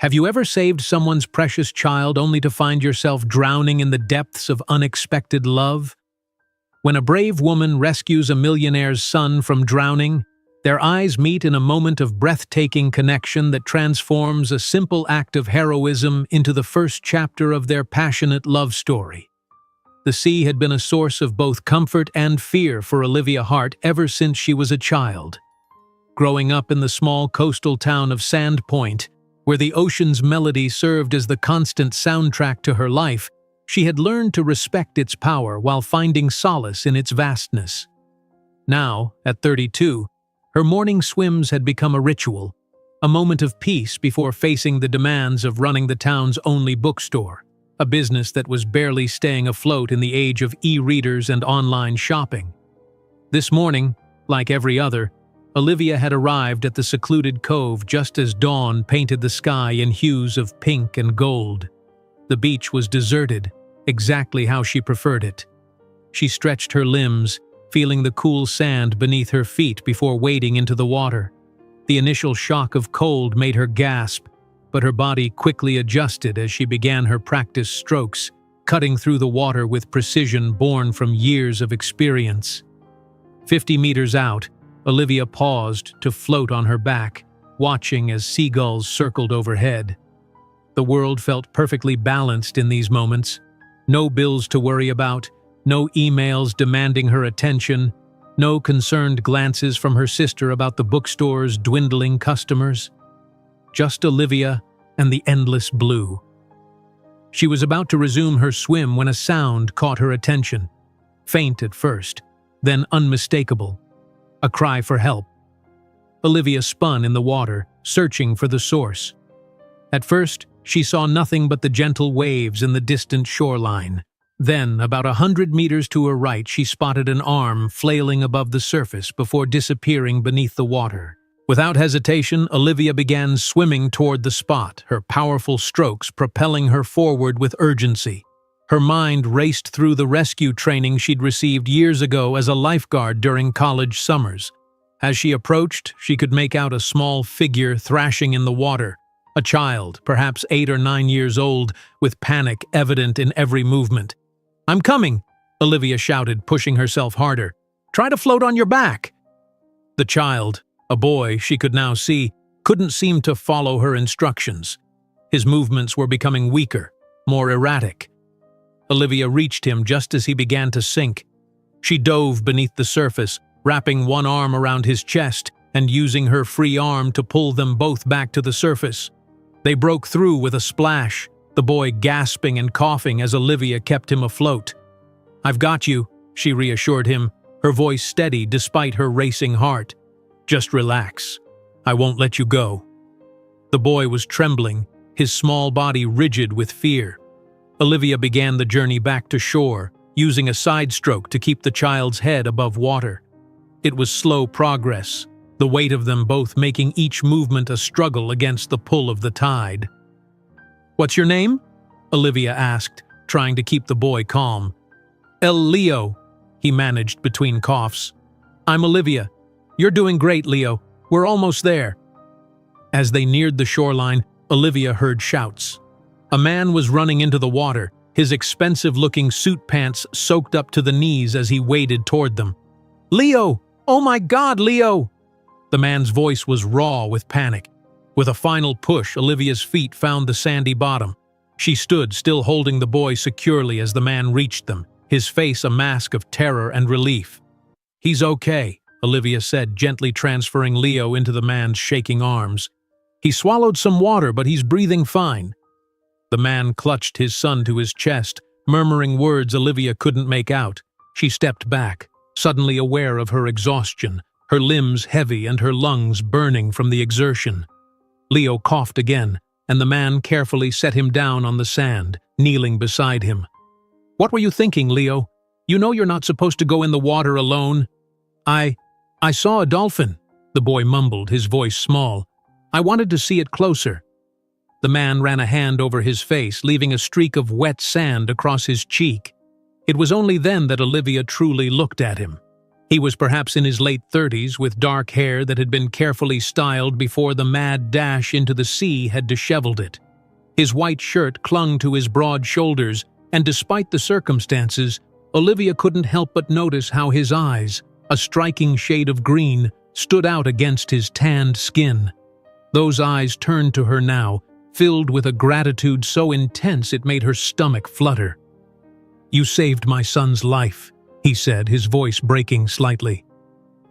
Have you ever saved someone's precious child only to find yourself drowning in the depths of unexpected love? When a brave woman rescues a millionaire's son from drowning, their eyes meet in a moment of breathtaking connection that transforms a simple act of heroism into the first chapter of their passionate love story. The sea had been a source of both comfort and fear for Olivia Hart ever since she was a child. Growing up in the small coastal town of Sandpoint, where the ocean's melody served as the constant soundtrack to her life, she had learned to respect its power while finding solace in its vastness. Now, at 32, her morning swims had become a ritual, a moment of peace before facing the demands of running the town's only bookstore, a business that was barely staying afloat in the age of e-readers and online shopping. This morning, like every other, Olivia had arrived at the secluded cove just as dawn painted the sky in hues of pink and gold. The beach was deserted, exactly how she preferred it. She stretched her limbs, feeling the cool sand beneath her feet before wading into the water. The initial shock of cold made her gasp, but her body quickly adjusted as she began her practice strokes, cutting through the water with precision born from years of experience. 50 meters out, Olivia paused to float on her back, watching as seagulls circled overhead. The world felt perfectly balanced in these moments. No bills to worry about, no emails demanding her attention, no concerned glances from her sister about the bookstore's dwindling customers. Just Olivia and the endless blue. She was about to resume her swim when a sound caught her attention. Faint at first, then unmistakable. A cry for help. Olivia spun in the water, searching for the source. At first, she saw nothing but the gentle waves and the distant shoreline. Then, about 100 meters to her right, she spotted an arm flailing above the surface before disappearing beneath the water. Without hesitation, Olivia began swimming toward the spot, her powerful strokes propelling her forward with urgency. Her mind raced through the rescue training she'd received years ago as a lifeguard during college summers. As she approached, she could make out a small figure thrashing in the water. A child, perhaps 8 or 9 years old, with panic evident in every movement. "I'm coming," Olivia shouted, pushing herself harder. "Try to float on your back." The child, a boy she could now see, couldn't seem to follow her instructions. His movements were becoming weaker, more erratic. Olivia reached him just as he began to sink. She dove beneath the surface, wrapping one arm around his chest and using her free arm to pull them both back to the surface. They broke through with a splash, the boy gasping and coughing as Olivia kept him afloat. "I've got you," she reassured him, her voice steady despite her racing heart. "Just relax. I won't let you go." The boy was trembling, his small body rigid with fear. Olivia began the journey back to shore, using a side stroke to keep the child's head above water. It was slow progress, the weight of them both making each movement a struggle against the pull of the tide. "What's your name?" Olivia asked, trying to keep the boy calm. "Leo," he managed between coughs. "I'm Olivia. You're doing great, Leo. We're almost there." As they neared the shoreline, Olivia heard shouts. A man was running into the water, his expensive-looking suit pants soaked up to the knees as he waded toward them. "Leo! Oh my God, Leo!" The man's voice was raw with panic. With a final push, Olivia's feet found the sandy bottom. She stood, still holding the boy securely as the man reached them, his face a mask of terror and relief. "He's okay," Olivia said, gently transferring Leo into the man's shaking arms. "He swallowed some water, but he's breathing fine." The man clutched his son to his chest, murmuring words Olivia couldn't make out. She stepped back, suddenly aware of her exhaustion, her limbs heavy and her lungs burning from the exertion. Leo coughed again, and the man carefully set him down on the sand, kneeling beside him. "What were you thinking, Leo? You know you're not supposed to go in the water alone." I saw a dolphin," the boy mumbled, his voice small. "I wanted to see it closer." The man ran a hand over his face, leaving a streak of wet sand across his cheek. It was only then that Olivia truly looked at him. He was perhaps in his late 30s, with dark hair that had been carefully styled before the mad dash into the sea had disheveled it. His white shirt clung to his broad shoulders, and despite the circumstances, Olivia couldn't help but notice how his eyes, a striking shade of green, stood out against his tanned skin. Those eyes turned to her now, filled with a gratitude so intense it made her stomach flutter. "You saved my son's life," he said, his voice breaking slightly.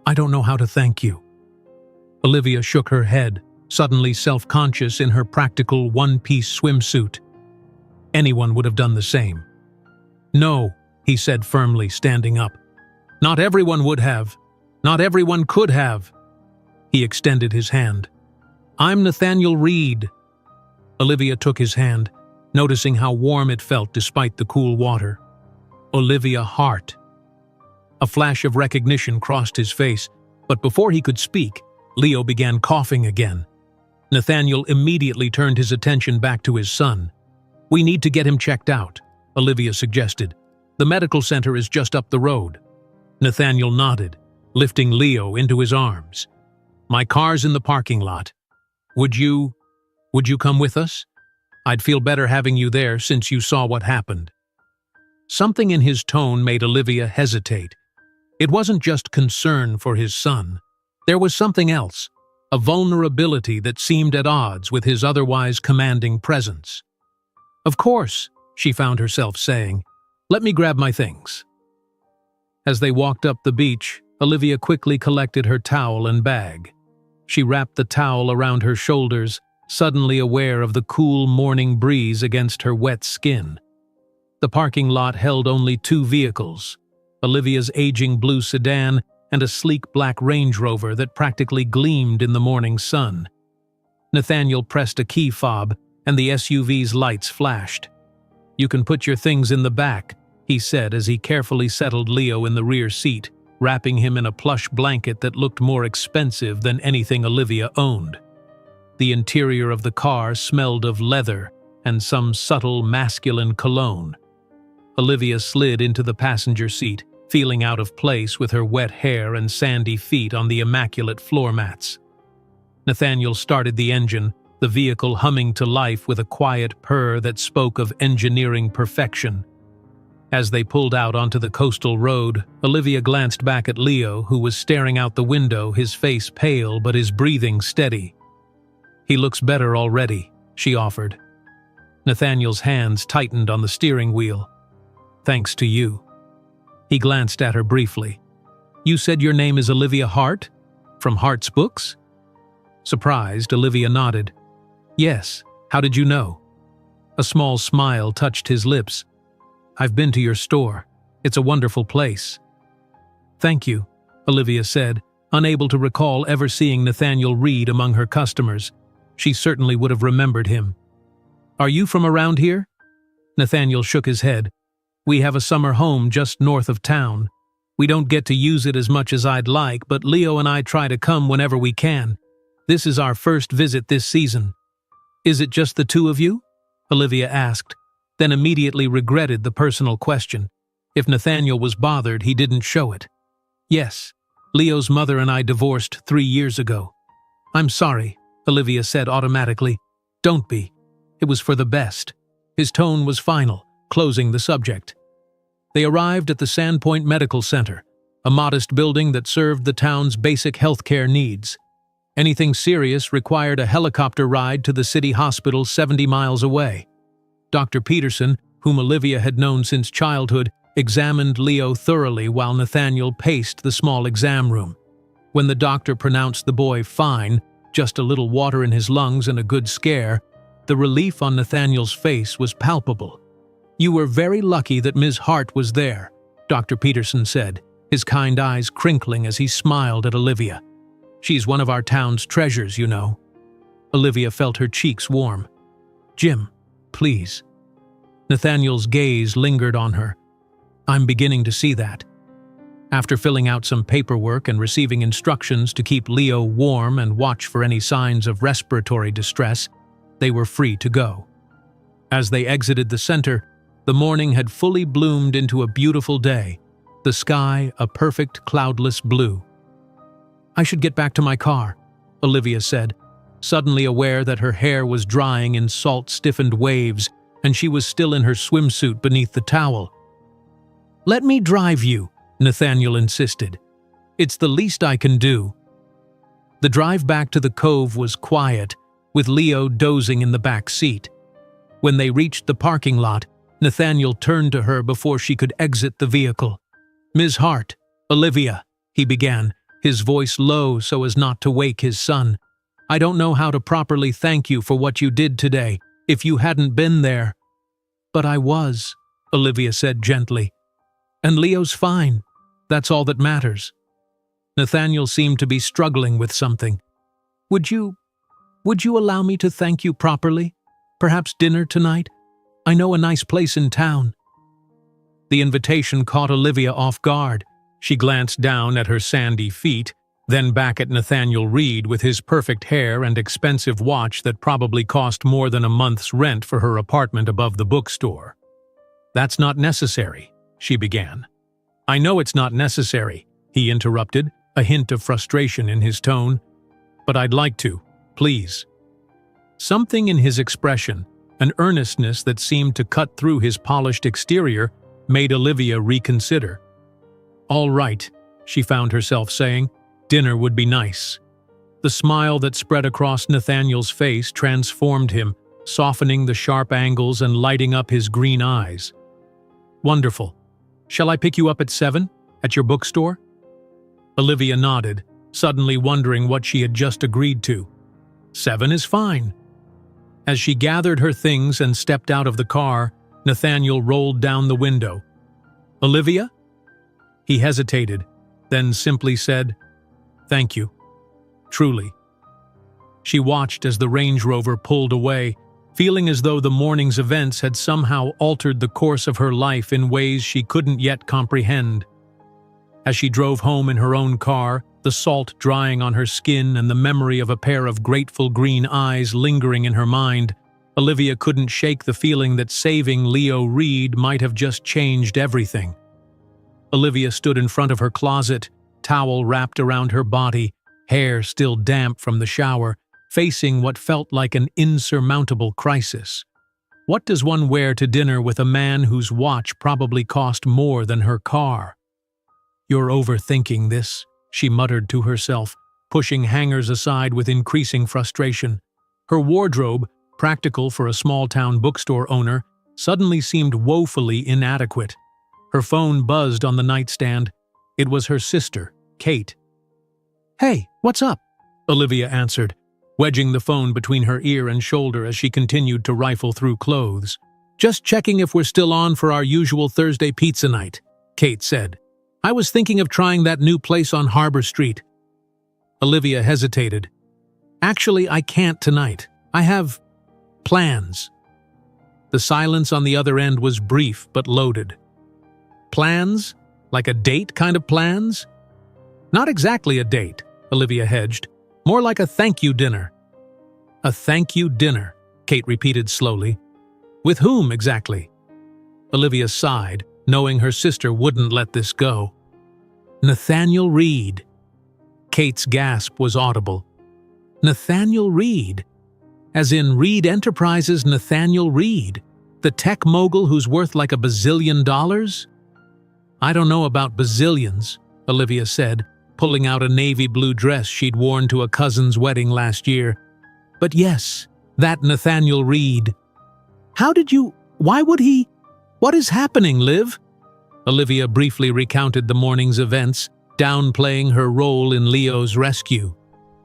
"I don't know how to thank you." Olivia shook her head, suddenly self-conscious in her practical one-piece swimsuit. Anyone would have done the same. "No," he said firmly, standing up. "Not everyone would have. Not everyone could have." He extended his hand. "I'm Nathaniel Reed." Olivia took his hand, noticing how warm it felt despite the cool water. Olivia Hart. A flash of recognition crossed his face, but before he could speak, Leo began coughing again. Nathaniel immediately turned his attention back to his son. "We need to get him checked out," Olivia suggested. "The medical center is just up the road." Nathaniel nodded, lifting Leo into his arms. "My car's in the parking lot. Would you come with us? I'd feel better having you there since you saw what happened." Something in his tone made Olivia hesitate. It wasn't just concern for his son. There was something else, a vulnerability that seemed at odds with his otherwise commanding presence. "Of course," she found herself saying. "Let me grab my things." As they walked up the beach, Olivia quickly collected her towel and bag. She wrapped the towel around her shoulders, suddenly aware of the cool morning breeze against her wet skin. The parking lot held only two vehicles, Olivia's aging blue sedan and a sleek black Range Rover that practically gleamed in the morning sun. Nathaniel pressed a key fob, and the SUV's lights flashed. "You can put your things in the back," he said as he carefully settled Leo in the rear seat, wrapping him in a plush blanket that looked more expensive than anything Olivia owned. The interior of the car smelled of leather and some subtle masculine cologne. Olivia slid into the passenger seat, feeling out of place with her wet hair and sandy feet on the immaculate floor mats. Nathaniel started the engine, the vehicle humming to life with a quiet purr that spoke of engineering perfection. As they pulled out onto the coastal road, Olivia glanced back at Leo, who was staring out the window, his face pale but his breathing steady. "He looks better already," she offered. Nathaniel's hands tightened on the steering wheel. "Thanks to you." He glanced at her briefly. "You said your name is Olivia Hart? From Hart's Books?" Surprised, Olivia nodded. "Yes, how did you know?" A small smile touched his lips. "I've been to your store. It's a wonderful place." "Thank you," Olivia said, unable to recall ever seeing Nathaniel Reed among her customers. She certainly would have remembered him. "Are you from around here?" Nathaniel shook his head. "We have a summer home just north of town. We don't get to use it as much as I'd like, but Leo and I try to come whenever we can. This is our first visit this season." "Is it just the two of you?" Olivia asked, then immediately regretted the personal question. If Nathaniel was bothered, he didn't show it. "Yes, Leo's mother and I divorced 3 years ago." "I'm sorry," Olivia said automatically. "Don't be. It was for the best." His tone was final, closing the subject. They arrived at the Sandpoint Medical Center, a modest building that served the town's basic healthcare needs. Anything serious required a helicopter ride to the city hospital 70 miles away. Dr. Peterson, whom Olivia had known since childhood, examined Leo thoroughly while Nathaniel paced the small exam room. When the doctor pronounced the boy fine, just a little water in his lungs and a good scare, the relief on Nathaniel's face was palpable. "You were very lucky that Ms. Hart was there," Dr. Peterson said, his kind eyes crinkling as he smiled at Olivia. "She's one of our town's treasures, you know." Olivia felt her cheeks warm. "Jim, please." Nathaniel's gaze lingered on her. "I'm beginning to see that." After filling out some paperwork and receiving instructions to keep Leo warm and watch for any signs of respiratory distress, they were free to go. As they exited the center, the morning had fully bloomed into a beautiful day. the sky a perfect cloudless blue. "I should get back to my car," Olivia said, suddenly aware that her hair was drying in salt-stiffened waves and she was still in her swimsuit beneath the towel. "Let me drive you," Nathaniel insisted. "It's the least I can do." The drive back to the cove was quiet, with Leo dozing in the back seat. When they reached the parking lot, Nathaniel turned to her before she could exit the vehicle. "Ms. Hart, Olivia," he began, his voice low so as not to wake his son. "I don't know how to properly thank you for what you did today, if you hadn't been there." "But I was," Olivia said gently. "And Leo's fine. That's all that matters." Nathaniel seemed to be struggling with something. Would you allow me to thank you properly? Perhaps dinner tonight? I know a nice place in town." The invitation caught Olivia off guard. She glanced down at her sandy feet, then back at Nathaniel Reed with his perfect hair and expensive watch that probably cost more than a month's rent for her apartment above the bookstore. "That's not necessary," she began. "I know it's not necessary," he interrupted, a hint of frustration in his tone. "But I'd like to, please." Something in his expression, an earnestness that seemed to cut through his polished exterior, made Olivia reconsider. "All right," she found herself saying, "dinner would be nice." The smile that spread across Nathaniel's face transformed him, softening the sharp angles and lighting up his green eyes. "Wonderful. Shall I pick you up at 7, at your bookstore?" Olivia nodded, suddenly wondering what she had just agreed to. 7 is fine." As she gathered her things and stepped out of the car, Nathaniel rolled down the window. "Olivia?" He hesitated, then simply said, "Thank you. Truly." She watched as the Range Rover pulled away, feeling as though the morning's events had somehow altered the course of her life in ways she couldn't yet comprehend. As she drove home in her own car, the salt drying on her skin and the memory of a pair of grateful green eyes lingering in her mind, Olivia couldn't shake the feeling that saving Leo Reed might have just changed everything. Olivia stood in front of her closet, towel wrapped around her body, hair still damp from the shower, facing what felt like an insurmountable crisis. What does one wear to dinner with a man whose watch probably cost more than her car? "You're overthinking this," she muttered to herself, pushing hangers aside with increasing frustration. Her wardrobe, practical for a small-town bookstore owner, suddenly seemed woefully inadequate. Her phone buzzed on the nightstand. It was her sister, Kate. "Hey, what's up?" Olivia answered, wedging the phone between her ear and shoulder as she continued to rifle through clothes. "Just checking if we're still on for our usual Thursday pizza night," Kate said. "I was thinking of trying that new place on Harbor Street." Olivia hesitated. "Actually, I can't tonight. I have plans." The silence on the other end was brief but loaded. "Plans? Like a date kind of plans?" "Not exactly a date," Olivia hedged. "More like a thank you dinner." "A thank you dinner," Kate repeated slowly. "With whom exactly?" Olivia sighed, knowing her sister wouldn't let this go. "Nathaniel Reed." Kate's gasp was audible. "Nathaniel Reed? As in Reed Enterprises' Nathaniel Reed, the tech mogul who's worth like $1 bazillion? "I don't know about bazillions," Olivia said, pulling out a navy blue dress she'd worn to a cousin's wedding last year. "But yes, that Nathaniel Reed. Why would he? What is happening, Liv?" Olivia briefly recounted the morning's events, downplaying her role in Leo's rescue.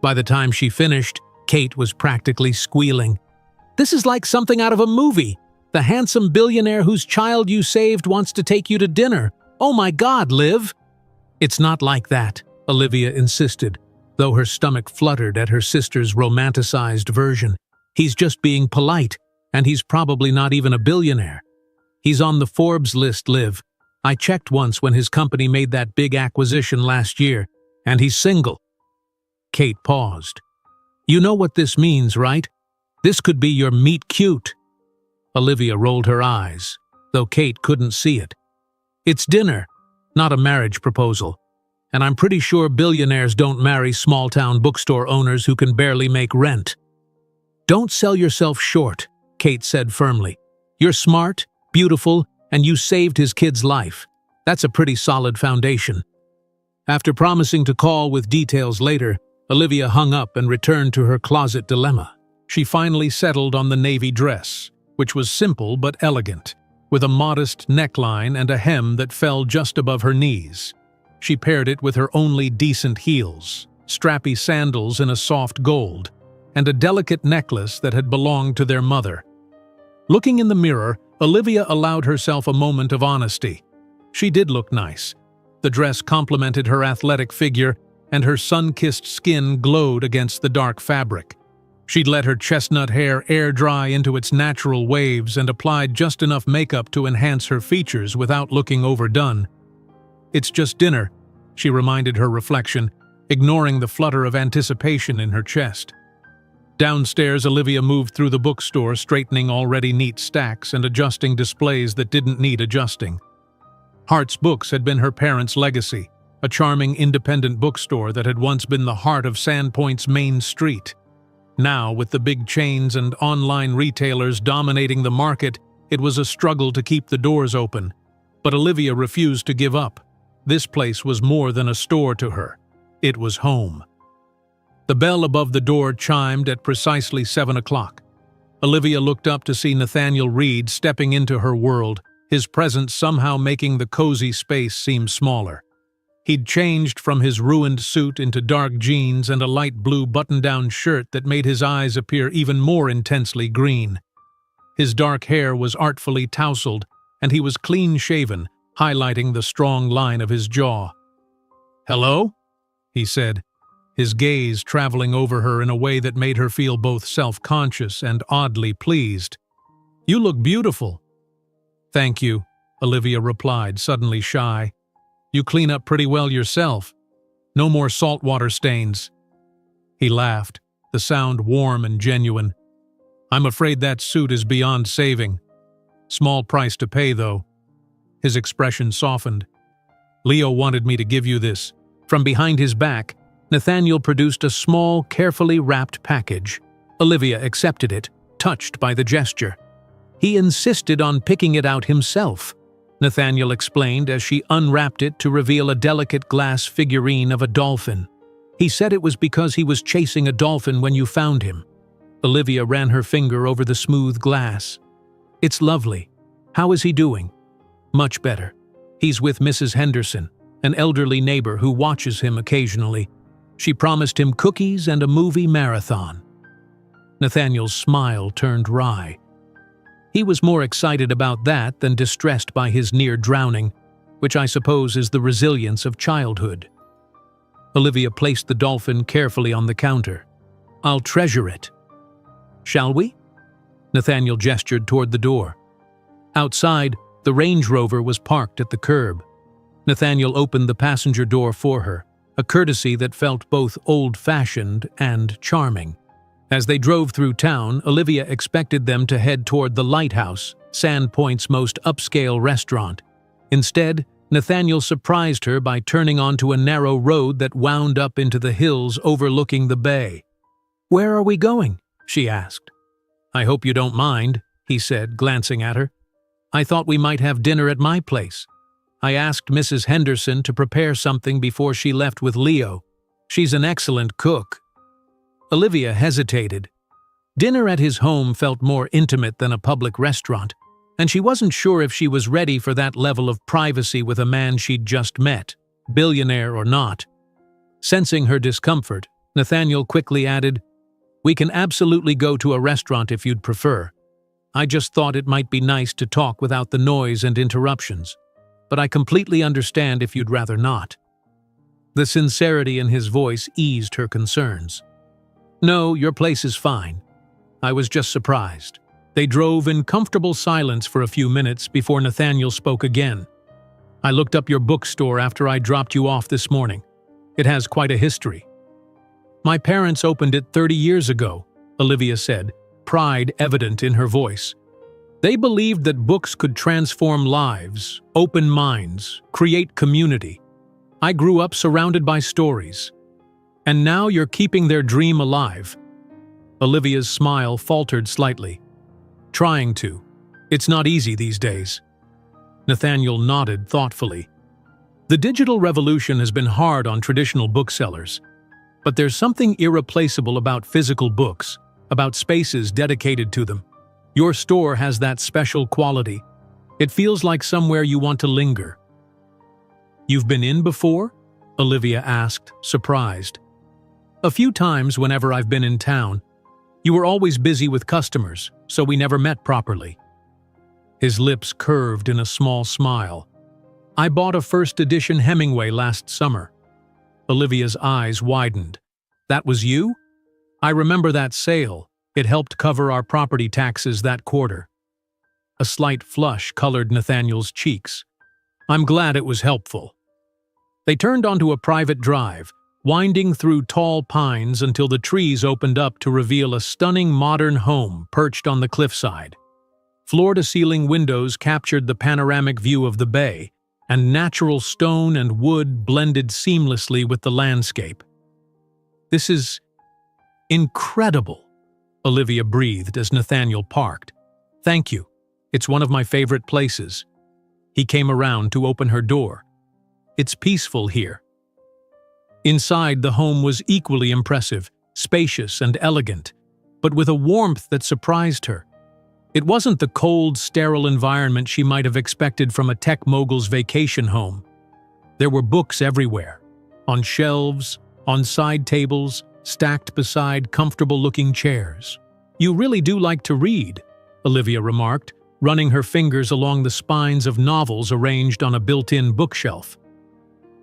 By the time she finished, Kate was practically squealing. "This is like something out of a movie. The handsome billionaire whose child you saved wants to take you to dinner. Oh my God, Liv!" "It's not like that," Olivia insisted, though her stomach fluttered at her sister's romanticized version. "He's just being polite, and he's probably not even a billionaire. He's on the Forbes list, Liv. I checked once when his company made that big acquisition last year, and he's single." Kate paused. "You know what this means, right? This could be your meet cute." Olivia rolled her eyes, though Kate couldn't see it. "It's dinner. not a marriage proposal. And I'm pretty sure billionaires don't marry small-town bookstore owners who can barely make rent. Don't sell yourself short, Kate said firmly. You're smart, beautiful, and you saved his kid's life. That's a pretty solid foundation. After promising to call with details later, Olivia hung up and returned to her closet dilemma. She finally settled on the navy dress, which was simple but elegant, with a modest neckline and a hem that fell just above her knees. She paired it with her only decent heels, strappy sandals in a soft gold, and a delicate necklace that had belonged to their mother. Looking in the mirror, Olivia allowed herself a moment of honesty. She did look nice. The dress complemented her athletic figure, and her sun-kissed skin glowed against the dark fabric. She'd let her chestnut hair air dry into its natural waves and applied just enough makeup to enhance her features without looking overdone. It's just dinner, she reminded her reflection, ignoring the flutter of anticipation in her chest. Downstairs, Olivia moved through the bookstore, straightening already neat stacks and adjusting displays that didn't need adjusting. Hart's Books had been her parents' legacy, a charming independent bookstore that had once been the heart of Sandpoint's main street. Now, with the big chains and online retailers dominating the market, it was a struggle to keep the doors open. But Olivia refused to give up. This place was more than a store to her. It was home. The bell above the door chimed at precisely 7 o'clock. Olivia looked up to see Nathaniel Reed stepping into her world, his presence somehow making the cozy space seem smaller. He'd changed from his ruined suit into dark jeans and a light blue button-down shirt that made his eyes appear even more intensely green. His dark hair was artfully tousled, and he was clean-shaven, highlighting the strong line of his jaw. "Hello?" he said, his gaze traveling over her in a way that made her feel both self-conscious and oddly pleased. "You look beautiful." "Thank you," Olivia replied, suddenly shy. "You clean up pretty well yourself. No more saltwater stains." He laughed, the sound warm and genuine. "I'm afraid that suit is beyond saving. Small price to pay, though." His expression softened. "Leo wanted me to give you this." From behind his back, Nathaniel produced a small, carefully wrapped package. Olivia accepted it, touched by the gesture. He insisted on picking it out himself, Nathaniel explained as she unwrapped it to reveal a delicate glass figurine of a dolphin. "He said it was because he was chasing a dolphin when you found him." Olivia ran her finger over the smooth glass. "It's lovely. How is he doing?" "Much better. He's with Mrs. Henderson, an elderly neighbor who watches him occasionally. She promised him cookies and a movie marathon." Nathaniel's smile turned wry. He was more excited about that than distressed by his near drowning, which I suppose is the resilience of childhood. Olivia placed the dolphin carefully on the counter. "I'll treasure it." "Shall we?" Nathaniel gestured toward the door. Outside, the Range Rover was parked at the curb. Nathaniel opened the passenger door for her, a courtesy that felt both old-fashioned and charming. As they drove through town, Olivia expected them to head toward the Lighthouse, Sandpoint's most upscale restaurant. Instead, Nathaniel surprised her by turning onto a narrow road that wound up into the hills overlooking the bay. "Where are we going?" she asked. "I hope you don't mind," he said, glancing at her. "I thought we might have dinner at my place. I asked Mrs. Henderson to prepare something before she left with Leo. She's an excellent cook." Olivia hesitated. Dinner at his home felt more intimate than a public restaurant, and she wasn't sure if she was ready for that level of privacy with a man she'd just met, billionaire or not. Sensing her discomfort, Nathaniel quickly added, "We can absolutely go to a restaurant if you'd prefer. I just thought it might be nice to talk without the noise and interruptions, but I completely understand if you'd rather not." The sincerity in his voice eased her concerns. "No, your place is fine. I was just surprised." They drove in comfortable silence for a few minutes before Nathaniel spoke again. "I looked up your bookstore after I dropped you off this morning. It has quite a history." "My parents opened it 30 years ago," Olivia said, pride evident in her voice. They believed that books could transform lives, open minds, create community. I grew up surrounded by stories. And now you're keeping their dream alive. Olivia's smile faltered slightly. Trying to. It's not easy these days. Nathaniel nodded thoughtfully. The digital revolution has been hard on traditional booksellers. But there's something irreplaceable about physical books, about spaces dedicated to them. Your store has that special quality. It feels like somewhere you want to linger. You've been in before? Olivia asked, surprised. A few times whenever I've been in town. You were always busy with customers, so we never met properly. His lips curved in a small smile. I bought a first edition Hemingway last summer. Olivia's eyes widened. That was you? I remember that sale. It helped cover our property taxes that quarter. A slight flush colored Nathaniel's cheeks. I'm glad it was helpful. They turned onto a private drive, winding through tall pines until the trees opened up to reveal a stunning modern home perched on the cliffside. Floor-to-ceiling windows captured the panoramic view of the bay, and natural stone and wood blended seamlessly with the landscape. This is incredible, Olivia breathed as Nathaniel parked. Thank you. It's one of my favorite places. He came around to open her door. It's peaceful here. Inside, the home was equally impressive, spacious and elegant, but with a warmth that surprised her. It wasn't the cold, sterile environment she might have expected from a tech mogul's vacation home. There were books everywhere, on shelves, on side tables, stacked beside comfortable-looking chairs. You really do like to read, Olivia remarked, running her fingers along the spines of novels arranged on a built-in bookshelf.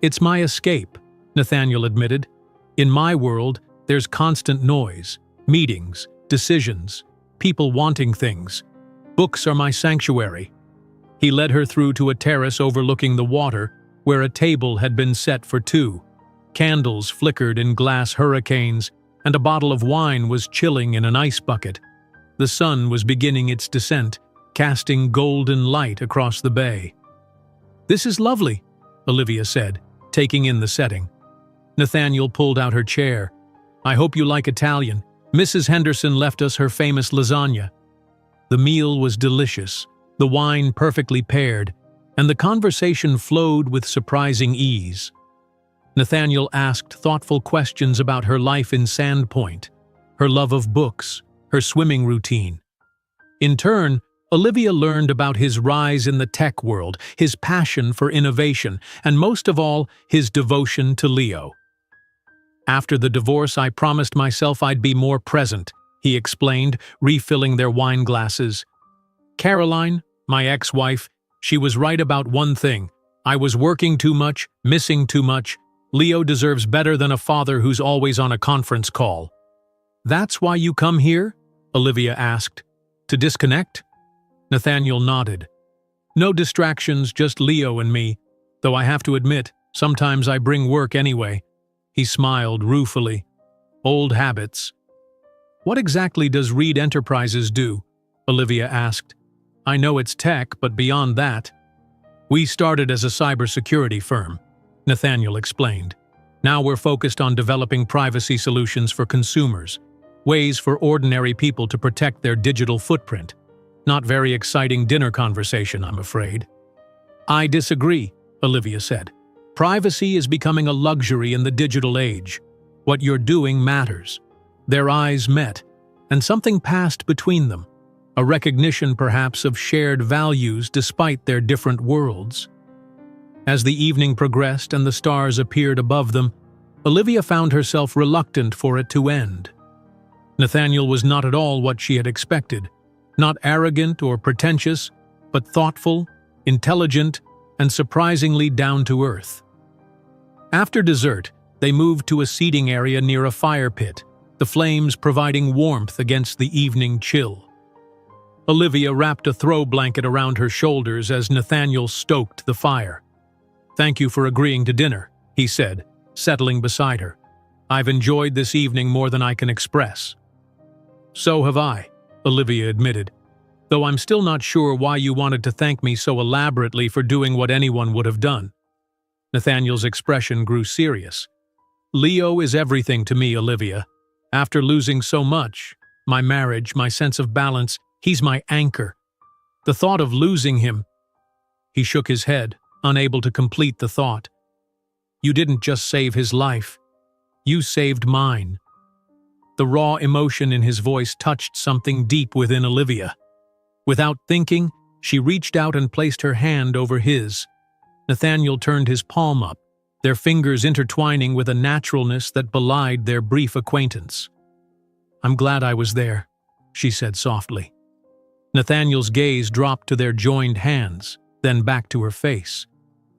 It's my escape, Nathaniel admitted. In my world, there's constant noise, meetings, decisions, people wanting things. Books are my sanctuary. He led her through to a terrace overlooking the water, where a table had been set for two. Candles flickered in glass hurricanes, and a bottle of wine was chilling in an ice bucket. The sun was beginning its descent, casting golden light across the bay. This is lovely, Olivia said, taking in the setting. Nathaniel pulled out her chair. I hope you like Italian. Mrs. Henderson left us her famous lasagna. The meal was delicious, the wine perfectly paired, and the conversation flowed with surprising ease. Nathaniel asked thoughtful questions about her life in Sandpoint, her love of books, her swimming routine. In turn, Olivia learned about his rise in the tech world, his passion for innovation, and most of all, his devotion to Leo. After the divorce, I promised myself I'd be more present, he explained, refilling their wine glasses. Caroline, my ex-wife, she was right about one thing. I was working too much, missing too much. Leo deserves better than a father who's always on a conference call. That's why you come here? Olivia asked. To disconnect? Nathaniel nodded. No distractions, just Leo and me, though I have to admit, sometimes I bring work anyway. He smiled ruefully. Old habits. What exactly does Reed Enterprises do? Olivia asked. I know it's tech, but beyond that. We started as a cybersecurity firm, Nathaniel explained. Now we're focused on developing privacy solutions for consumers, ways for ordinary people to protect their digital footprint. Not very exciting dinner conversation, I'm afraid. I disagree, Olivia said. Privacy is becoming a luxury in the digital age. What you're doing matters. Their eyes met, and something passed between them. A recognition, perhaps, of shared values despite their different worlds. As the evening progressed and the stars appeared above them, Olivia found herself reluctant for it to end. Nathaniel was not at all what she had expected. Not arrogant or pretentious, but thoughtful, intelligent, and surprisingly down-to-earth. After dessert, they moved to a seating area near a fire pit, the flames providing warmth against the evening chill. Olivia wrapped a throw blanket around her shoulders as Nathaniel stoked the fire. Thank you for agreeing to dinner, he said, settling beside her. I've enjoyed this evening more than I can express. So have I, Olivia admitted. though I'm still not sure why you wanted to thank me so elaborately for doing what anyone would have done." Nathaniel's expression grew serious. "Leo is everything to me, Olivia. After losing so much, my marriage, my sense of balance, he's my anchor. The thought of losing him—" He shook his head, unable to complete the thought. "You didn't just save his life. You saved mine." The raw emotion in his voice touched something deep within Olivia. Without thinking, she reached out and placed her hand over his. Nathaniel turned his palm up, their fingers intertwining with a naturalness that belied their brief acquaintance. "I'm glad I was there," she said softly. Nathaniel's gaze dropped to their joined hands, then back to her face.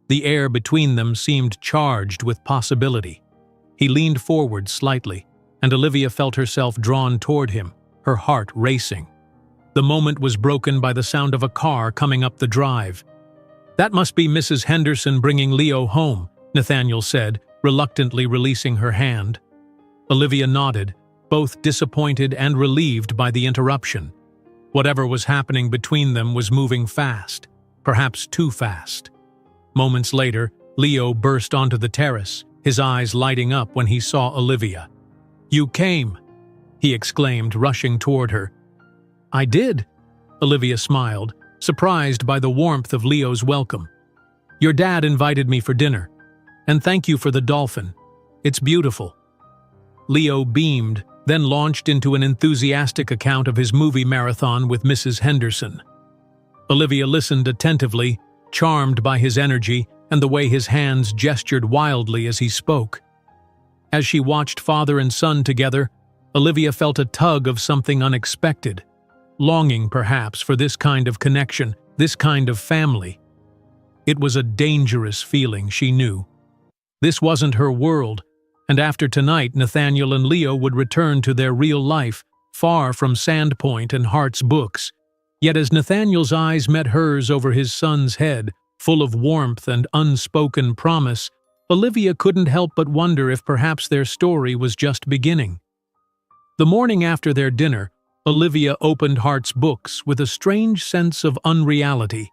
The air between them seemed charged with possibility. He leaned forward slightly, and Olivia felt herself drawn toward him, her heart racing. The moment was broken by the sound of a car coming up the drive. "That must be Mrs. Henderson bringing Leo home," Nathaniel said, reluctantly releasing her hand. Olivia nodded, both disappointed and relieved by the interruption. Whatever was happening between them was moving fast, perhaps too fast. Moments later, Leo burst onto the terrace, his eyes lighting up when he saw Olivia. "You came!" he exclaimed, rushing toward her. "I did," Olivia smiled, surprised by the warmth of Leo's welcome. "Your dad invited me for dinner. And thank you for the dolphin. It's beautiful." Leo beamed, then launched into an enthusiastic account of his movie marathon with Mrs. Henderson. Olivia listened attentively, charmed by his energy and the way his hands gestured wildly as he spoke. As she watched father and son together, Olivia felt a tug of something unexpected, longing perhaps for this kind of connection, this kind of family. It was a dangerous feeling, she knew. This wasn't her world, and after tonight Nathaniel and Leo would return to their real life, far from Sandpoint and Hart's books. Yet as Nathaniel's eyes met hers over his son's head, full of warmth and unspoken promise, Olivia couldn't help but wonder if perhaps their story was just beginning. The morning after their dinner, Olivia opened Hart's books with a strange sense of unreality.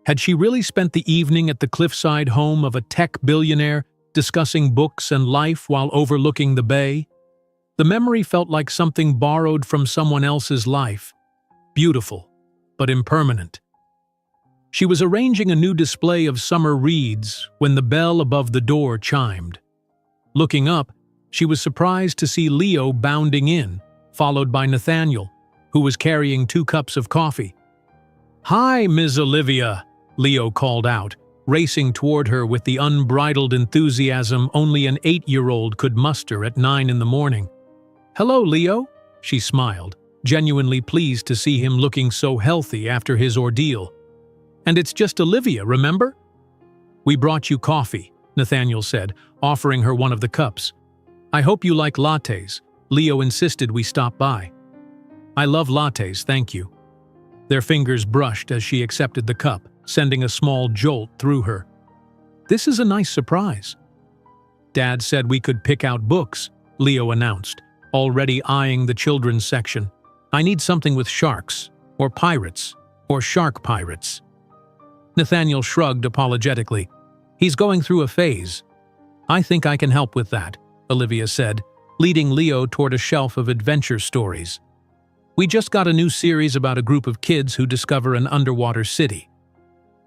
Had she really spent the evening at the cliffside home of a tech billionaire, discussing books and life while overlooking the bay? The memory felt like something borrowed from someone else's life. Beautiful, but impermanent. She was arranging a new display of summer reads when the bell above the door chimed. Looking up, she was surprised to see Leo bounding in, followed by Nathaniel, who was carrying 2 cups of coffee. "Hi, Ms. Olivia," Leo called out, racing toward her with the unbridled enthusiasm only an 8-year-old could muster at 9 in the morning. "Hello, Leo," she smiled, genuinely pleased to see him looking so healthy after his ordeal. "And it's just Olivia, remember?" "We brought you coffee," Nathaniel said, offering her one of the cups. "I hope you like lattes. Leo insisted we stop by." "I love lattes, thank you." Their fingers brushed as she accepted the cup, sending a small jolt through her. "This is a nice surprise." "Dad said we could pick out books," Leo announced, already eyeing the children's section. "I need something with sharks, or pirates, or shark pirates." Nathaniel shrugged apologetically. "He's going through a phase." "I think I can help with that," Olivia said, leading Leo toward a shelf of adventure stories. "We just got a new series about a group of kids who discover an underwater city."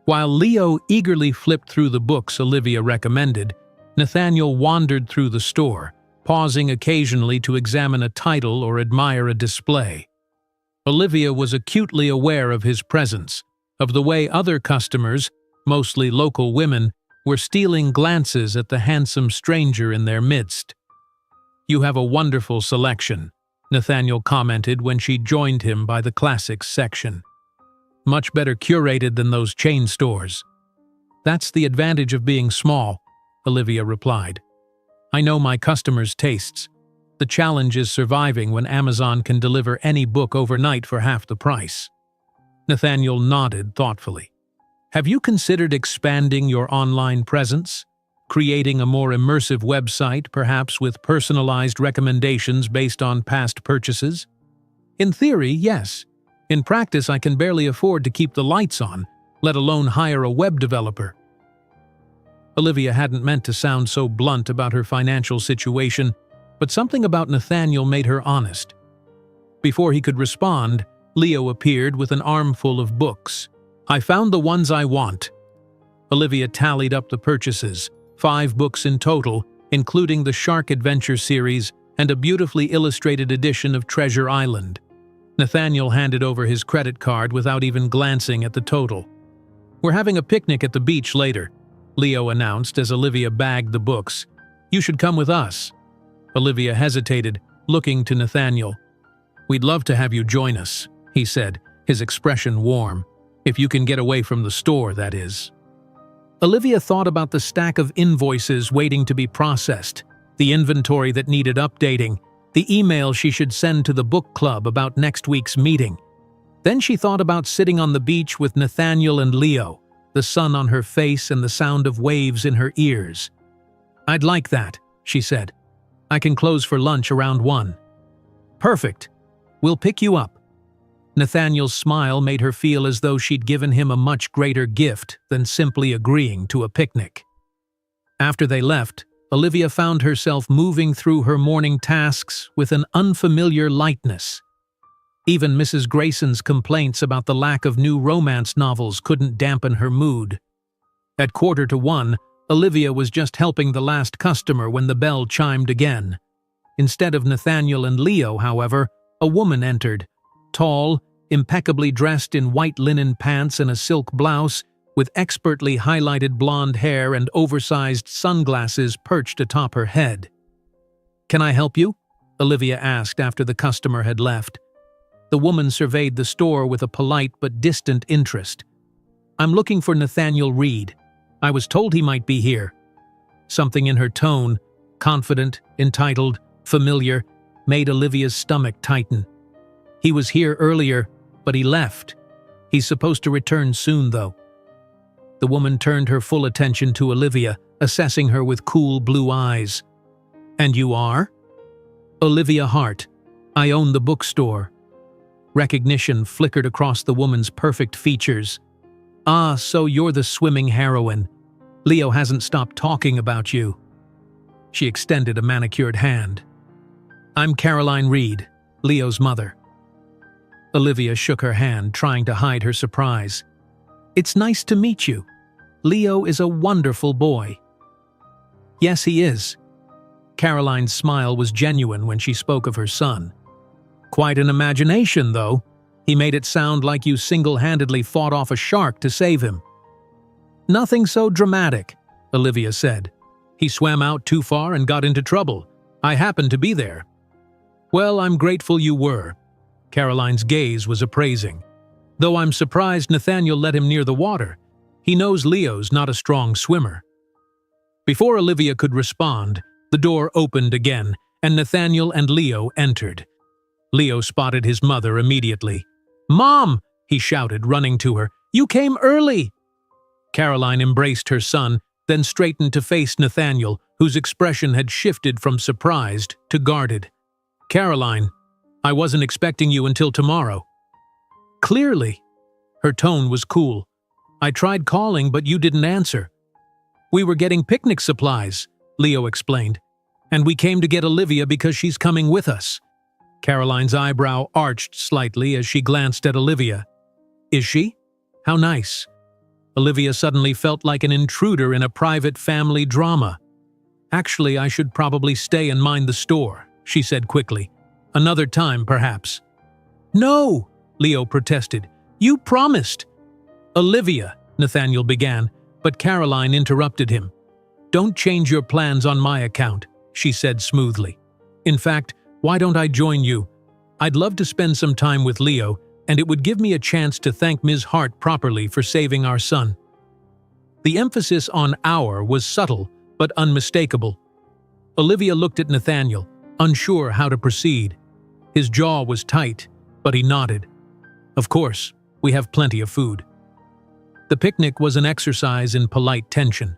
While Leo eagerly flipped through the books Olivia recommended, Nathaniel wandered through the store, pausing occasionally to examine a title or admire a display. Olivia was acutely aware of his presence, of the way other customers, mostly local women, were stealing glances at the handsome stranger in their midst. "You have a wonderful selection," Nathaniel commented when she joined him by the classics section. "Much better curated than those chain stores." "That's the advantage of being small," Olivia replied. "I know my customers' tastes. The challenge is surviving when Amazon can deliver any book overnight for half the price." Nathaniel nodded thoughtfully. "Have you considered expanding your online presence? Creating a more immersive website, perhaps with personalized recommendations based on past purchases?" "In theory, yes. In practice, I can barely afford to keep the lights on, let alone hire a web developer." Olivia hadn't meant to sound so blunt about her financial situation, but something about Nathaniel made her honest. Before he could respond, Leo appeared with an armful of books. "I found the ones I want." Olivia tallied up the purchases, 5 books in total, including the Shark Adventure series and a beautifully illustrated edition of Treasure Island. Nathaniel handed over his credit card without even glancing at the total. "We're having a picnic at the beach later," Leo announced as Olivia bagged the books. "You should come with us." Olivia hesitated, looking to Nathaniel. "We'd love to have you join us," he said, his expression warm. "If you can get away from the store, that is." Olivia thought about the stack of invoices waiting to be processed, the inventory that needed updating, the email she should send to the book club about next week's meeting. Then she thought about sitting on the beach with Nathaniel and Leo, the sun on her face and the sound of waves in her ears. "I'd like that," she said. "I can close for lunch around 1. "Perfect. We'll pick you up." Nathaniel's smile made her feel as though she'd given him a much greater gift than simply agreeing to a picnic. After they left, Olivia found herself moving through her morning tasks with an unfamiliar lightness. Even Mrs. Grayson's complaints about the lack of new romance novels couldn't dampen her mood. At 1:15, Olivia was just helping the last customer when the bell chimed again. Instead of Nathaniel and Leo, however, a woman entered. Tall, impeccably dressed in white linen pants and a silk blouse, with expertly highlighted blonde hair and oversized sunglasses perched atop her head. "Can I help you?" Olivia asked after the customer had left. The woman surveyed the store with a polite but distant interest. "I'm looking for Nathaniel Reed. I was told he might be here." Something in her tone, confident, entitled, familiar, made Olivia's stomach tighten. "He was here earlier, but he left. He's supposed to return soon, though." The woman turned her full attention to Olivia, assessing her with cool blue eyes. "And you are?" "Olivia Hart. I own the bookstore." Recognition flickered across the woman's perfect features. "Ah, so you're the swimming heroine. Leo hasn't stopped talking about you." She extended a manicured hand. "I'm Caroline Reed, Leo's mother." Olivia shook her hand, trying to hide her surprise. "It's nice to meet you. Leo is a wonderful boy." "Yes, he is." Caroline's smile was genuine when she spoke of her son. "Quite an imagination, though. He made it sound like you single-handedly fought off a shark to save him." "Nothing so dramatic," Olivia said. "He swam out too far and got into trouble. I happened to be there." "Well, I'm grateful you were." Caroline's gaze was appraising. "Though I'm surprised Nathaniel let him near the water. He knows Leo's not a strong swimmer." Before Olivia could respond, the door opened again, and Nathaniel and Leo entered. Leo spotted his mother immediately. "Mom!" he shouted, running to her. "You came early!" Caroline embraced her son, then straightened to face Nathaniel, whose expression had shifted from surprised to guarded. "Caroline, I wasn't expecting you until tomorrow." "Clearly." Her tone was cool. "I tried calling, but you didn't answer." "We were getting picnic supplies," Leo explained. "And we came to get Olivia because she's coming with us." Caroline's eyebrow arched slightly as she glanced at Olivia. "Is she? How nice." Olivia suddenly felt like an intruder in a private family drama. "Actually, I should probably stay and mind the store," she said quickly. "Another time, perhaps." "No!" Leo protested. "You promised." "Olivia," Nathaniel began, but Caroline interrupted him. "Don't change your plans on my account," she said smoothly. "In fact, why don't I join you? I'd love to spend some time with Leo, and it would give me a chance to thank Ms. Hart properly for saving our son." The emphasis on "our" was subtle, but unmistakable. Olivia looked at Nathaniel, unsure how to proceed. His jaw was tight, but he nodded. "Of course, we have plenty of food." The picnic was an exercise in polite tension.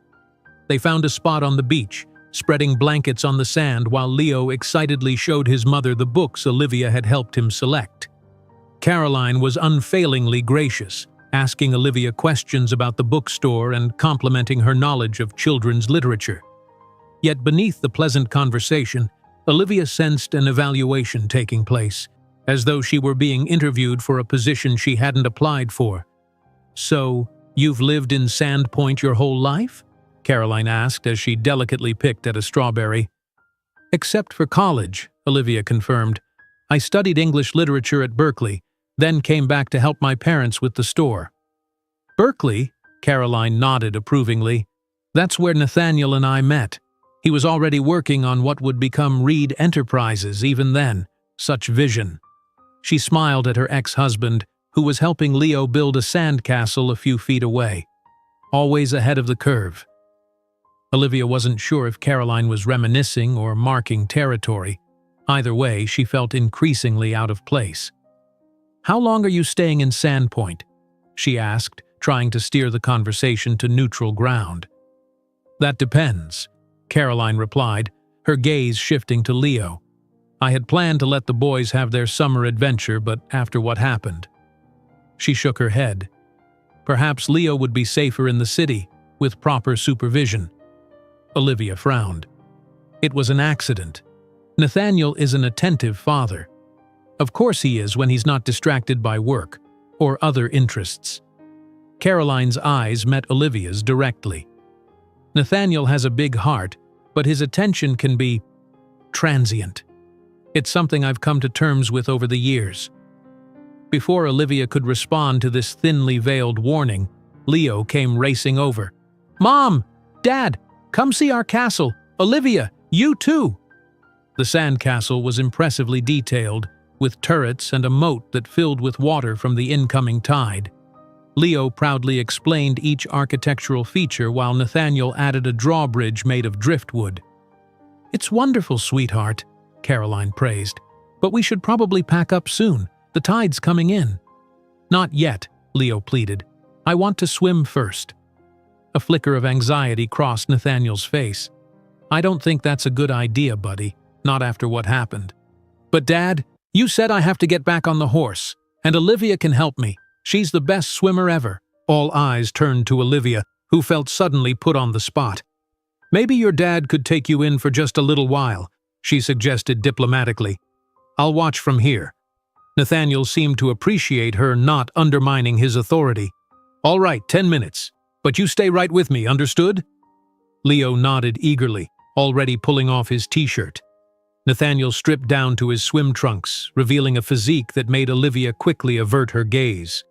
They found a spot on the beach, spreading blankets on the sand while Leo excitedly showed his mother the books Olivia had helped him select. Caroline was unfailingly gracious, asking Olivia questions about the bookstore and complimenting her knowledge of children's literature. Yet beneath the pleasant conversation, Olivia sensed an evaluation taking place, as though she were being interviewed for a position she hadn't applied for. "So, you've lived in Sandpoint your whole life?" Caroline asked as she delicately picked at a strawberry. "Except for college," Olivia confirmed. "I studied English literature at Berkeley, then came back to help my parents with the store." "Berkeley?" Caroline nodded approvingly. "That's where Nathaniel and I met. He was already working on what would become Reed Enterprises even then. Such vision." She smiled at her ex-husband, who was helping Leo build a sandcastle a few feet away. Always ahead of the curve. Olivia wasn't sure if Caroline was reminiscing or marking territory. Either way, she felt increasingly out of place. "How long are you staying in Sandpoint?" she asked, trying to steer the conversation to neutral ground. "That depends," Caroline replied, her gaze shifting to Leo. "I had planned to let the boys have their summer adventure, but after what happened." She shook her head. Perhaps Leo would be safer in the city, with proper supervision. Olivia frowned. "It was an accident. Nathaniel is an attentive father. Of course he is when he's not distracted by work or other interests." Caroline's eyes met Olivia's directly. "Nathaniel has a big heart, but his attention can be transient. It's something I've come to terms with over the years." Before Olivia could respond to this thinly veiled warning, Leo came racing over. "Mom! Dad! Come see our castle! Olivia, you too!" The sandcastle was impressively detailed, with turrets and a moat that filled with water from the incoming tide. Leo proudly explained each architectural feature while Nathaniel added a drawbridge made of driftwood. "It's wonderful, sweetheart," Caroline praised. "But we should probably pack up soon. The tide's coming in." "Not yet," Leo pleaded. "I want to swim first." A flicker of anxiety crossed Nathaniel's face. "I don't think that's a good idea, buddy. Not after what happened." "But Dad, you said I have to get back on the horse, and Olivia can help me. She's the best swimmer ever." All eyes turned to Olivia, who felt suddenly put on the spot. "Maybe your dad could take you in for just a little while," she suggested diplomatically. "I'll watch from here." Nathaniel seemed to appreciate her not undermining his authority. "All right, 10 minutes. But you stay right with me, understood?" Leo nodded eagerly, already pulling off his t-shirt. Nathaniel stripped down to his swim trunks, revealing a physique that made Olivia quickly avert her gaze.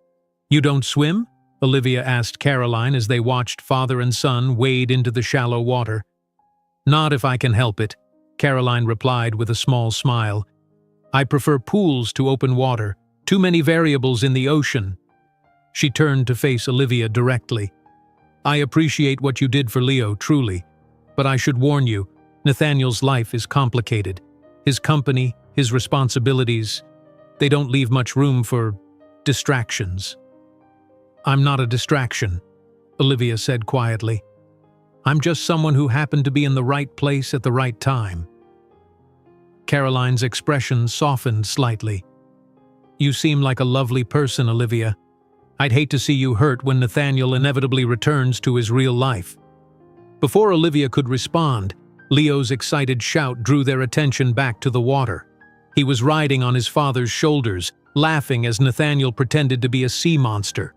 "You don't swim?" Olivia asked Caroline as they watched father and son wade into the shallow water. "Not if I can help it," Caroline replied with a small smile. "I prefer pools to open water. Too many variables in the ocean." She turned to face Olivia directly. "I appreciate what you did for Leo, truly. But I should warn you, Nathaniel's life is complicated. His company, his responsibilities, they don't leave much room for distractions." "I'm not a distraction," Olivia said quietly. "I'm just someone who happened to be in the right place at the right time." Caroline's expression softened slightly. "You seem like a lovely person, Olivia. I'd hate to see you hurt when Nathaniel inevitably returns to his real life." Before Olivia could respond, Leo's excited shout drew their attention back to the water. He was riding on his father's shoulders, laughing as Nathaniel pretended to be a sea monster.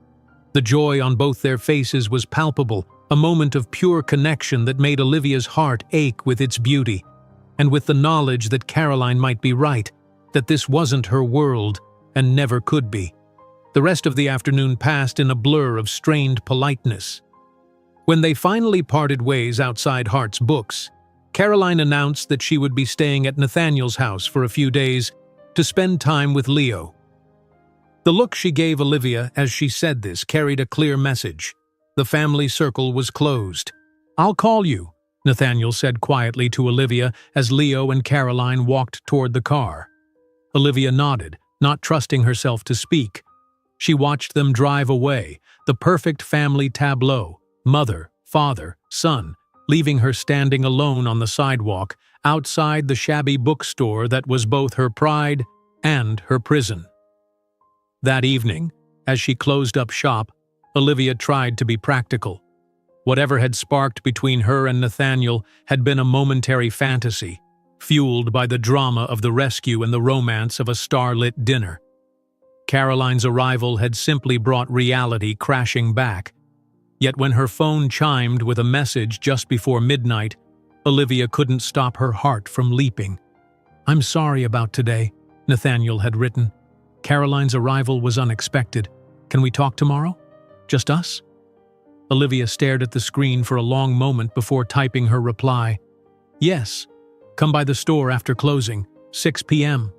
The joy on both their faces was palpable, a moment of pure connection that made Olivia's heart ache with its beauty, and with the knowledge that Caroline might be right, that this wasn't her world and never could be. The rest of the afternoon passed in a blur of strained politeness. When they finally parted ways outside Hart's Books, Caroline announced that she would be staying at Nathaniel's house for a few days to spend time with Leo. The look she gave Olivia as she said this carried a clear message. The family circle was closed. "I'll call you," Nathaniel said quietly to Olivia as Leo and Caroline walked toward the car. Olivia nodded, not trusting herself to speak. She watched them drive away, the perfect family tableau, mother, father, son, leaving her standing alone on the sidewalk outside the shabby bookstore that was both her pride and her prison. That evening, as she closed up shop, Olivia tried to be practical. Whatever had sparked between her and Nathaniel had been a momentary fantasy, fueled by the drama of the rescue and the romance of a star-lit dinner. Caroline's arrival had simply brought reality crashing back. Yet when her phone chimed with a message just before midnight, Olivia couldn't stop her heart from leaping. "I'm sorry about today," Nathaniel had written. "Caroline's arrival was unexpected. Can we talk tomorrow? Just us?" Olivia stared at the screen for a long moment before typing her reply. "Yes. Come by the store after closing, 6 p.m.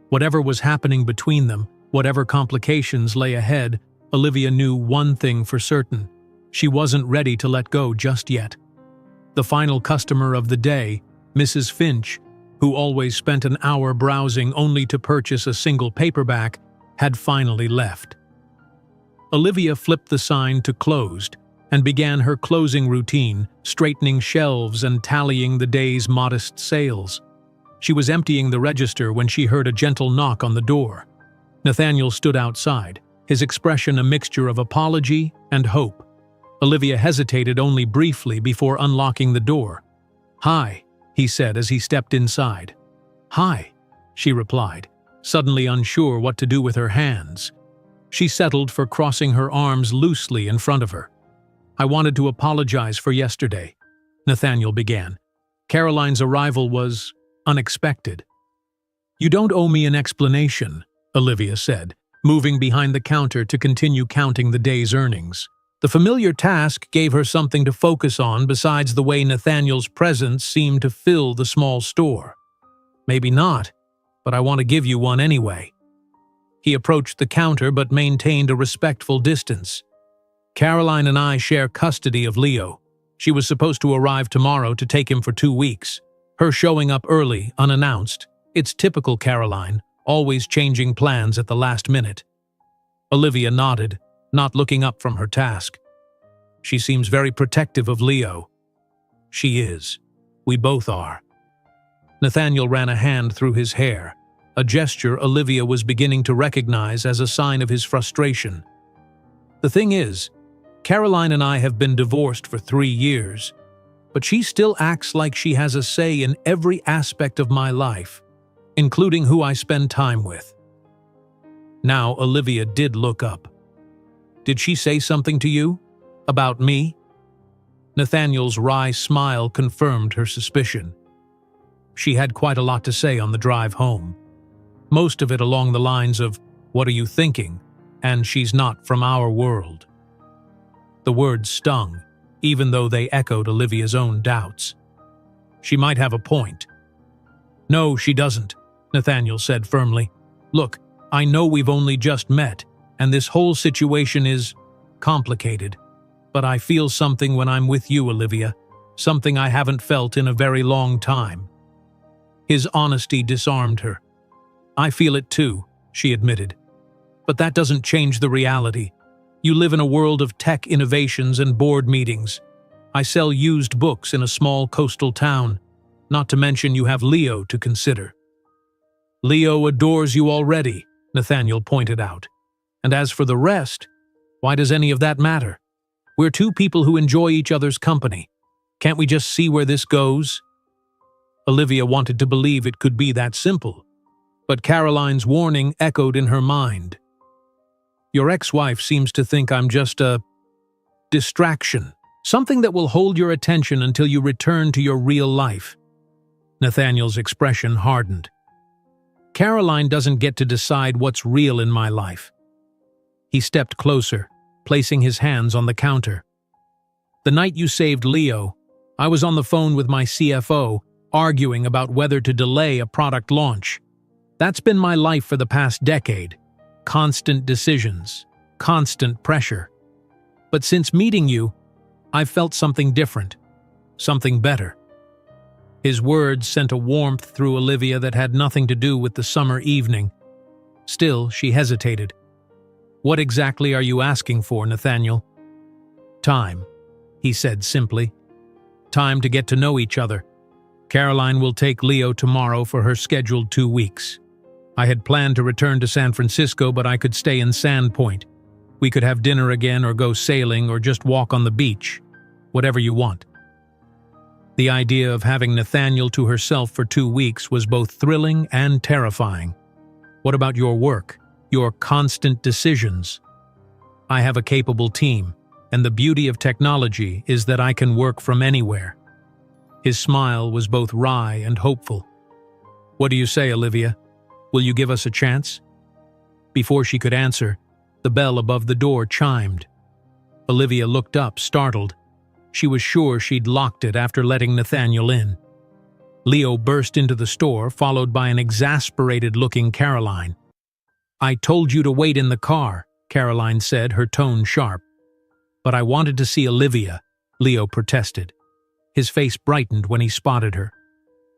Whatever was happening between them, whatever complications lay ahead, Olivia knew one thing for certain. She wasn't ready to let go just yet. The final customer of the day, Mrs. Finch, who always spent an hour browsing only to purchase a single paperback, had finally left. Olivia flipped the sign to closed and began her closing routine, straightening shelves and tallying the day's modest sales. She was emptying the register when she heard a gentle knock on the door. Nathaniel stood outside, his expression a mixture of apology and hope. Olivia hesitated only briefly before unlocking the door. "Hi," he said as he stepped inside. "Hi," she replied, suddenly unsure what to do with her hands. She settled for crossing her arms loosely in front of her. "I wanted to apologize for yesterday," Nathaniel began. "Caroline's arrival was unexpected." "You don't owe me an explanation," Olivia said, moving behind the counter to continue counting the day's earnings. The familiar task gave her something to focus on besides the way Nathaniel's presence seemed to fill the small store. "Maybe not, but I want to give you one anyway." He approached the counter but maintained a respectful distance. "Caroline and I share custody of Leo. She was supposed to arrive tomorrow to take him for 2 weeks. Her showing up early, unannounced. It's typical Caroline, always changing plans at the last minute." Olivia nodded, not looking up from her task. "She seems very protective of Leo." "She is. We both are." Nathaniel ran a hand through his hair, a gesture Olivia was beginning to recognize as a sign of his frustration. "The thing is, Caroline and I have been divorced for 3 years, but she still acts like she has a say in every aspect of my life, including who I spend time with." Now Olivia did look up. "Did she say something to you? About me?" Nathaniel's wry smile confirmed her suspicion. She had quite a lot to say on the drive home. Most of it along the lines of, "What are you thinking?" and "She's not from our world." The words stung, even though they echoed Olivia's own doubts. She might have a point. "No, she doesn't," Nathaniel said firmly. "Look, I know we've only just met, and this whole situation is complicated. But I feel something when I'm with you, Olivia, something I haven't felt in a very long time." His honesty disarmed her. "I feel it too," she admitted. "But that doesn't change the reality. You live in a world of tech innovations and board meetings. I sell used books in a small coastal town, not to mention you have Leo to consider." "Leo adores you already," Nathaniel pointed out. "And as for the rest, why does any of that matter? We're two people who enjoy each other's company. Can't we just see where this goes?" Olivia wanted to believe it could be that simple, but Caroline's warning echoed in her mind. "Your ex-wife seems to think I'm just a distraction, something that will hold your attention until you return to your real life." Nathaniel's expression hardened. "Caroline doesn't get to decide what's real in my life." He stepped closer, placing his hands on the counter. "The night you saved Leo, I was on the phone with my CFO, arguing about whether to delay a product launch. That's been my life for the past decade. Constant decisions, constant pressure. But since meeting you, I've felt something different, something better." His words sent a warmth through Olivia that had nothing to do with the summer evening. Still, she hesitated. "What exactly are you asking for, Nathaniel?" "Time," he said simply. "Time to get to know each other. Caroline will take Leo tomorrow for her scheduled 2 weeks. I had planned to return to San Francisco, but I could stay in Sandpoint. We could have dinner again or go sailing or just walk on the beach. Whatever you want. The idea of having Nathaniel to herself for 2 weeks was both thrilling and terrifying. What about your work? Your constant decisions? I have a capable team, and the beauty of technology is that I can work from anywhere. His smile was both wry and hopeful. What do you say, Olivia? Will you give us a chance? Before she could answer, the bell above the door chimed. Olivia looked up, startled. She was sure she'd locked it after letting Nathaniel in. Leo burst into the store, followed by an exasperated-looking Caroline. "I told you to wait in the car," Caroline said, her tone sharp. "But I wanted to see Olivia," Leo protested. His face brightened when he spotted her.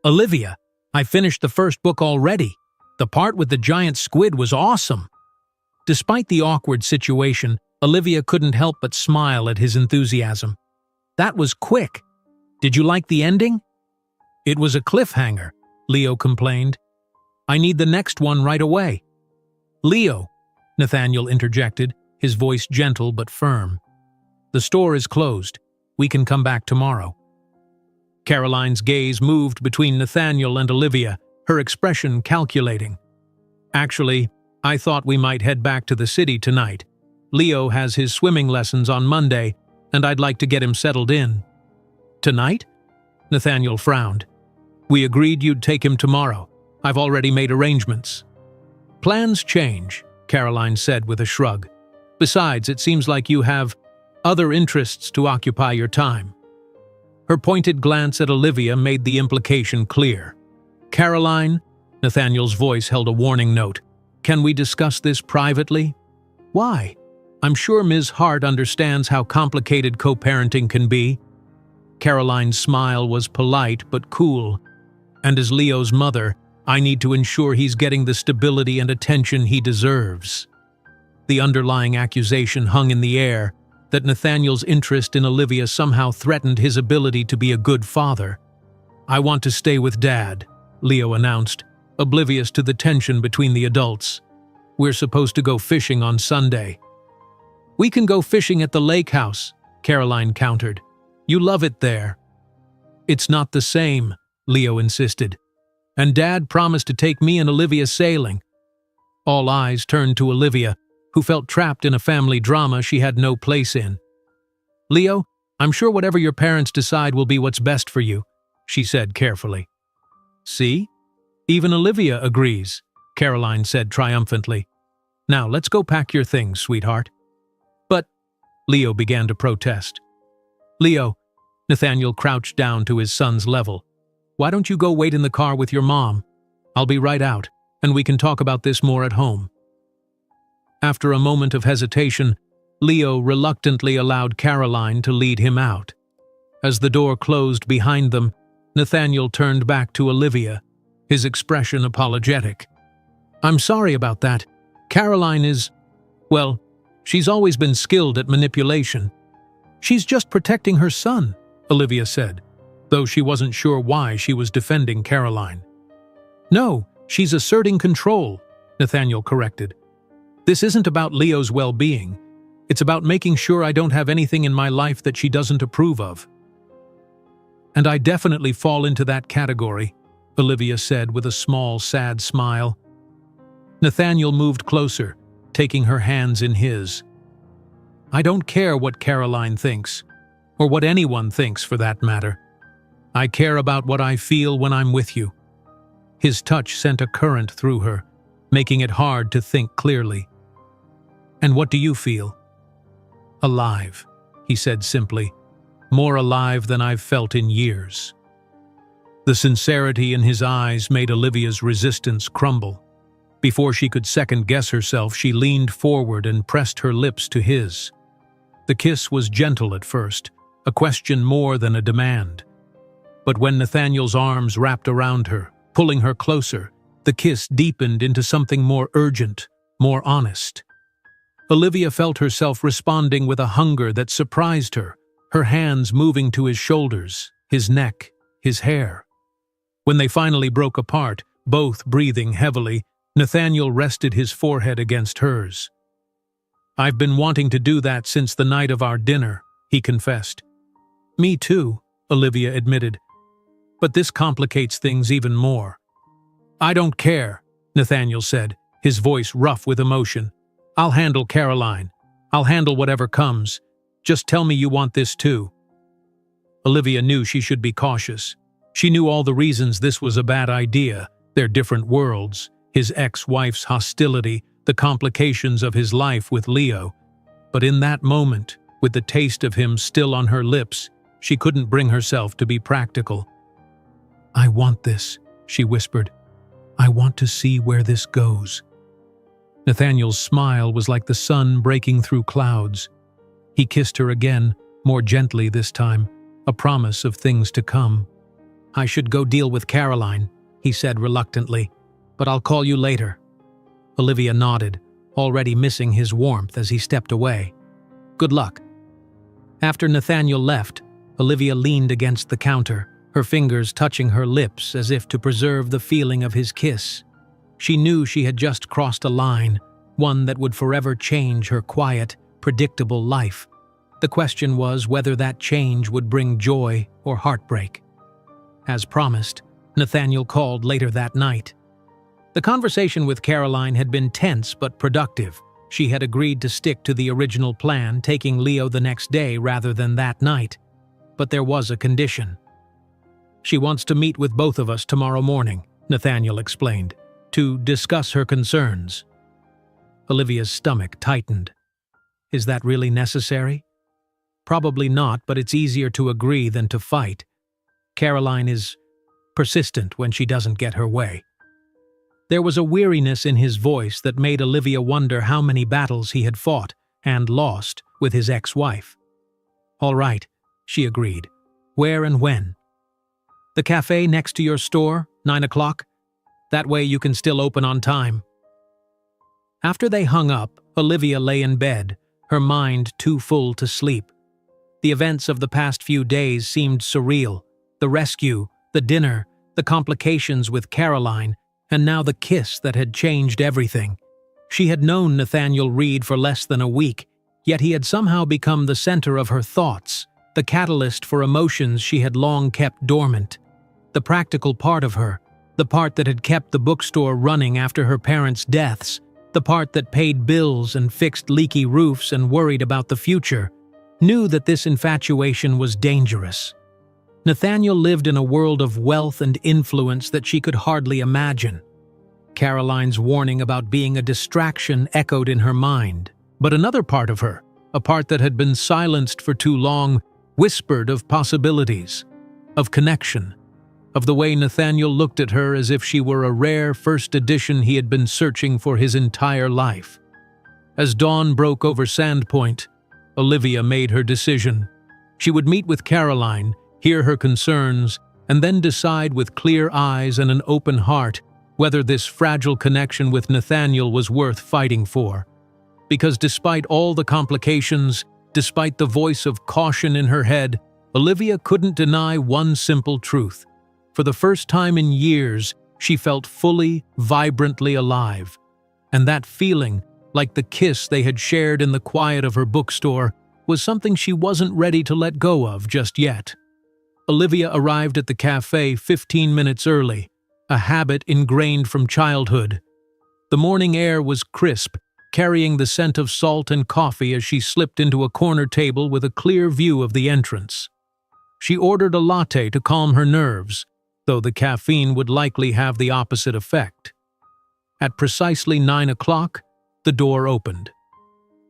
"Olivia, I finished the first book already. The part with the giant squid was awesome." Despite the awkward situation, Olivia couldn't help but smile at his enthusiasm. "That was quick. Did you like the ending?" "It was a cliffhanger," Leo complained. "I need the next one right away." "Leo," Nathaniel interjected, his voice gentle but firm. "The store is closed. We can come back tomorrow." Caroline's gaze moved between Nathaniel and Olivia, her expression calculating. "Actually, I thought we might head back to the city tonight. Leo has his swimming lessons on Monday, and I'd like to get him settled in." "Tonight?" Nathaniel frowned. "We agreed you'd take him tomorrow. I've already made arrangements." "Plans change," Caroline said with a shrug. "Besides, it seems like you have other interests to occupy your time." Her pointed glance at Olivia made the implication clear. "Caroline," Nathaniel's voice held a warning note, "can we discuss this privately?" "Why? I'm sure Ms. Hart understands how complicated co-parenting can be." Caroline's smile was polite but cool. "And as Leo's mother, I need to ensure he's getting the stability and attention he deserves." The underlying accusation hung in the air that Nathaniel's interest in Olivia somehow threatened his ability to be a good father. "I want to stay with Dad," Leo announced, oblivious to the tension between the adults. "We're supposed to go fishing on Sunday." "We can go fishing at the lake house," Caroline countered. "You love it there." "It's not the same," Leo insisted. "And Dad promised to take me and Olivia sailing." All eyes turned to Olivia, who felt trapped in a family drama she had no place in. "Leo, I'm sure whatever your parents decide will be what's best for you," she said carefully. "See? Even Olivia agrees," Caroline said triumphantly. "Now let's go pack your things, sweetheart." "But," Leo began to protest. "Leo," Nathaniel crouched down to his son's level, "why don't you go wait in the car with your mom? I'll be right out, and we can talk about this more at home." After a moment of hesitation, Leo reluctantly allowed Caroline to lead him out. As the door closed behind them, Nathaniel turned back to Olivia, his expression apologetic. "I'm sorry about that. Caroline is, well, she's always been skilled at manipulation." "She's just protecting her son," Olivia said, though she wasn't sure why she was defending Caroline. "No, she's asserting control," Nathaniel corrected. "This isn't about Leo's well-being. It's about making sure I don't have anything in my life that she doesn't approve of." "And I definitely fall into that category," Olivia said with a small, sad smile. Nathaniel moved closer, taking her hands in his. "I don't care what Caroline thinks, or what anyone thinks for that matter. I care about what I feel when I'm with you." His touch sent a current through her, making it hard to think clearly. "And what do you feel?" "Alive," he said simply. "More alive than I've felt in years." The sincerity in his eyes made Olivia's resistance crumble. Before she could second-guess herself, she leaned forward and pressed her lips to his. The kiss was gentle at first, a question more than a demand. But when Nathaniel's arms wrapped around her, pulling her closer, the kiss deepened into something more urgent, more honest. Olivia felt herself responding with a hunger that surprised her, her hands moving to his shoulders, his neck, his hair. When they finally broke apart, both breathing heavily, Nathaniel rested his forehead against hers. "I've been wanting to do that since the night of our dinner," he confessed. "Me too," Olivia admitted. "But this complicates things even more." "I don't care," Nathaniel said, his voice rough with emotion. "I'll handle Caroline. I'll handle whatever comes. Just tell me you want this too." Olivia knew she should be cautious. She knew all the reasons this was a bad idea, their different worlds, his ex-wife's hostility, the complications of his life with Leo. But in that moment, with the taste of him still on her lips, she couldn't bring herself to be practical. "I want this," she whispered. "I want to see where this goes." Nathaniel's smile was like the sun breaking through clouds. He kissed her again, more gently this time, a promise of things to come. "I should go deal with Caroline," he said reluctantly, "but I'll call you later." Olivia nodded, already missing his warmth as he stepped away. "Good luck." After Nathaniel left, Olivia leaned against the counter, her fingers touching her lips as if to preserve the feeling of his kiss. She knew she had just crossed a line, one that would forever change her quiet, predictable life. The question was whether that change would bring joy or heartbreak. As promised, Nathaniel called later that night. The conversation with Caroline had been tense but productive. She had agreed to stick to the original plan, taking Leo the next day rather than that night. But there was a condition. "She wants to meet with both of us tomorrow morning," Nathaniel explained, "to discuss her concerns." Olivia's stomach tightened. Is that really necessary? Probably not, but it's easier to agree than to fight. Caroline is persistent when she doesn't get her way. There was a weariness in his voice that made Olivia wonder how many battles he had fought and lost with his ex-wife. "All right," she agreed. "Where and when?" "The cafe next to your store, 9 o'clock. That way you can still open on time." After they hung up, Olivia lay in bed, her mind too full to sleep. The events of the past few days seemed surreal. The rescue, the dinner, the complications with Caroline, and now the kiss that had changed everything. She had known Nathaniel Reed for less than a week, yet he had somehow become the center of her thoughts, the catalyst for emotions she had long kept dormant. The practical part of her, the part that had kept the bookstore running after her parents' deaths, the part that paid bills and fixed leaky roofs and worried about the future, knew that this infatuation was dangerous. Nathaniel lived in a world of wealth and influence that she could hardly imagine. Caroline's warning about being a distraction echoed in her mind, but another part of her, a part that had been silenced for too long, whispered of possibilities, of connection, of the way Nathaniel looked at her as if she were a rare first edition he had been searching for his entire life. As dawn broke over Sandpoint, Olivia made her decision. She would meet with Caroline, hear her concerns, and then decide with clear eyes and an open heart whether this fragile connection with Nathaniel was worth fighting for. Because despite all the complications, despite the voice of caution in her head, Olivia couldn't deny one simple truth. For the first time in years, she felt fully, vibrantly alive. And that feeling, like the kiss they had shared in the quiet of her bookstore, was something she wasn't ready to let go of just yet. Olivia arrived at the cafe 15 minutes early, a habit ingrained from childhood. The morning air was crisp, carrying the scent of salt and coffee as she slipped into a corner table with a clear view of the entrance. She ordered a latte to calm her nerves, though the caffeine would likely have the opposite effect. At precisely 9 o'clock, the door opened.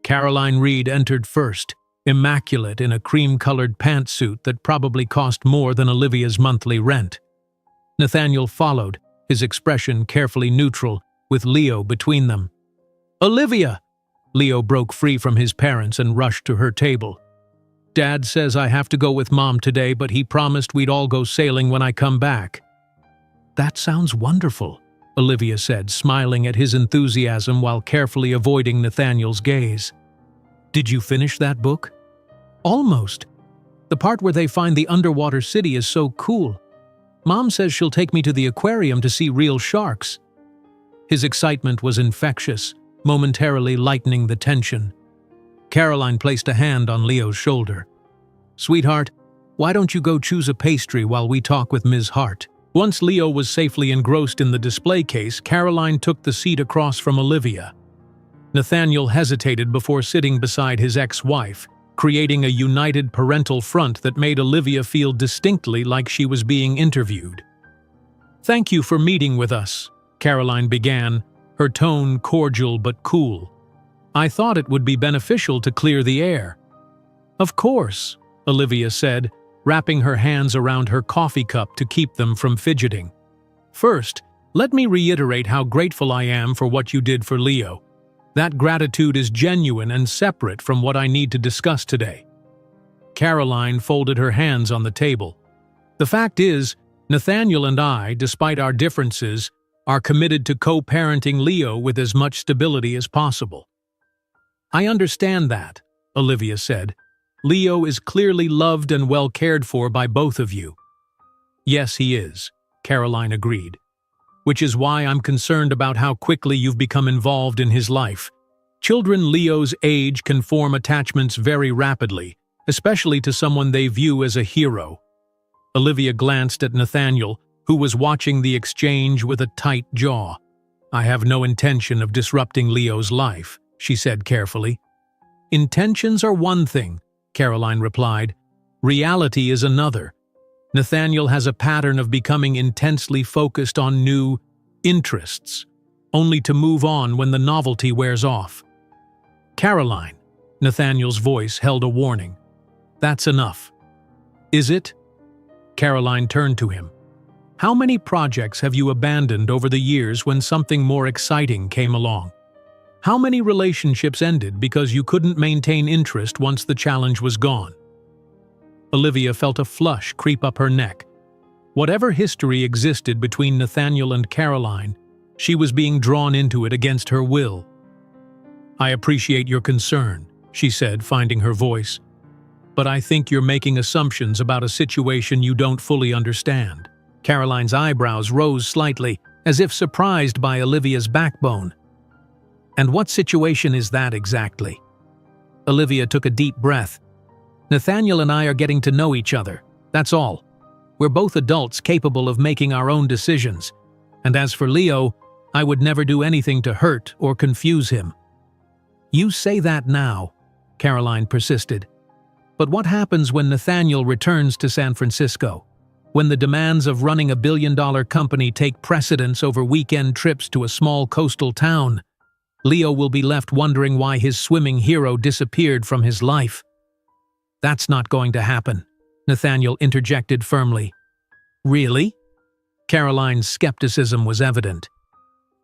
Caroline Reed entered first, immaculate in a cream-colored pantsuit that probably cost more than Olivia's monthly rent. Nathaniel followed, his expression carefully neutral, with Leo between them. "Olivia!" Leo broke free from his parents and rushed to her table. "Dad says I have to go with Mom today, but he promised we'd all go sailing when I come back." "That sounds wonderful," Olivia said, smiling at his enthusiasm while carefully avoiding Nathaniel's gaze. "Did you finish that book?" "Almost. The part where they find the underwater city is so cool. Mom says she'll take me to the aquarium to see real sharks." His excitement was infectious, momentarily lightening the tension. Caroline placed a hand on Leo's shoulder. "Sweetheart, why don't you go choose a pastry while we talk with Ms. Hart?" Once Leo was safely engrossed in the display case, Caroline took the seat across from Olivia. Nathaniel hesitated before sitting beside his ex-wife, creating a united parental front that made Olivia feel distinctly like she was being interviewed. "Thank you for meeting with us," Caroline began, her tone cordial but cool. "I thought it would be beneficial to clear the air." "Of course," Olivia said, wrapping her hands around her coffee cup to keep them from fidgeting. "First, let me reiterate how grateful I am for what you did for Leo. That gratitude is genuine and separate from what I need to discuss today." Caroline folded her hands on the table. "The fact is, Nathaniel and I, despite our differences, are committed to co-parenting Leo with as much stability as possible." "I understand that," Olivia said. "Leo is clearly loved and well cared for by both of you." "Yes, he is," Caroline agreed. "Which is why I'm concerned about how quickly you've become involved in his life. Children Leo's age can form attachments very rapidly, especially to someone they view as a hero." Olivia glanced at Nathaniel, who was watching the exchange with a tight jaw. "I have no intention of disrupting Leo's life," she said carefully. "Intentions are one thing," Caroline replied. "Reality is another. Nathaniel has a pattern of becoming intensely focused on new interests, only to move on when the novelty wears off." "Caroline," Nathaniel's voice held a warning. "That's enough." "Is it?" Caroline turned to him. "How many projects have you abandoned over the years when something more exciting came along? How many relationships ended because you couldn't maintain interest once the challenge was gone?" Olivia felt a flush creep up her neck. Whatever history existed between Nathaniel and Caroline, she was being drawn into it against her will. "I appreciate your concern," she said, finding her voice. "But I think you're making assumptions about a situation you don't fully understand." Caroline's eyebrows rose slightly, as if surprised by Olivia's backbone. "And what situation is that exactly?" Olivia took a deep breath. "Nathaniel and I are getting to know each other, that's all. We're both adults capable of making our own decisions. And as for Leo, I would never do anything to hurt or confuse him." "You say that now," Caroline persisted. "But what happens when Nathaniel returns to San Francisco? When the demands of running a billion-dollar company take precedence over weekend trips to a small coastal town? Leo will be left wondering why his swimming hero disappeared from his life." "That's not going to happen," Nathaniel interjected firmly. "Really?" Caroline's skepticism was evident.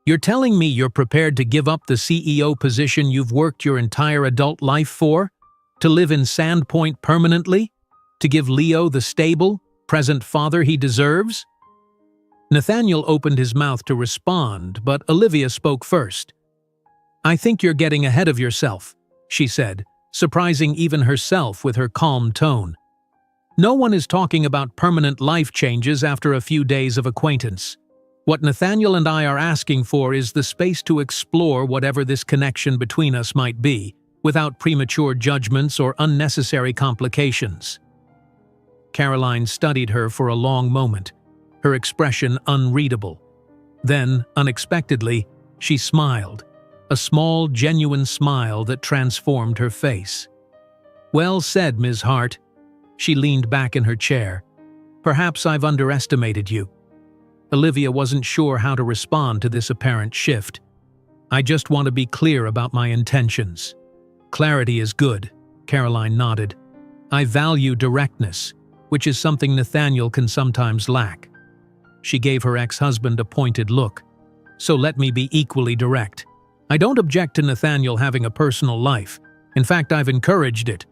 "You're telling me you're prepared to give up the CEO position you've worked your entire adult life for? To live in Sandpoint permanently? To give Leo the stable, present father he deserves?" Nathaniel opened his mouth to respond, but Olivia spoke first. "I think you're getting ahead of yourself," she said, surprising even herself with her calm tone. "No one is talking about permanent life changes after a few days of acquaintance. What Nathaniel and I are asking for is the space to explore whatever this connection between us might be, without premature judgments or unnecessary complications." Caroline studied her for a long moment, her expression unreadable. Then, unexpectedly, she smiled, a small, genuine smile that transformed her face. "Well said, Ms. Hart." She leaned back in her chair. "Perhaps I've underestimated you." Olivia wasn't sure how to respond to this apparent shift. "I just want to be clear about my intentions." "Clarity is good," Caroline nodded. "I value directness, which is something Nathaniel can sometimes lack." She gave her ex-husband a pointed look. "So let me be equally direct. I don't object to Nathaniel having a personal life. In fact, I've encouraged it.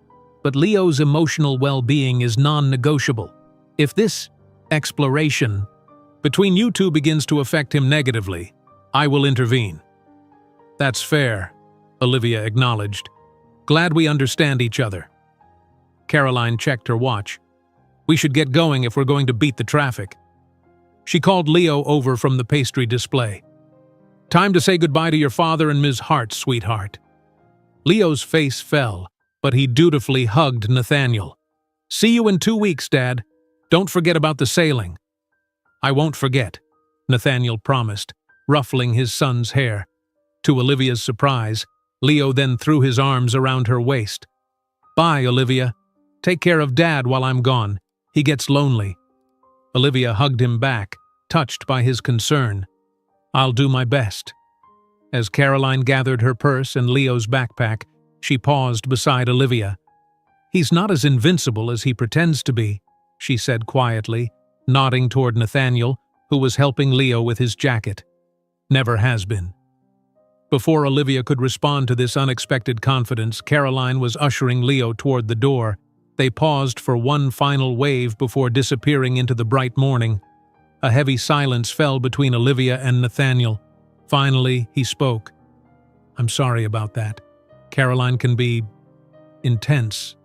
But Leo's emotional well-being is non-negotiable. If this exploration between you two begins to affect him negatively, I will intervene." "That's fair," Olivia acknowledged. "Glad we understand each other." Caroline checked her watch. "We should get going if we're going to beat the traffic." She called Leo over from the pastry display. Time to say goodbye to your father and Ms. Hart, sweetheart." Leo's face fell, but he dutifully hugged Nathaniel. "See you in 2 weeks, Dad. Don't forget about the sailing." "I won't forget," Nathaniel promised, ruffling his son's hair. To Olivia's surprise, Leo then threw his arms around her waist. "Bye, Olivia. Take care of Dad while I'm gone. He gets lonely." Olivia hugged him back, touched by his concern. "I'll do my best." As Caroline gathered her purse and Leo's backpack, she paused beside Olivia. "He's not as invincible as he pretends to be," she said quietly, nodding toward Nathaniel, who was helping Leo with his jacket. "Never has been." Before Olivia could respond to this unexpected confidence, Caroline was ushering Leo toward the door. They paused for one final wave before disappearing into the bright morning. A heavy silence fell between Olivia and Nathaniel. Finally, he spoke. "I'm sorry about that. Caroline can be intense."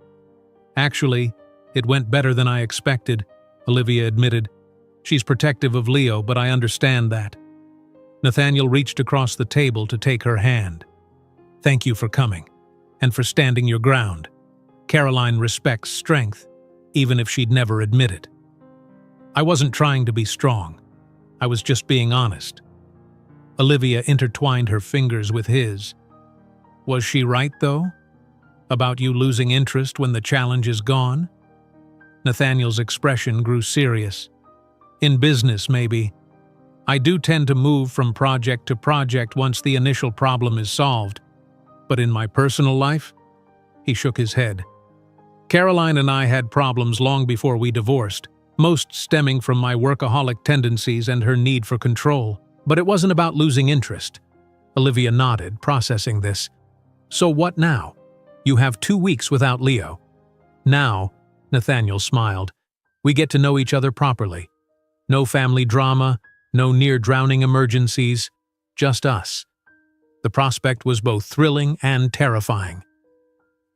"Actually, it went better than I expected," Olivia admitted. "She's protective of Leo, but I understand that." Nathaniel reached across the table to take her hand. "Thank you for coming, and for standing your ground. Caroline respects strength, even if she'd never admit it." "I wasn't trying to be strong. I was just being honest." Olivia intertwined her fingers with his. "Was she right, though? About you losing interest when the challenge is gone?" Nathaniel's expression grew serious. "In business, maybe. I do tend to move from project to project once the initial problem is solved. But in my personal life?" He shook his head. "Caroline and I had problems long before we divorced, most stemming from my workaholic tendencies and her need for control. But it wasn't about losing interest." Olivia nodded, processing this. "So what now? You have 2 weeks without Leo." "Now," Nathaniel smiled, "we get to know each other properly. No family drama, no near-drowning emergencies, just us." The prospect was both thrilling and terrifying.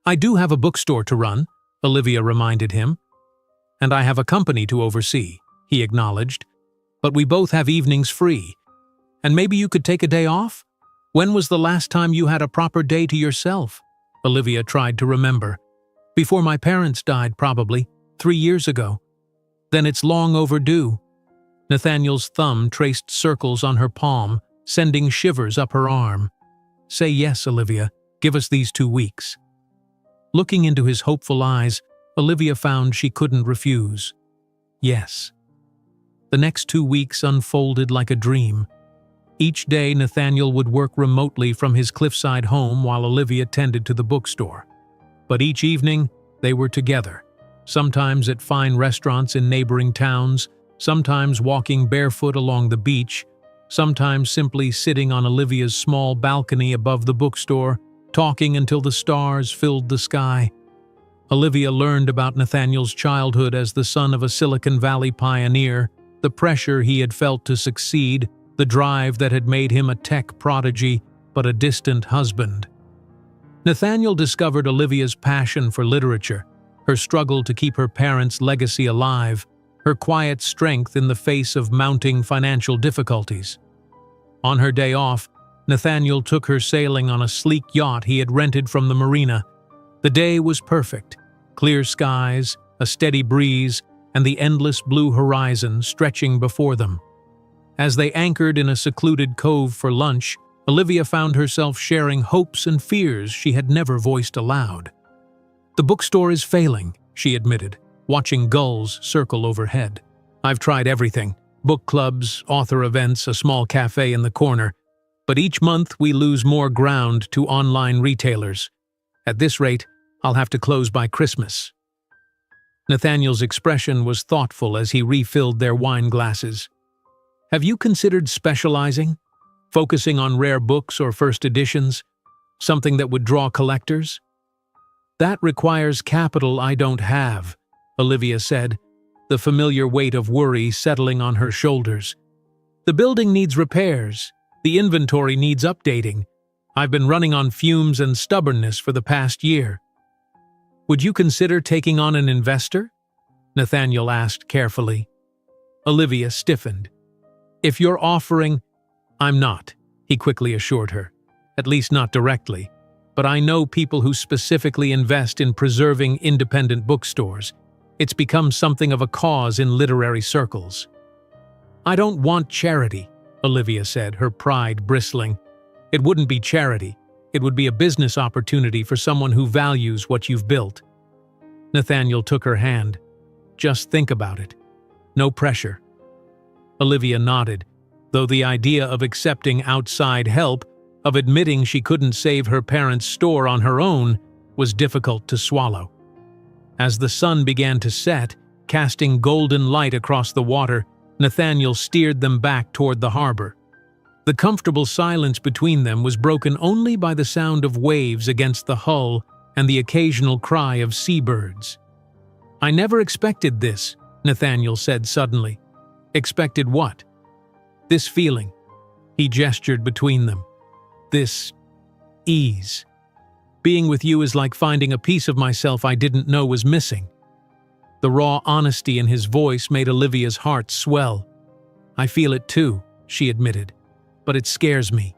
"I do have a bookstore to run," Olivia reminded him. "And I have a company to oversee," he acknowledged. "But we both have evenings free. And maybe you could take a day off? When was the last time you had a proper day to yourself?" Olivia tried to remember. "Before my parents died, probably, 3 years ago." "Then it's long overdue." Nathaniel's thumb traced circles on her palm, sending shivers up her arm. "Say yes, Olivia. Give us these 2 weeks." Looking into his hopeful eyes, Olivia found she couldn't refuse. Yes. The next 2 weeks unfolded like a dream. Each day, Nathaniel would work remotely from his cliffside home while Olivia tended to the bookstore. But each evening, they were together, sometimes at fine restaurants in neighboring towns, sometimes walking barefoot along the beach, sometimes simply sitting on Olivia's small balcony above the bookstore, talking until the stars filled the sky. Olivia learned about Nathaniel's childhood as the son of a Silicon Valley pioneer, the pressure he had felt to succeed, the drive that had made him a tech prodigy, but a distant husband. Nathaniel discovered Olivia's passion for literature, her struggle to keep her parents' legacy alive, her quiet strength in the face of mounting financial difficulties. On her day off, Nathaniel took her sailing on a sleek yacht he had rented from the marina. The day was perfect. Clear skies, a steady breeze, and the endless blue horizon stretching before them. As they anchored in a secluded cove for lunch, Olivia found herself sharing hopes and fears she had never voiced aloud. "The bookstore is failing," she admitted, watching gulls circle overhead. "I've tried everything: book clubs, author events, a small cafe in the corner. But each month we lose more ground to online retailers. At this rate, I'll have to close by Christmas." Nathaniel's expression was thoughtful as he refilled their wine glasses. "Have you considered specializing? Focusing on rare books or first editions? Something that would draw collectors?" "That requires capital I don't have," Olivia said, the familiar weight of worry settling on her shoulders. "The building needs repairs. The inventory needs updating. I've been running on fumes and stubbornness for the past year." "Would you consider taking on an investor?" Nathaniel asked carefully. Olivia stiffened. "If you're offering—" "I'm not," he quickly assured her. At least not directly. But I know people who specifically invest in preserving independent bookstores. It's become something of a cause in literary circles. I don't want charity, Olivia said, her pride bristling. It wouldn't be charity. It would be a business opportunity for someone who values what you've built. Nathaniel took her hand. Just think about it. No pressure. Olivia nodded, though the idea of accepting outside help, of admitting she couldn't save her parents' store on her own, was difficult to swallow. As the sun began to set, casting golden light across the water, Nathaniel steered them back toward the harbor. The comfortable silence between them was broken only by the sound of waves against the hull and the occasional cry of seabirds. I never expected this, Nathaniel said suddenly. Expected what? This feeling. He gestured between them. This ease. Being with you is like finding a piece of myself I didn't know was missing. The raw honesty in his voice made Olivia's heart swell. I feel it too, she admitted, but it scares me.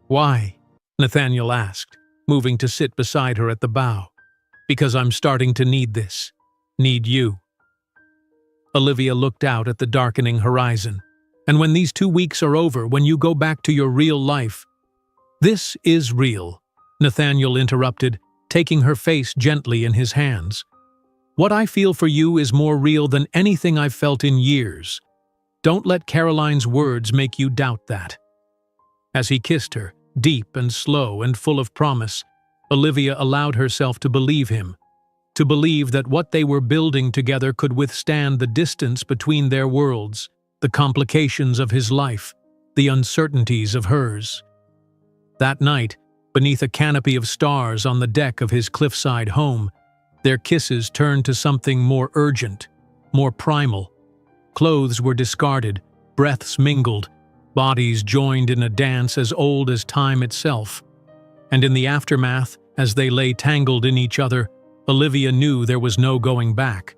Why? Nathaniel asked, moving to sit beside her at the bow. Because I'm starting to need this. Need you. Olivia looked out at the darkening horizon. And when these 2 weeks are over, when you go back to your real life— This is real, Nathaniel interrupted, taking her face gently in his hands. What I feel for you is more real than anything I've felt in years. Don't let Caroline's words make you doubt that. As he kissed her, deep and slow and full of promise, Olivia allowed herself to believe him, to believe that what they were building together could withstand the distance between their worlds, the complications of his life, the uncertainties of hers. That night, beneath a canopy of stars on the deck of his cliffside home, their kisses turned to something more urgent, more primal. Clothes were discarded, breaths mingled, bodies joined in a dance as old as time itself. And in the aftermath, as they lay tangled in each other, Olivia knew there was no going back.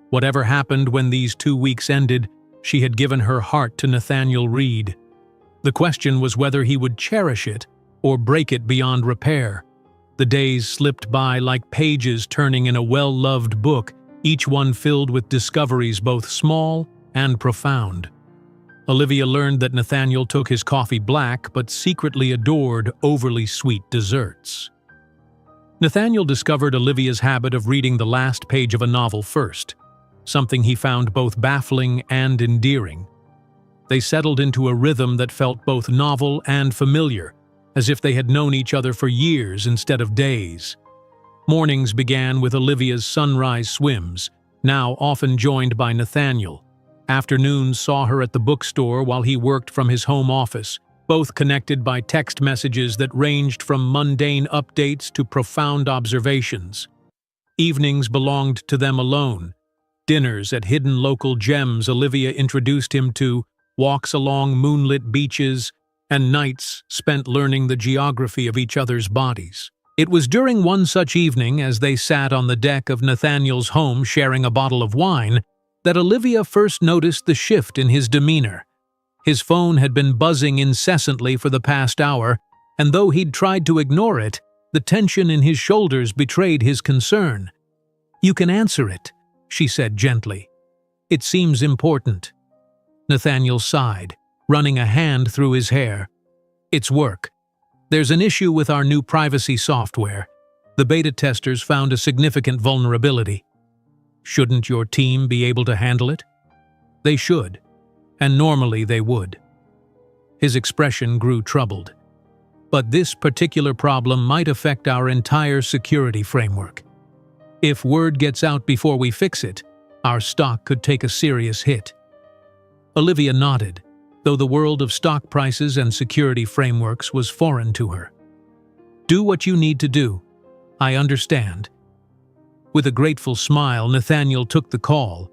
Whatever happened when these 2 weeks ended, she had given her heart to Nathaniel Reed. The question was whether he would cherish it or break it beyond repair. The days slipped by like pages turning in a well-loved book, each one filled with discoveries both small and profound. Olivia learned that Nathaniel took his coffee black but secretly adored overly sweet desserts. Nathaniel discovered Olivia's habit of reading the last page of a novel first, something he found both baffling and endearing. They settled into a rhythm that felt both novel and familiar, as if they had known each other for years instead of days. Mornings began with Olivia's sunrise swims, now often joined by Nathaniel. Afternoons saw her at the bookstore while he worked from his home office, both connected by text messages that ranged from mundane updates to profound observations. Evenings belonged to them alone. Dinners at hidden local gems Olivia introduced him to, walks along moonlit beaches, and nights spent learning the geography of each other's bodies. It was during one such evening, as they sat on the deck of Nathaniel's home sharing a bottle of wine, that Olivia first noticed the shift in his demeanor. His phone had been buzzing incessantly for the past hour, and though he'd tried to ignore it, the tension in his shoulders betrayed his concern. "You can answer it," she said gently. "It seems important." Nathaniel sighed, running a hand through his hair. "It's work. There's an issue with our new privacy software. The beta testers found a significant vulnerability. Shouldn't your team be able to handle it?" "They should, and normally they would." His expression grew troubled. "But this particular problem might affect our entire security framework. If word gets out before we fix it, our stock could take a serious hit." Olivia nodded, though the world of stock prices and security frameworks was foreign to her. "Do what you need to do. I understand." With a grateful smile, Nathaniel took the call.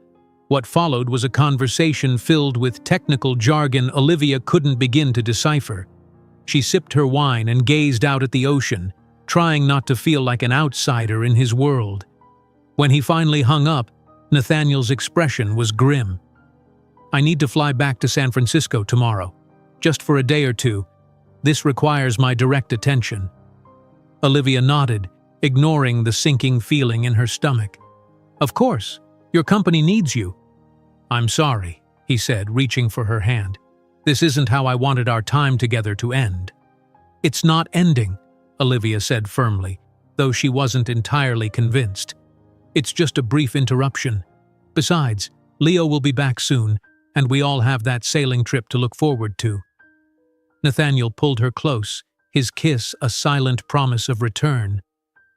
What followed was a conversation filled with technical jargon Olivia couldn't begin to decipher. She sipped her wine and gazed out at the ocean, trying not to feel like an outsider in his world. When he finally hung up, Nathaniel's expression was grim. "I need to fly back to San Francisco tomorrow, just for a day or two. This requires my direct attention." Olivia nodded, ignoring the sinking feeling in her stomach. "Of course, your company needs you." "I'm sorry," he said, reaching for her hand. "This isn't how I wanted our time together to end." "It's not ending," Olivia said firmly, though she wasn't entirely convinced. "It's just a brief interruption. Besides, Leo will be back soon, and we all have that sailing trip to look forward to." Nathaniel pulled her close, his kiss a silent promise of return.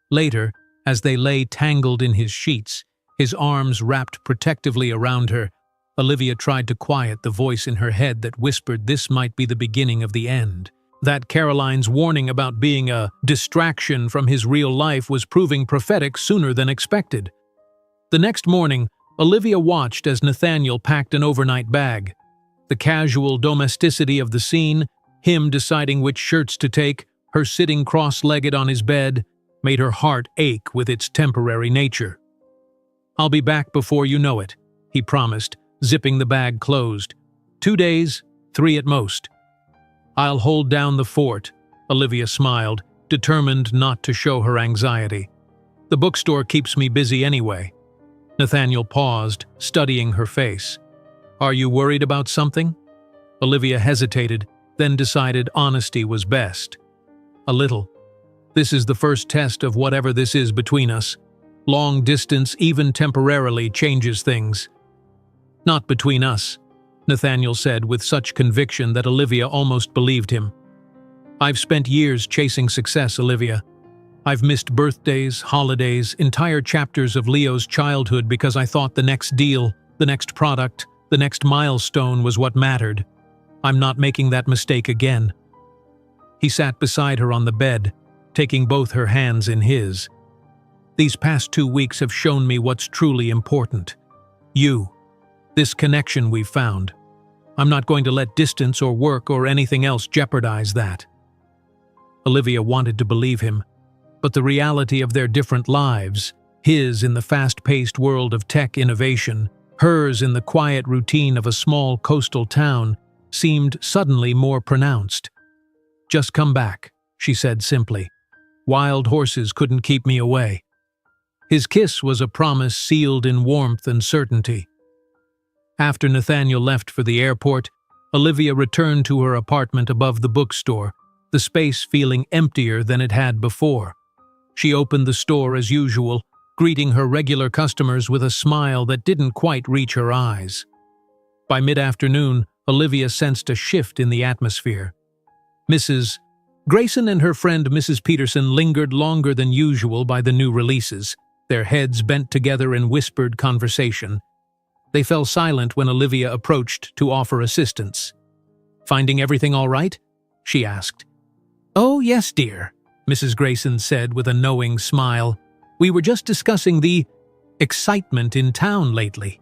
Later, as they lay tangled in his sheets, his arms wrapped protectively around her, Olivia tried to quiet the voice in her head that whispered this might be the beginning of the end. That Caroline's warning about being a distraction from his real life was proving prophetic sooner than expected. The next morning, Olivia watched as Nathaniel packed an overnight bag. The casual domesticity of the scene, him deciding which shirts to take, her sitting cross-legged on his bed, made her heart ache with its temporary nature. "I'll be back before you know it," he promised, zipping the bag closed. 2 days, 3 at most." "I'll hold down the fort," Olivia smiled, determined not to show her anxiety. "The bookstore keeps me busy anyway." Nathaniel paused, studying her face. "Are you worried about something?" Olivia hesitated, then decided honesty was best. "A little. This is the first test of whatever this is between us. Long distance, even temporarily, changes things." "Not between us," Nathaniel said with such conviction that Olivia almost believed him. "I've spent years chasing success, Olivia. I've missed birthdays, holidays, entire chapters of Leo's childhood because I thought the next deal, the next product, the next milestone was what mattered. I'm not making that mistake again." He sat beside her on the bed, taking both her hands in his. "These past 2 weeks have shown me what's truly important. You. This connection we've found. I'm not going to let distance or work or anything else jeopardize that." Olivia wanted to believe him, but the reality of their different lives, his in the fast-paced world of tech innovation, hers in the quiet routine of a small coastal town, seemed suddenly more pronounced. "Just come back," she said simply. "Wild horses couldn't keep me away." His kiss was a promise sealed in warmth and certainty. After Nathaniel left for the airport, Olivia returned to her apartment above the bookstore, the space feeling emptier than it had before. She opened the store as usual, greeting her regular customers with a smile that didn't quite reach her eyes. By mid-afternoon, Olivia sensed a shift in the atmosphere. Mrs. Grayson and her friend Mrs. Peterson lingered longer than usual by the new releases, their heads bent together in whispered conversation. They fell silent when Olivia approached to offer assistance. "Finding everything all right?" she asked. "Oh, yes, dear," Mrs. Grayson said with a knowing smile. "We were just discussing the excitement in town lately."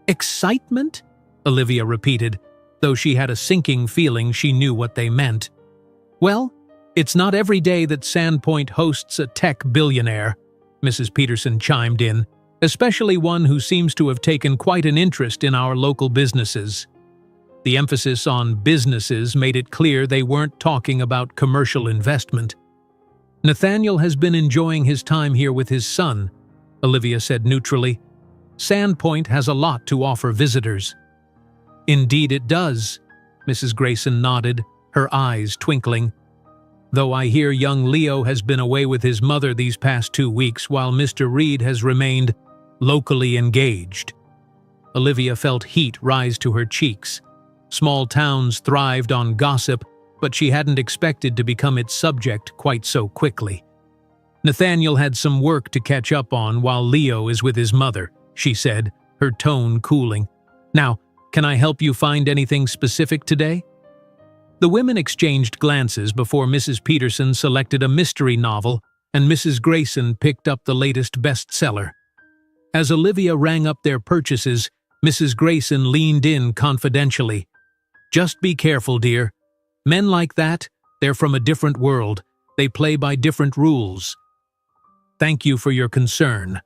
"Excitement?" Olivia repeated, though she had a sinking feeling she knew what they meant. "Well, it's not every day that Sandpoint hosts a tech billionaire," Mrs. Peterson chimed in, "especially one who seems to have taken quite an interest in our local businesses." The emphasis on businesses made it clear they weren't talking about commercial investment. "Nathaniel has been enjoying his time here with his son," Olivia said neutrally. "Sandpoint has a lot to offer visitors." "Indeed it does," Mrs. Grayson nodded, her eyes twinkling. "Though I hear young Leo has been away with his mother these past 2 weeks while Mr. Reed has remained locally engaged." Olivia felt heat rise to her cheeks. Small towns thrived on gossip, but she hadn't expected to become its subject quite so quickly. "Nathaniel had some work to catch up on while Leo is with his mother," she said, her tone cooling. "Now, can I help you find anything specific today?" The women exchanged glances before Mrs. Peterson selected a mystery novel and Mrs. Grayson picked up the latest bestseller. As Olivia rang up their purchases, Mrs. Grayson leaned in confidentially. "Just be careful, dear. Men like that, they're from a different world. They play by different rules." "Thank you for your concern,"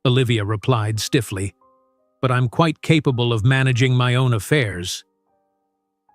Olivia replied stiffly. "But I'm quite capable of managing my own affairs."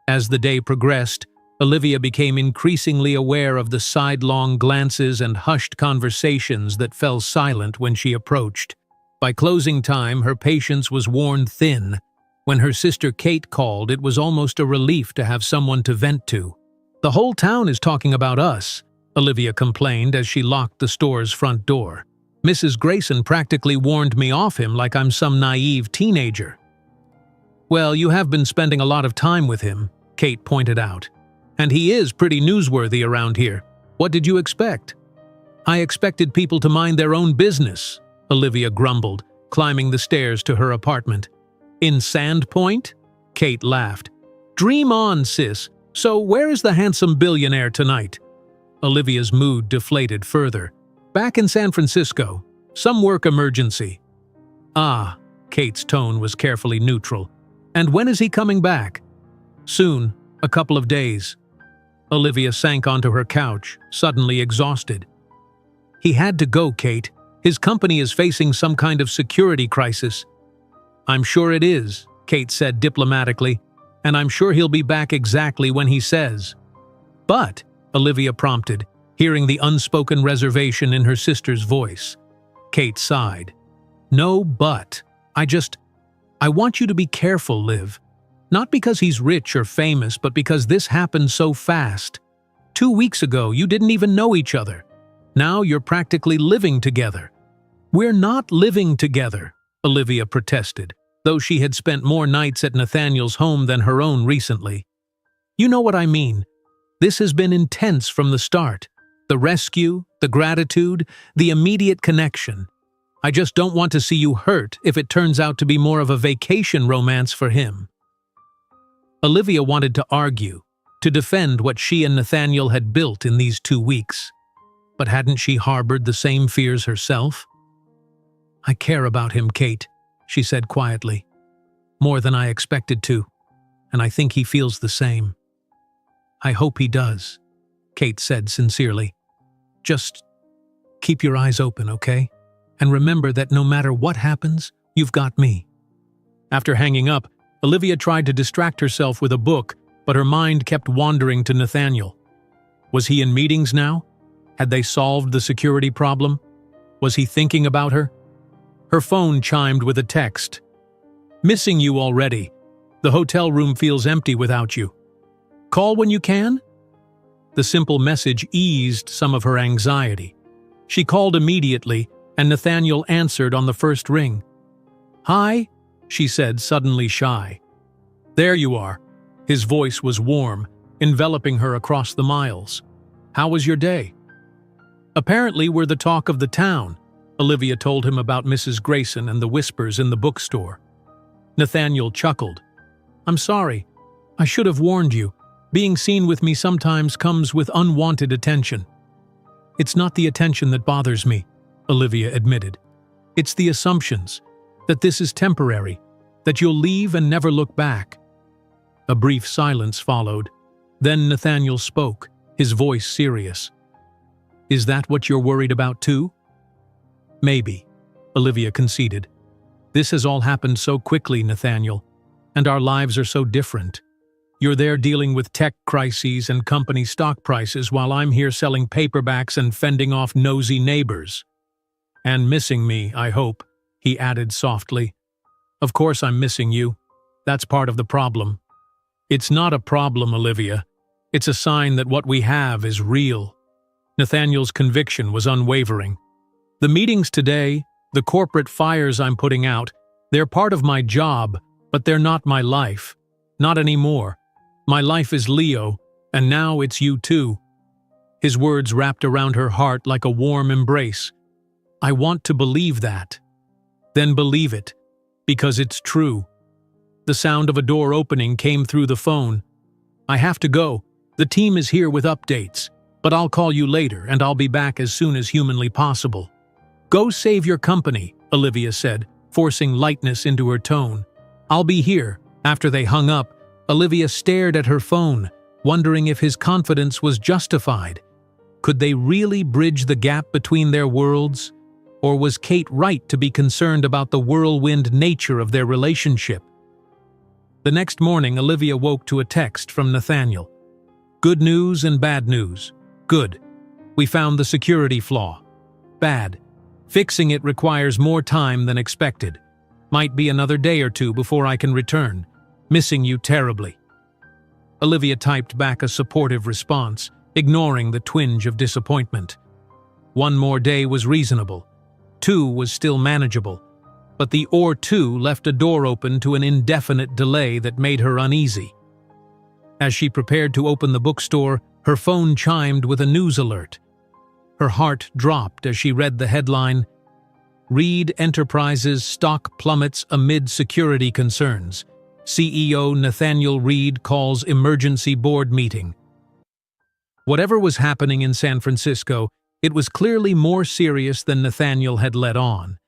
As the day progressed, Olivia became increasingly aware of the sidelong glances and hushed conversations that fell silent when she approached. By closing time, her patience was worn thin. When her sister Kate called, it was almost a relief to have someone to vent to. "The whole town is talking about us," Olivia complained as she locked the store's front door. "Mrs. Grayson practically warned me off him like I'm some naive teenager." "Well, you have been spending a lot of time with him," Kate pointed out. "And he is pretty newsworthy around here. What did you expect?" "I expected people to mind their own business," Olivia grumbled, climbing the stairs to her apartment. "In Sandpoint?" Kate laughed. "Dream on, sis. So where is the handsome billionaire tonight?" Olivia's mood deflated further. "Back in San Francisco. Some work emergency." "Ah," Kate's tone was carefully neutral. "And when is he coming back?" "Soon. A couple of days." Olivia sank onto her couch, suddenly exhausted. "He had to go, Kate. His company is facing some kind of security crisis." "I'm sure it is," Kate said diplomatically, "and I'm sure he'll be back exactly when he says." "But," Olivia prompted, hearing the unspoken reservation in her sister's voice. Kate sighed. "No, but. I want you to be careful, Liv. Not because he's rich or famous, but because this happened so fast. 2 weeks ago, you didn't even know each other. Now you're practically living together." "We're not living together," Olivia protested, though she had spent more nights at Nathaniel's home than her own recently. "You know what I mean. This has been intense from the start. The rescue, the gratitude, the immediate connection. I just don't want to see you hurt if it turns out to be more of a vacation romance for him." Olivia wanted to argue, to defend what she and Nathaniel had built in these 2 weeks. But hadn't she harbored the same fears herself? "I care about him, Kate," she said quietly. "More than I expected to, and I think he feels the same." "I hope he does," Kate said sincerely. "Just keep your eyes open, okay? And remember that no matter what happens, you've got me." After hanging up, Olivia tried to distract herself with a book, but her mind kept wandering to Nathaniel. Was he in meetings now? Had they solved the security problem? Was he thinking about her? Her phone chimed with a text. "Missing you already. The hotel room feels empty without you. Call when you can?" The simple message eased some of her anxiety. She called immediately, and Nathaniel answered on the first ring. "Hi," she said, suddenly shy. "There you are." His voice was warm, enveloping her across the miles. "How was your day?" "Apparently we're the talk of the town," Olivia told him about Mrs. Grayson and the whispers in the bookstore. Nathaniel chuckled. "I'm sorry. I should have warned you. Being seen with me sometimes comes with unwanted attention." "It's not the attention that bothers me," Olivia admitted. "It's the assumptions. That this is temporary, that you'll leave and never look back." A brief silence followed. Then Nathaniel spoke, his voice serious. "Is that what you're worried about too?" "Maybe," Olivia conceded. "This has all happened so quickly, Nathaniel, and our lives are so different. You're there dealing with tech crises and company stock prices while I'm here selling paperbacks and fending off nosy neighbors. And missing me, I hope," he added softly. "Of course I'm missing you. That's part of the problem." "It's not a problem, Olivia. It's a sign that what we have is real." Nathaniel's conviction was unwavering. "The meetings today, the corporate fires I'm putting out, they're part of my job, but they're not my life. Not anymore. My life is Leo, and now it's you too." His words wrapped around her heart like a warm embrace. "I want to believe that." "Then believe it, because it's true." The sound of a door opening came through the phone. "I have to go. The team is here with updates, but I'll call you later and I'll be back as soon as humanly possible." "Go save your company," Olivia said, forcing lightness into her tone. "I'll be here." After they hung up, Olivia stared at her phone, wondering if his confidence was justified. Could they really bridge the gap between their worlds? Or was Kate right to be concerned about the whirlwind nature of their relationship? The next morning, Olivia woke to a text from Nathaniel. Good news and bad news. Good. We found the security flaw. Bad. Fixing it requires more time than expected. Might be another day or two before I can return. Missing you terribly." Olivia typed back a supportive response, ignoring the twinge of disappointment. One more day was reasonable. 2 was still manageable. But the "or 2" left a door open to an indefinite delay that made her uneasy. As she prepared to open the bookstore, her phone chimed with a news alert. Her heart dropped as she read the headline, "Reed Enterprises stock plummets amid security concerns. CEO Nathaniel Reed calls emergency board meeting." Whatever was happening in San Francisco, it was clearly more serious than Nathaniel had let on.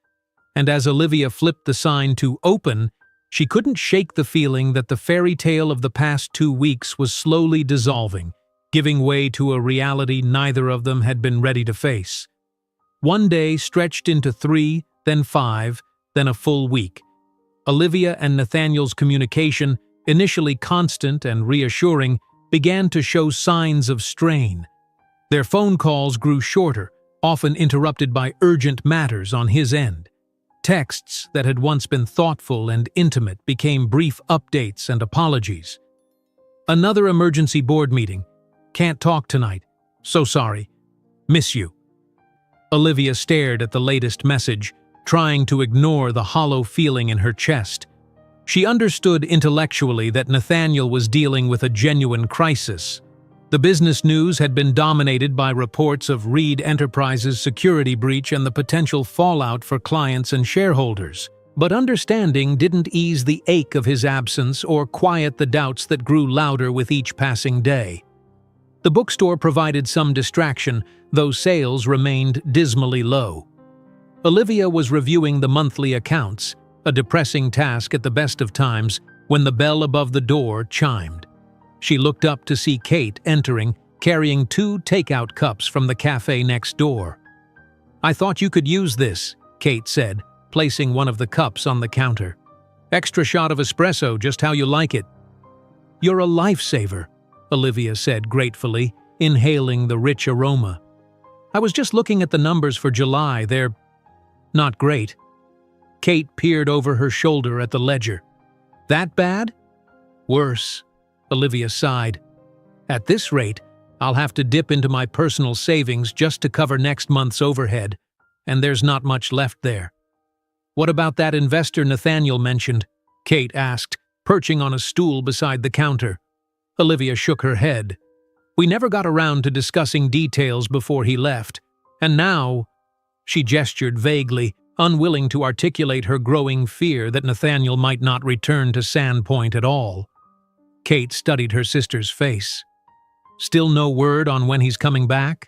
And as Olivia flipped the sign to "Open," she couldn't shake the feeling that the fairy tale of the past 2 weeks was slowly dissolving, giving way to a reality neither of them had been ready to face. One day stretched into 3, then 5, then a full week. Olivia and Nathaniel's communication, initially constant and reassuring, began to show signs of strain. Their phone calls grew shorter, often interrupted by urgent matters on his end. Texts that had once been thoughtful and intimate became brief updates and apologies. "Another emergency board meeting. Can't talk tonight. So sorry. Miss you." Olivia stared at the latest message, trying to ignore the hollow feeling in her chest. She understood intellectually that Nathaniel was dealing with a genuine crisis. The business news had been dominated by reports of Reed Enterprises' security breach and the potential fallout for clients and shareholders. But understanding didn't ease the ache of his absence or quiet the doubts that grew louder with each passing day. The bookstore provided some distraction, though sales remained dismally low. Olivia was reviewing the monthly accounts, a depressing task at the best of times, when the bell above the door chimed. She looked up to see Kate entering, carrying 2 takeout cups from the cafe next door. "I thought you could use this," Kate said, placing one of the cups on the counter. "Extra shot of espresso, just how you like it." "You're a lifesaver," Olivia said gratefully, inhaling the rich aroma. "I was just looking at the numbers for July. They're not great." Kate peered over her shoulder at the ledger. "That bad?" "Worse," Olivia sighed. "At this rate, I'll have to dip into my personal savings just to cover next month's overhead, and there's not much left there." "What about that investor Nathaniel mentioned?" Kate asked, perching on a stool beside the counter. Olivia shook her head. "We never got around to discussing details before he left, and now—" She gestured vaguely, unwilling to articulate her growing fear that Nathaniel might not return to Sandpoint at all. Kate studied her sister's face. "Still no word on when he's coming back?"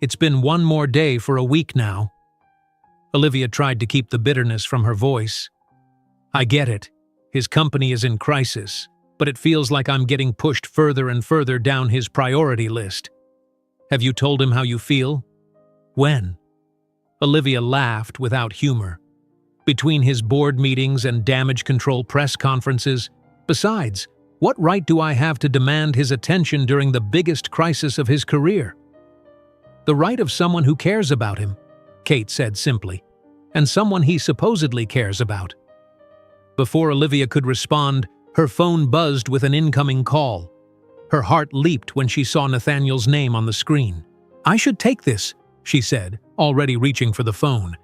"It's been one more day for a week now." Olivia tried to keep the bitterness from her voice. "I get it. His company is in crisis, but it feels like I'm getting pushed further and further down his priority list. Have you told him how you feel?" "When?" Olivia laughed without humor. "Between his board meetings and damage control press conferences. Besides, what right do I have to demand his attention during the biggest crisis of his career?" "The right of someone who cares about him," Kate said simply, "and someone he supposedly cares about." Before Olivia could respond, her phone buzzed with an incoming call. Her heart leaped when she saw Nathaniel's name on the screen. "I should take this," she said, already reaching for the phone.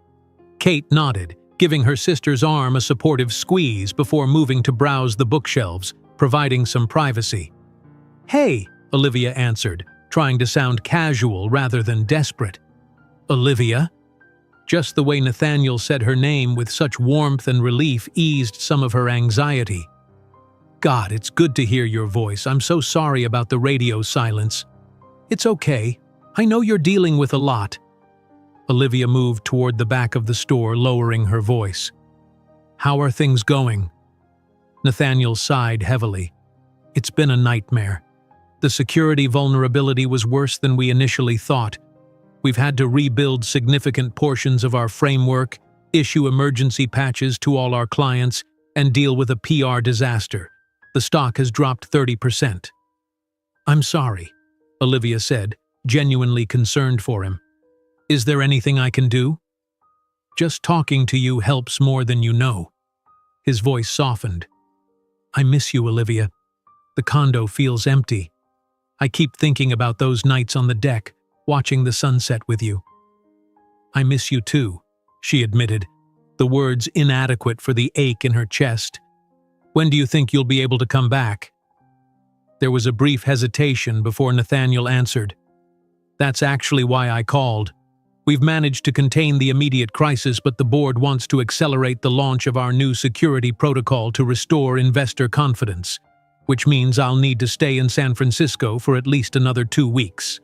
Kate nodded, giving her sister's arm a supportive squeeze before moving to browse the bookshelves, providing some privacy. "Hey," Olivia answered, trying to sound casual rather than desperate. "Olivia?" Just the way Nathaniel said her name with such warmth and relief eased some of her anxiety. "God, it's good to hear your voice. I'm so sorry about the radio silence." "It's okay. I know you're dealing with a lot." Olivia moved toward the back of the store, lowering her voice. "How are things going?" Nathaniel sighed heavily. "It's been a nightmare. The security vulnerability was worse than we initially thought. We've had to rebuild significant portions of our framework, issue emergency patches to all our clients, and deal with a PR disaster. The stock has dropped 30%. I'm sorry, Olivia said, genuinely concerned for him. Is there anything I can do? Just talking to you helps more than you know. His voice softened. I miss you, Olivia. The condo feels empty. I keep thinking about those nights on the deck, watching the sunset with you. I miss you too, she admitted, the words inadequate for the ache in her chest. When do you think you'll be able to come back? There was a brief hesitation before Nathaniel answered. That's actually why I called. We've managed to contain the immediate crisis, but the board wants to accelerate the launch of our new security protocol to restore investor confidence, which means I'll need to stay in San Francisco for at least another 2 weeks.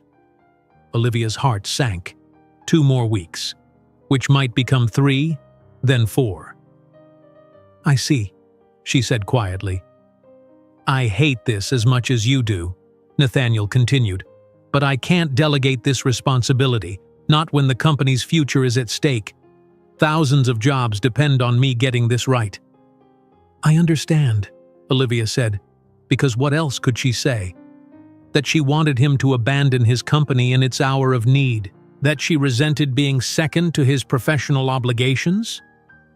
Olivia's heart sank. 2 more weeks, which might become 3, then 4. I see, she said quietly. I hate this as much as you do, Nathaniel continued, but I can't delegate this responsibility. Not when the company's future is at stake. Thousands of jobs depend on me getting this right. I understand, Olivia said, because what else could she say? That she wanted him to abandon his company in its hour of need, that she resented being second to his professional obligations?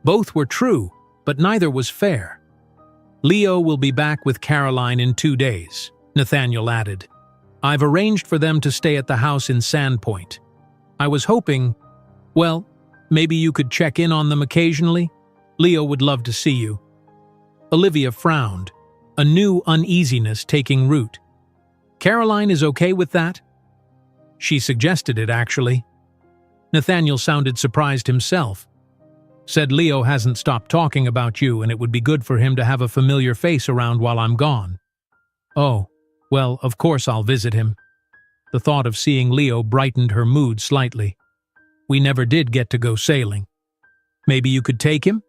Both were true, but neither was fair. Leo will be back with Caroline in 2 days, Nathaniel added. I've arranged for them to stay at the house in Sandpoint. I was hoping, well, maybe you could check in on them occasionally. Leo would love to see you. Olivia frowned, a new uneasiness taking root. Caroline is okay with that? She suggested it, actually. Nathaniel sounded surprised himself. Said Leo hasn't stopped talking about you and it would be good for him to have a familiar face around while I'm gone. Oh, well, of course I'll visit him. The thought of seeing Leo brightened her mood slightly. We never did get to go sailing. Maybe you could take him?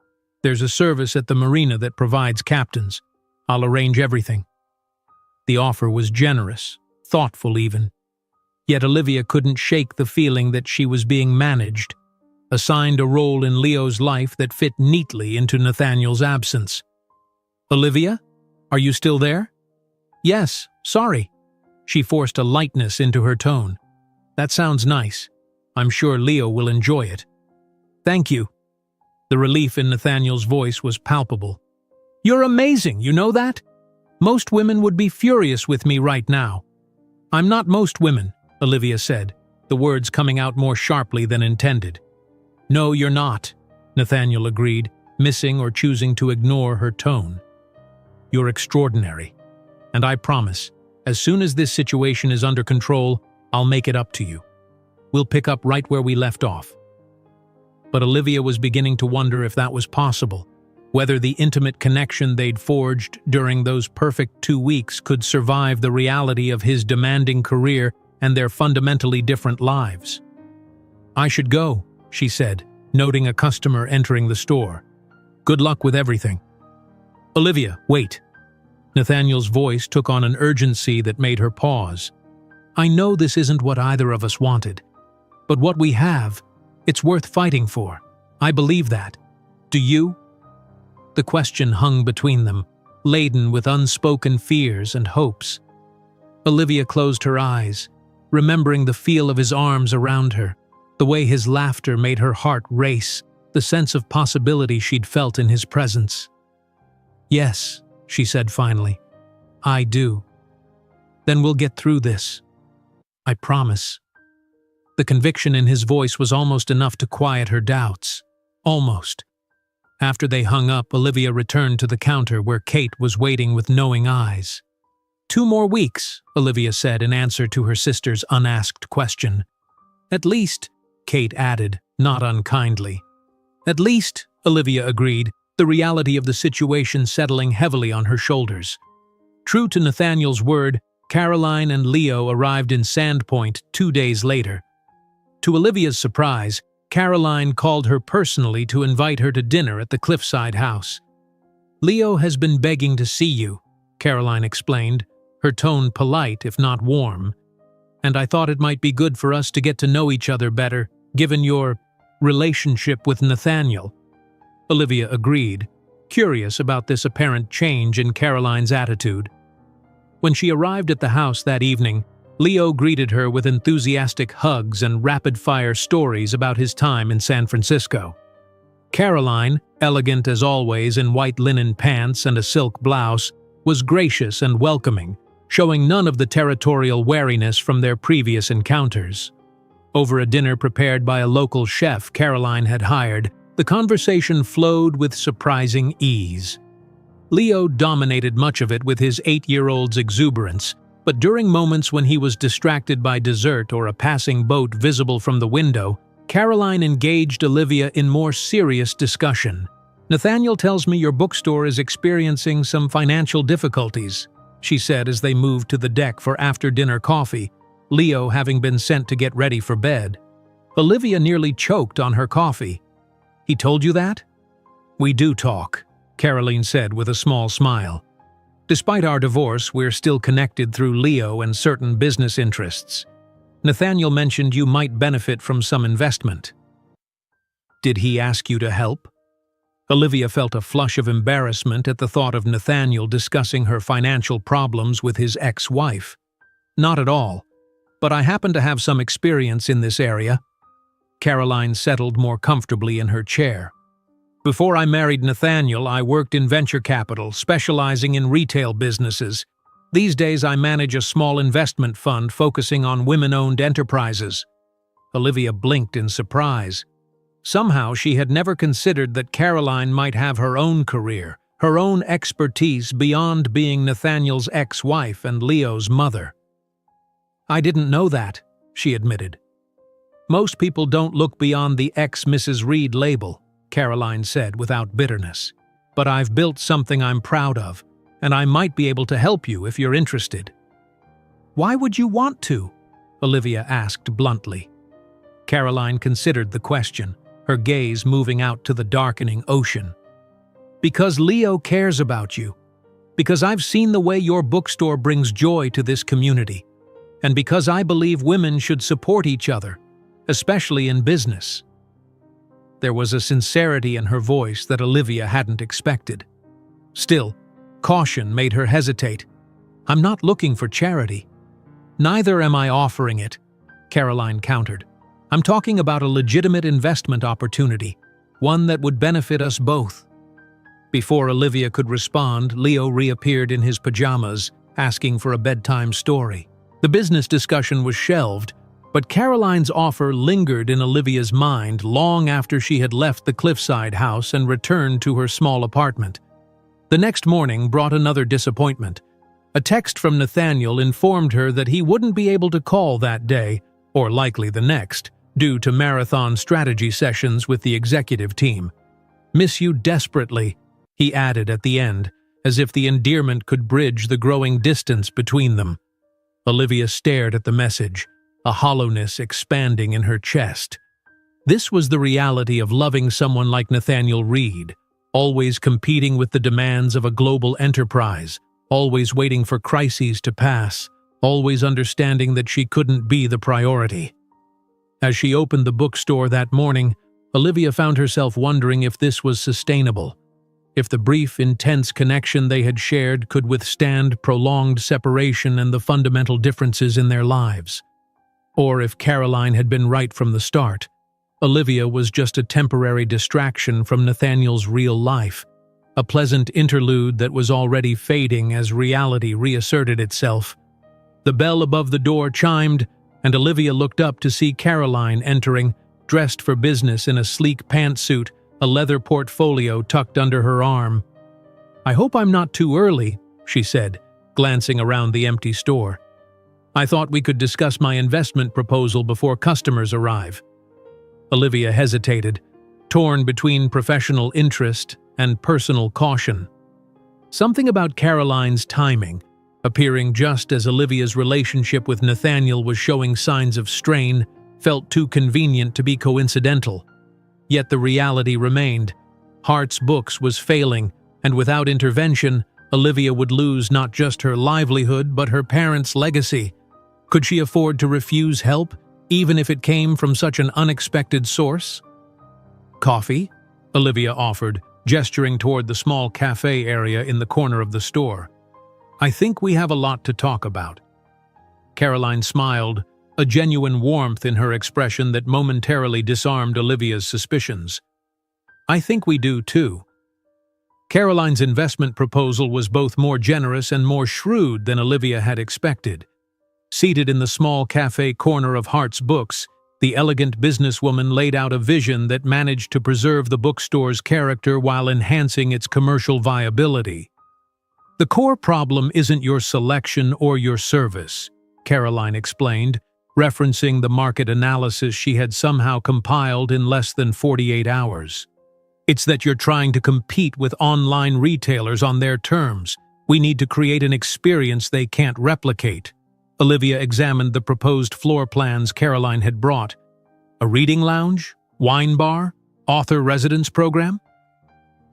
There's a service at the marina that provides captains. I'll arrange everything. The offer was generous, thoughtful even. Yet Olivia couldn't shake the feeling that she was being managed, assigned a role in Leo's life that fit neatly into Nathaniel's absence. Olivia? Are you still there? Yes, sorry. She forced a lightness into her tone. That sounds nice. I'm sure Leo will enjoy it. Thank you. The relief in Nathaniel's voice was palpable. You're amazing, you know that? Most women would be furious with me right now. I'm not most women, Olivia said, the words coming out more sharply than intended. No, you're not, Nathaniel agreed, missing or choosing to ignore her tone. You're extraordinary, and I promise, as soon as this situation is under control, I'll make it up to you. We'll pick up right where we left off. But Olivia was beginning to wonder if that was possible, whether the intimate connection they'd forged during those perfect 2 weeks could survive the reality of his demanding career and their fundamentally different lives. I should go, she said, noting a customer entering the store. Good luck with everything. Olivia, wait. Nathaniel's voice took on an urgency that made her pause. I know this isn't what either of us wanted, but what we have, it's worth fighting for. I believe that. Do you? The question hung between them, laden with unspoken fears and hopes. Olivia closed her eyes, remembering the feel of his arms around her, the way his laughter made her heart race, the sense of possibility she'd felt in his presence. Yes, she said finally. I do. Then we'll get through this. I promise. The conviction in his voice was almost enough to quiet her doubts. Almost. After they hung up, Olivia returned to the counter where Kate was waiting with knowing eyes. 2 more weeks, Olivia said in answer to her sister's unasked question. At least, Kate added, not unkindly. At least, Olivia agreed, the reality of the situation settling heavily on her shoulders. True to Nathaniel's word, Caroline and Leo arrived in Sandpoint 2 days later. To Olivia's surprise, Caroline called her personally to invite her to dinner at the Cliffside house. Leo has been begging to see you, Caroline explained, her tone polite if not warm. And I thought it might be good for us to get to know each other better, given your relationship with Nathaniel. Olivia agreed, curious about this apparent change in Caroline's attitude. When she arrived at the house that evening, Leo greeted her with enthusiastic hugs and rapid-fire stories about his time in San Francisco. Caroline, elegant as always in white linen pants and a silk blouse, was gracious and welcoming, showing none of the territorial wariness from their previous encounters. Over a dinner prepared by a local chef Caroline had hired, the conversation flowed with surprising ease. Leo dominated much of it with his 8-year-old's exuberance, but during moments when he was distracted by dessert or a passing boat visible from the window, Caroline engaged Olivia in more serious discussion. "Nathaniel tells me your bookstore is experiencing some financial difficulties," she said as they moved to the deck for after-dinner coffee, Leo having been sent to get ready for bed. Olivia nearly choked on her coffee. "He told you that?" "We do talk," Caroline said with a small smile. "Despite our divorce, we're still connected through Leo and certain business interests. Nathaniel mentioned you might benefit from some investment." "Did he ask you to help?" Olivia felt a flush of embarrassment at the thought of Nathaniel discussing her financial problems with his ex-wife. "Not at all, but I happen to have some experience in this area." Caroline settled more comfortably in her chair. "Before I married Nathaniel, I worked in venture capital, specializing in retail businesses. These days I manage a small investment fund focusing on women-owned enterprises." Olivia blinked in surprise. Somehow she had never considered that Caroline might have her own career, her own expertise beyond being Nathaniel's ex-wife and Leo's mother. "I didn't know that," she admitted. "Most people don't look beyond the ex-Mrs. Reed label," Caroline said without bitterness. "But I've built something I'm proud of, and I might be able to help you if you're interested." "Why would you want to?" Olivia asked bluntly. Caroline considered the question, her gaze moving out to the darkening ocean. "Because Leo cares about you. Because I've seen the way your bookstore brings joy to this community. And because I believe women should support each other, especially in business." There was a sincerity in her voice that Olivia hadn't expected. Still, caution made her hesitate. "I'm not looking for charity." "Neither am I offering it," Caroline countered. "I'm talking about a legitimate investment opportunity, one that would benefit us both." Before Olivia could respond, Leo reappeared in his pajamas, asking for a bedtime story. The business discussion was shelved, but Caroline's offer lingered in Olivia's mind long after she had left the cliffside house and returned to her small apartment. The next morning brought another disappointment. A text from Nathaniel informed her that he wouldn't be able to call that day, or likely the next, due to marathon strategy sessions with the executive team. "Miss you desperately," he added at the end, as if the endearment could bridge the growing distance between them. Olivia stared at the message, a hollowness expanding in her chest. This was the reality of loving someone like Nathaniel Reed, always competing with the demands of a global enterprise, always waiting for crises to pass, always understanding that she couldn't be the priority. As she opened the bookstore that morning, Olivia found herself wondering if this was sustainable, if the brief, intense connection they had shared could withstand prolonged separation and the fundamental differences in their lives. Or if Caroline had been right from the start, Olivia was just a temporary distraction from Nathaniel's real life, a pleasant interlude that was already fading as reality reasserted itself. The bell above the door chimed, and Olivia looked up to see Caroline entering, dressed for business in a sleek pantsuit, a leather portfolio tucked under her arm. "I hope I'm not too early," she said, glancing around the empty store. "I thought we could discuss my investment proposal before customers arrive." Olivia hesitated, torn between professional interest and personal caution. Something about Caroline's timing, appearing just as Olivia's relationship with Nathaniel was showing signs of strain, felt too convenient to be coincidental. Yet the reality remained. Hart's Books was failing, and without intervention, Olivia would lose not just her livelihood but her parents' legacy. Could she afford to refuse help, even if it came from such an unexpected source? "Coffee?" Olivia offered, gesturing toward the small cafe area in the corner of the store. I think we have a lot to talk about. Caroline smiled, a genuine warmth in her expression that momentarily disarmed Olivia's suspicions. I think we do too. Caroline's investment proposal was both more generous and more shrewd than Olivia had expected. Seated in the small cafe corner of Hart's Books, the elegant businesswoman laid out a vision that managed to preserve the bookstore's character while enhancing its commercial viability. The core problem isn't your selection or your service, Caroline explained, referencing the market analysis she had somehow compiled in less than 48 hours. It's that you're trying to compete with online retailers on their terms. We need to create an experience they can't replicate. Olivia examined the proposed floor plans Caroline had brought. A reading lounge? Wine bar? Author residence program?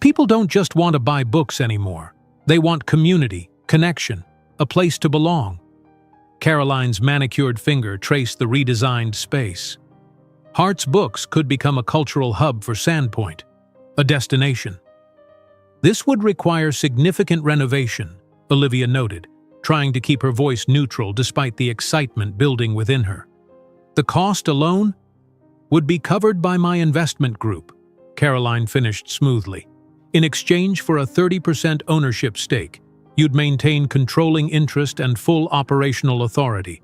People don't just want to buy books anymore. They want community, connection, a place to belong. Caroline's manicured finger traced the redesigned space. Hart's Books could become a cultural hub for Sandpoint, a destination. This would require significant renovation, Olivia noted, trying to keep her voice neutral despite the excitement building within her. The cost alone would be covered by my investment group, Caroline finished smoothly. In exchange for a 30% ownership stake, you'd maintain controlling interest and full operational authority.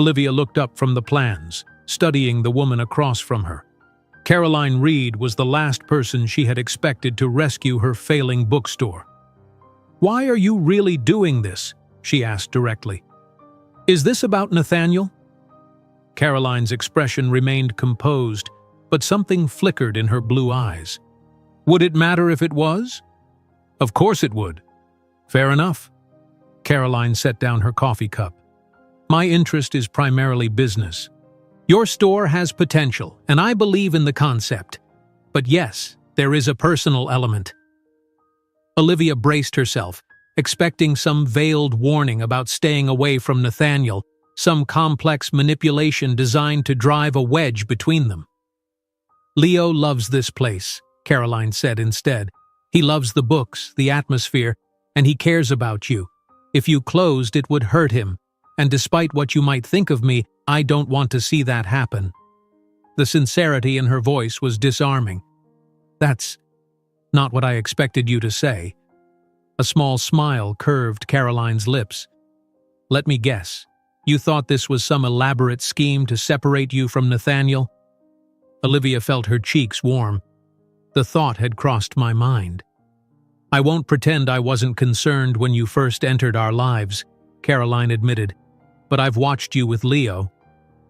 Olivia looked up from the plans, studying the woman across from her. Caroline Reed was the last person she had expected to rescue her failing bookstore. "Why are you really doing this?" she asked directly. "Is this about Nathaniel?" Caroline's expression remained composed, but something flickered in her blue eyes. "Would it matter if it was?" "Of course it would." "Fair enough." Caroline set down her coffee cup. "My interest is primarily business. Your store has potential, and I believe in the concept. But yes, there is a personal element." Olivia braced herself, expecting some veiled warning about staying away from Nathaniel, some complex manipulation designed to drive a wedge between them. "Leo loves this place," Caroline said instead. "He loves the books, the atmosphere, and he cares about you. If you closed, it would hurt him, and despite what you might think of me, I don't want to see that happen." The sincerity in her voice was disarming. "That's not what I expected you to say." A small smile curved Caroline's lips. "Let me guess. You thought this was some elaborate scheme to separate you from Nathaniel?" Olivia felt her cheeks warm. The thought had crossed my mind. "I won't pretend I wasn't concerned when you first entered our lives," Caroline admitted. "But I've watched you with Leo.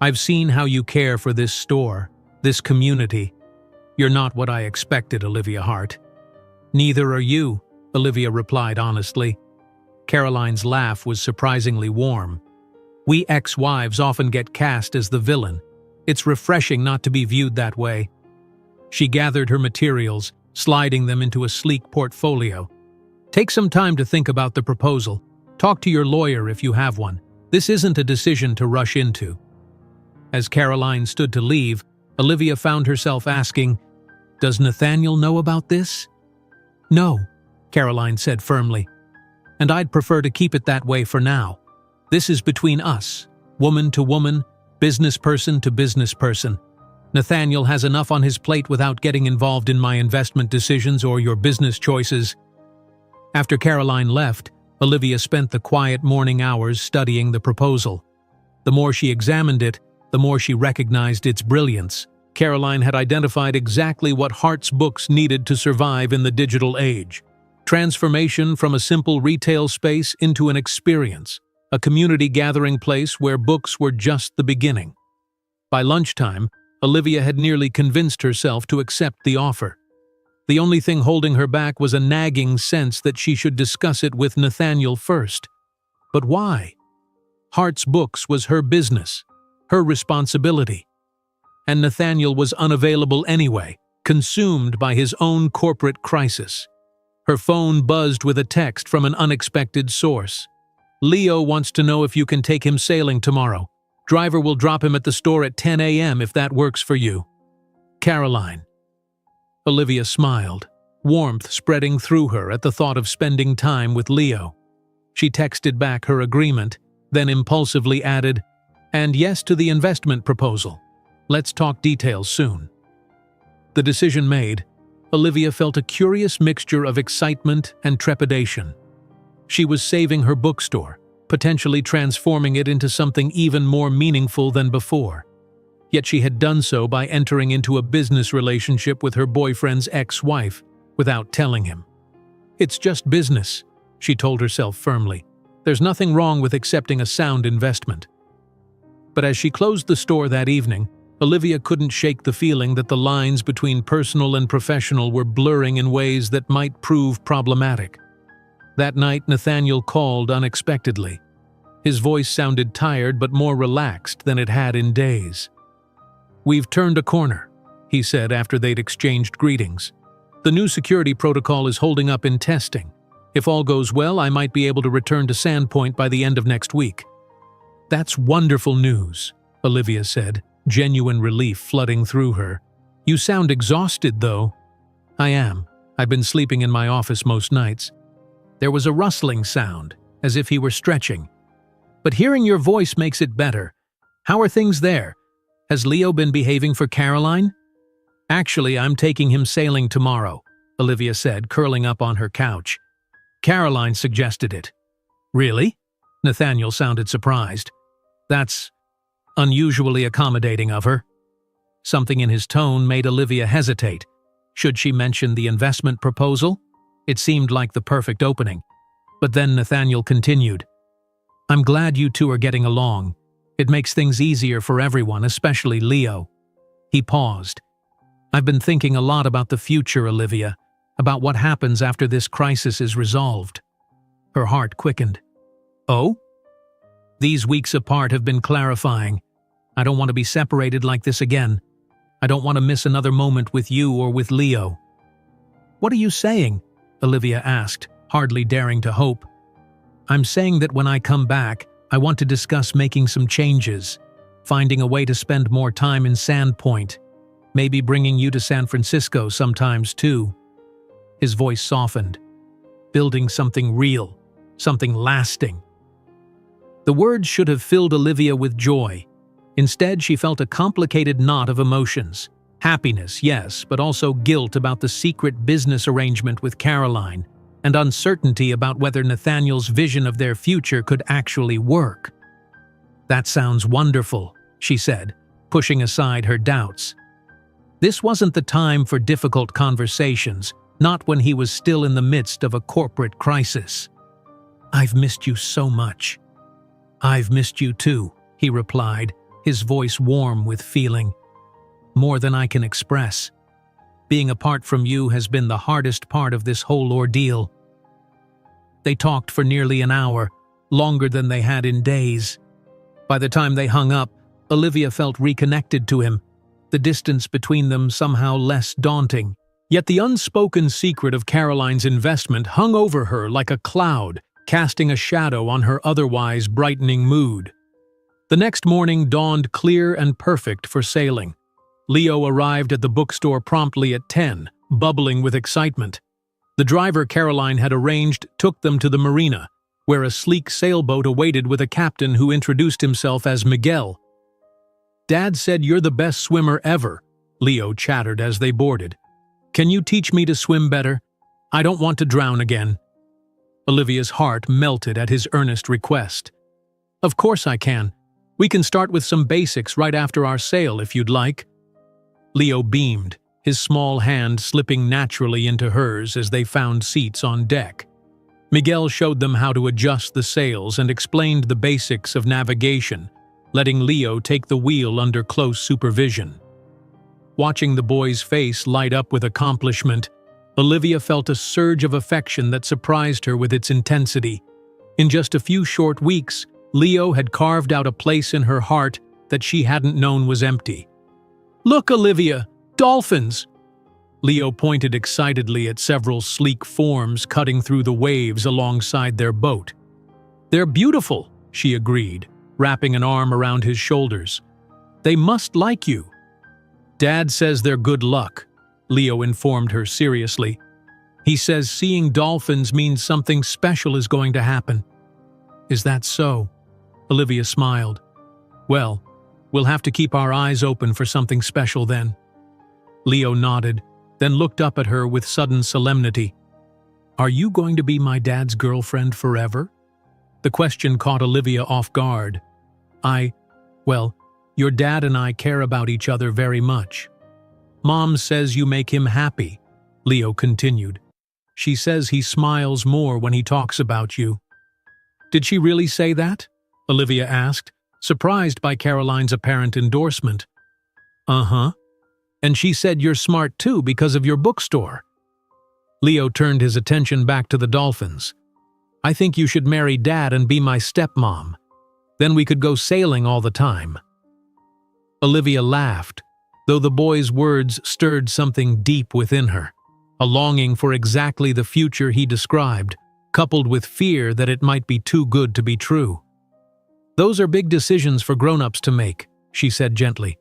I've seen how you care for this store, this community. You're not what I expected, Olivia Hart." "Neither are you," Olivia replied honestly. Caroline's laugh was surprisingly warm. "We ex-wives often get cast as the villain. It's refreshing not to be viewed that way." She gathered her materials, sliding them into a sleek portfolio. "Take some time to think about the proposal. Talk to your lawyer if you have one. This isn't a decision to rush into." As Caroline stood to leave, Olivia found herself asking, "Does Nathaniel know about this?" "No," Caroline said firmly. "And I'd prefer to keep it that way for now. This is between us, woman to woman, business person to business person. Nathaniel has enough on his plate without getting involved in my investment decisions or your business choices." After Caroline left, Olivia spent the quiet morning hours studying the proposal. The more she examined it, the more she recognized its brilliance. Caroline had identified exactly what Hart's Books needed to survive in the digital age. Transformation from a simple retail space into an experience, a community gathering place where books were just the beginning. By lunchtime, Olivia had nearly convinced herself to accept the offer. The only thing holding her back was a nagging sense that she should discuss it with Nathaniel first. But why? Hart's Books was her business, her responsibility. And Nathaniel was unavailable anyway, consumed by his own corporate crisis. Her phone buzzed with a text from an unexpected source. "Leo wants to know if you can take him sailing tomorrow. Driver will drop him at the store at 10 a.m. if that works for you. Caroline." Olivia smiled, warmth spreading through her at the thought of spending time with Leo. She texted back her agreement, then impulsively added, "And yes to the investment proposal. Let's talk details soon." The decision made, Olivia felt a curious mixture of excitement and trepidation. She was saving her bookstore, potentially transforming it into something even more meaningful than before. Yet she had done so by entering into a business relationship with her boyfriend's ex-wife without telling him. "It's just business," she told herself firmly. "There's nothing wrong with accepting a sound investment." But as she closed the store that evening, Olivia couldn't shake the feeling that the lines between personal and professional were blurring in ways that might prove problematic. That night, Nathaniel called unexpectedly. His voice sounded tired but more relaxed than it had in days. "We've turned a corner," he said after they'd exchanged greetings. "The new security protocol is holding up in testing. If all goes well, I might be able to return to Sandpoint by the end of next week." "That's wonderful news," Olivia said, genuine relief flooding through her. "You sound exhausted, though." "I am. I've been sleeping in my office most nights." There was a rustling sound, as if he were stretching. "But hearing your voice makes it better. How are things there? Has Leo been behaving for Caroline?" "Actually, I'm taking him sailing tomorrow," Olivia said, curling up on her couch. "Caroline suggested it." "Really?" Nathaniel sounded surprised. "That's unusually accommodating of her." Something in his tone made Olivia hesitate. Should she mention the investment proposal? It seemed like the perfect opening. But then Nathaniel continued, "I'm glad you two are getting along. It makes things easier for everyone, especially Leo." He paused. "I've been thinking a lot about the future, Olivia, about what happens after this crisis is resolved." Her heart quickened. "Oh?" "These weeks apart have been clarifying. I don't want to be separated like this again. I don't want to miss another moment with you or with Leo." "What are you saying?" Olivia asked, hardly daring to hope. "I'm saying that when I come back, I want to discuss making some changes, finding a way to spend more time in Sandpoint, maybe bringing you to San Francisco sometimes too." His voice softened. "Building something real, something lasting." The words should have filled Olivia with joy. Instead, she felt a complicated knot of emotions. Happiness, yes, but also guilt about the secret business arrangement with Caroline, and uncertainty about whether Nathaniel's vision of their future could actually work. "That sounds wonderful," she said, pushing aside her doubts. This wasn't the time for difficult conversations, not when he was still in the midst of a corporate crisis. "I've missed you so much." "I've missed you too," he replied, his voice warm with feeling. "More than I can express. Being apart from you has been the hardest part of this whole ordeal." They talked for nearly an hour, longer than they had in days. By the time they hung up, Olivia felt reconnected to him, the distance between them somehow less daunting. Yet the unspoken secret of Caroline's investment hung over her like a cloud, casting a shadow on her otherwise brightening mood. The next morning dawned clear and perfect for sailing. Leo arrived at the bookstore promptly at 10, bubbling with excitement. The driver Caroline had arranged took them to the marina, where a sleek sailboat awaited with a captain who introduced himself as Miguel. "Dad said you're the best swimmer ever," Leo chattered as they boarded. "Can you teach me to swim better? I don't want to drown again." Olivia's heart melted at his earnest request. "Of course I can. We can start with some basics right after our sail if you'd like." Leo beamed, his small hand slipping naturally into hers as they found seats on deck. Miguel showed them how to adjust the sails and explained the basics of navigation, letting Leo take the wheel under close supervision. Watching the boy's face light up with accomplishment, Olivia felt a surge of affection that surprised her with its intensity. In just a few short weeks, Leo had carved out a place in her heart that she hadn't known was empty. "Look, Olivia! Dolphins!" Leo pointed excitedly at several sleek forms cutting through the waves alongside their boat. "They're beautiful," she agreed, wrapping an arm around his shoulders. "They must like you." "Dad says they're good luck," Leo informed her seriously. "He says seeing dolphins means something special is going to happen." Is that so? Olivia smiled. Well, we'll have to keep our eyes open for something special then. Leo nodded, then looked up at her with sudden solemnity. Are you going to be my dad's girlfriend forever? The question caught Olivia off guard. Well, your dad and I care about each other very much. Mom says you make him happy, Leo continued. She says he smiles more when he talks about you. Did she really say that? Olivia asked, surprised by Caroline's apparent endorsement. Uh-huh. And she said you're smart too because of your bookstore. Leo turned his attention back to the dolphins. I think you should marry Dad and be my stepmom. Then we could go sailing all the time. Olivia laughed, though the boy's words stirred something deep within her, a longing for exactly the future he described, coupled with fear that it might be too good to be true. Those are big decisions for grown-ups to make, she said gently,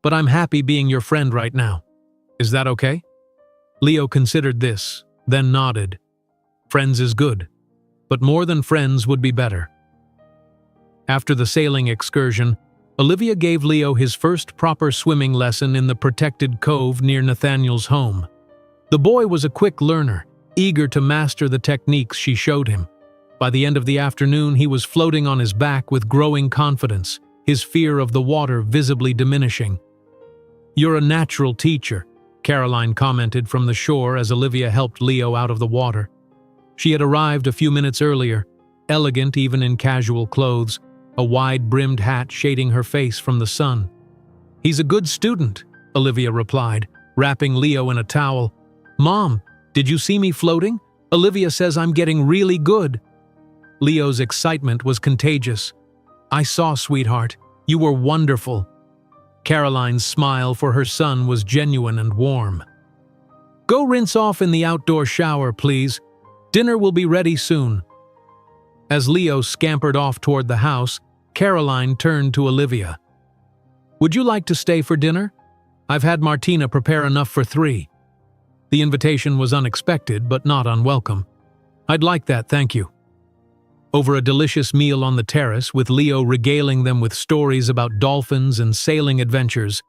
but I'm happy being your friend right now. Is that okay? Leo considered this, then nodded. Friends is good, but more than friends would be better. After the sailing excursion, Olivia gave Leo his first proper swimming lesson in the protected cove near Nathaniel's home. The boy was a quick learner, eager to master the techniques she showed him. By the end of the afternoon, he was floating on his back with growing confidence, his fear of the water visibly diminishing. You're a natural teacher, Caroline commented from the shore as Olivia helped Leo out of the water. She had arrived a few minutes earlier, elegant even in casual clothes, a wide-brimmed hat shading her face from the sun. He's a good student, Olivia replied, wrapping Leo in a towel. Mom, did you see me floating? Olivia says I'm getting really good. Leo's excitement was contagious. I saw, sweetheart. You were wonderful. Caroline's smile for her son was genuine and warm. Go rinse off in the outdoor shower, please. Dinner will be ready soon. As Leo scampered off toward the house, Caroline turned to Olivia. Would you like to stay for dinner? I've had Martina prepare enough for 3. The invitation was unexpected, but not unwelcome. I'd like that, thank you. Over a delicious meal on the terrace, with Leo regaling them with stories about dolphins and sailing adventures,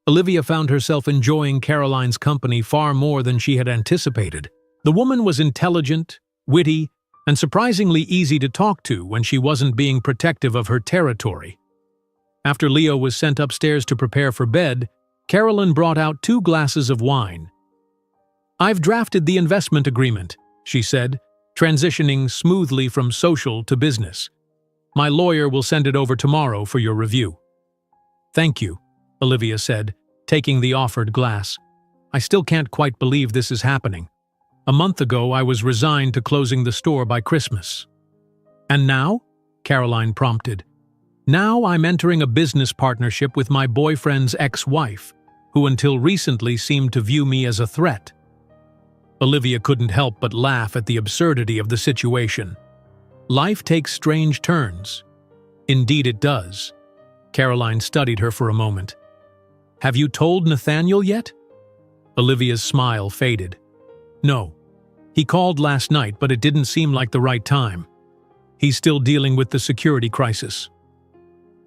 Olivia found herself enjoying Caroline's company far more than she had anticipated. The woman was intelligent, witty, and surprisingly easy to talk to when she wasn't being protective of her territory. After Leo was sent upstairs to prepare for bed, Caroline brought out 2 glasses of wine. I've drafted the investment agreement, she said, transitioning smoothly from social to business. My lawyer will send it over tomorrow for your review. Thank you, Olivia said, taking the offered glass. I still can't quite believe this is happening. A month ago, I was resigned to closing the store by Christmas. And now? Caroline prompted. Now I'm entering a business partnership with my boyfriend's ex-wife, who until recently seemed to view me as a threat. Olivia couldn't help but laugh at the absurdity of the situation. Life takes strange turns. Indeed it does. Caroline studied her for a moment. Have you told Nathaniel yet? Olivia's smile faded. No. He called last night, but it didn't seem like the right time. He's still dealing with the security crisis.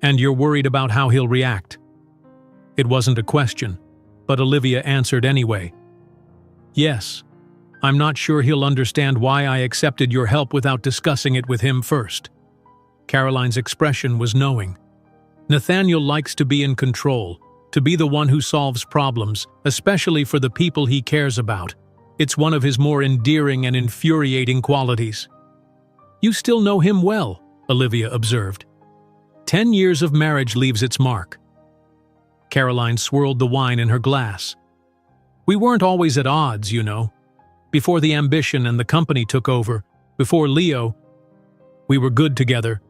And you're worried about how he'll react. It wasn't a question, but Olivia answered anyway. Yes. I'm not sure he'll understand why I accepted your help without discussing it with him first. Caroline's expression was knowing. Nathaniel likes to be in control, to be the one who solves problems, especially for the people he cares about. It's one of his more endearing and infuriating qualities. You still know him well, Olivia observed. 10 years of marriage leaves its mark. Caroline swirled the wine in her glass. We weren't always at odds, you know. Before the ambition and the company took over, before Leo, we were good together.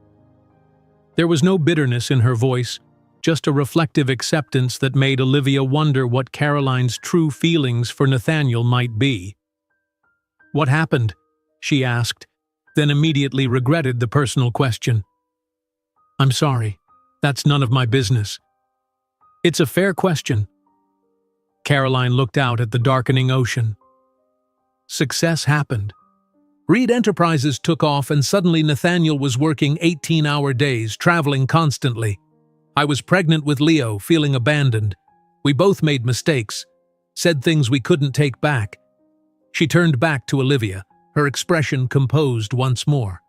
There was no bitterness in her voice, just a reflective acceptance that made Olivia wonder what Caroline's true feelings for Nathaniel might be. What happened? She asked, then immediately regretted the personal question. I'm sorry. That's none of my business. It's a fair question. Caroline looked out at the darkening ocean. Success happened. Reed Enterprises took off and suddenly Nathaniel was working 18-hour days, traveling constantly. I was pregnant with Leo, feeling abandoned. We both made mistakes, said things we couldn't take back. She turned back to Olivia, her expression composed once more.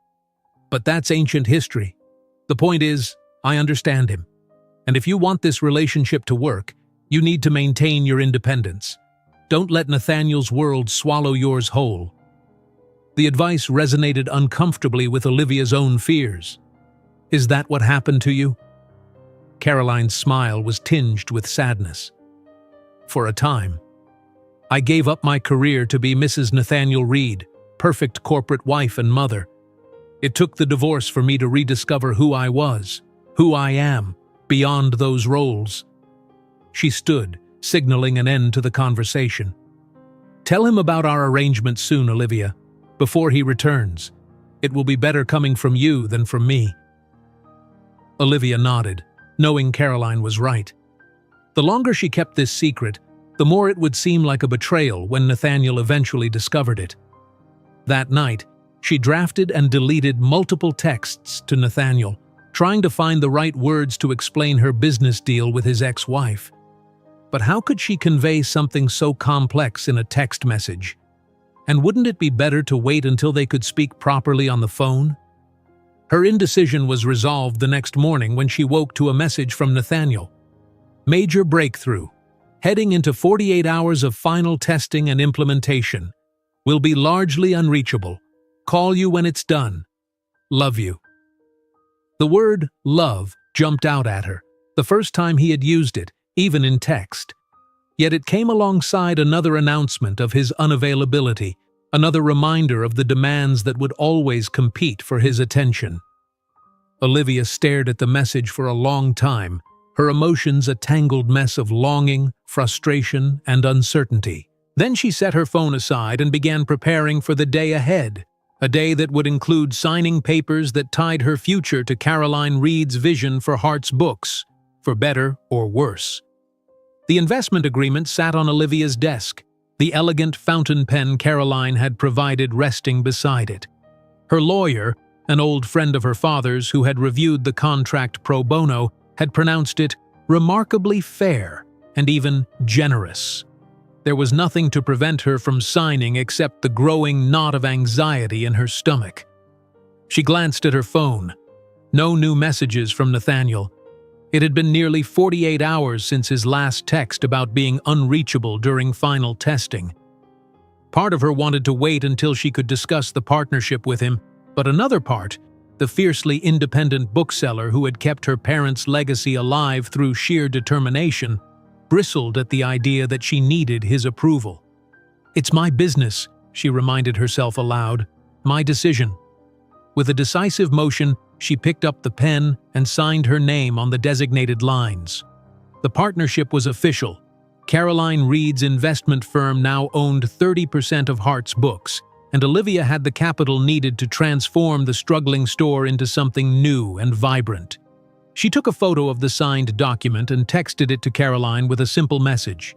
But that's ancient history. The point is, I understand him. And if you want this relationship to work, you need to maintain your independence. Don't let Nathaniel's world swallow yours whole. The advice resonated uncomfortably with Olivia's own fears. Is that what happened to you? Caroline's smile was tinged with sadness. For a time, I gave up my career to be Mrs. Nathaniel Reed, perfect corporate wife and mother. It took the divorce for me to rediscover who I was, who I am, beyond those roles. She stood, signaling an end to the conversation. Tell him about our arrangement soon, Olivia, before he returns. It will be better coming from you than from me. Olivia nodded, knowing Caroline was right. The longer she kept this secret, the more it would seem like a betrayal when Nathaniel eventually discovered it. That night, she drafted and deleted multiple texts to Nathaniel, trying to find the right words to explain her business deal with his ex-wife. But how could she convey something so complex in a text message? And wouldn't it be better to wait until they could speak properly on the phone? Her indecision was resolved the next morning when she woke to a message from Nathaniel. Major breakthrough. Heading into 48 hours of final testing and implementation. Will be largely unreachable. Call you when it's done. Love you. The word love jumped out at her, the first time he had used it, even in text. Yet it came alongside another announcement of his unavailability, another reminder of the demands that would always compete for his attention. Olivia stared at the message for a long time, her emotions a tangled mess of longing, frustration, and uncertainty. Then she set her phone aside and began preparing for the day ahead, a day that would include signing papers that tied her future to Caroline Reed's vision for Hart's books, for better or worse. The investment agreement sat on Olivia's desk, the elegant fountain pen Caroline had provided resting beside it. Her lawyer, an old friend of her father's who had reviewed the contract pro bono, had pronounced it remarkably fair and even generous. There was nothing to prevent her from signing except the growing knot of anxiety in her stomach. She glanced at her phone. No new messages from Nathaniel. It had been nearly 48 hours since his last text about being unreachable during final testing. Part of her wanted to wait until she could discuss the partnership with him, but another part, the fiercely independent bookseller who had kept her parents' legacy alive through sheer determination, bristled at the idea that she needed his approval. "It's my business," she reminded herself aloud, "my decision." With a decisive motion, she picked up the pen and signed her name on the designated lines. The partnership was official. Caroline Reed's investment firm now owned 30% of Hart's books, and Olivia had the capital needed to transform the struggling store into something new and vibrant. She took a photo of the signed document and texted it to Caroline with a simple message.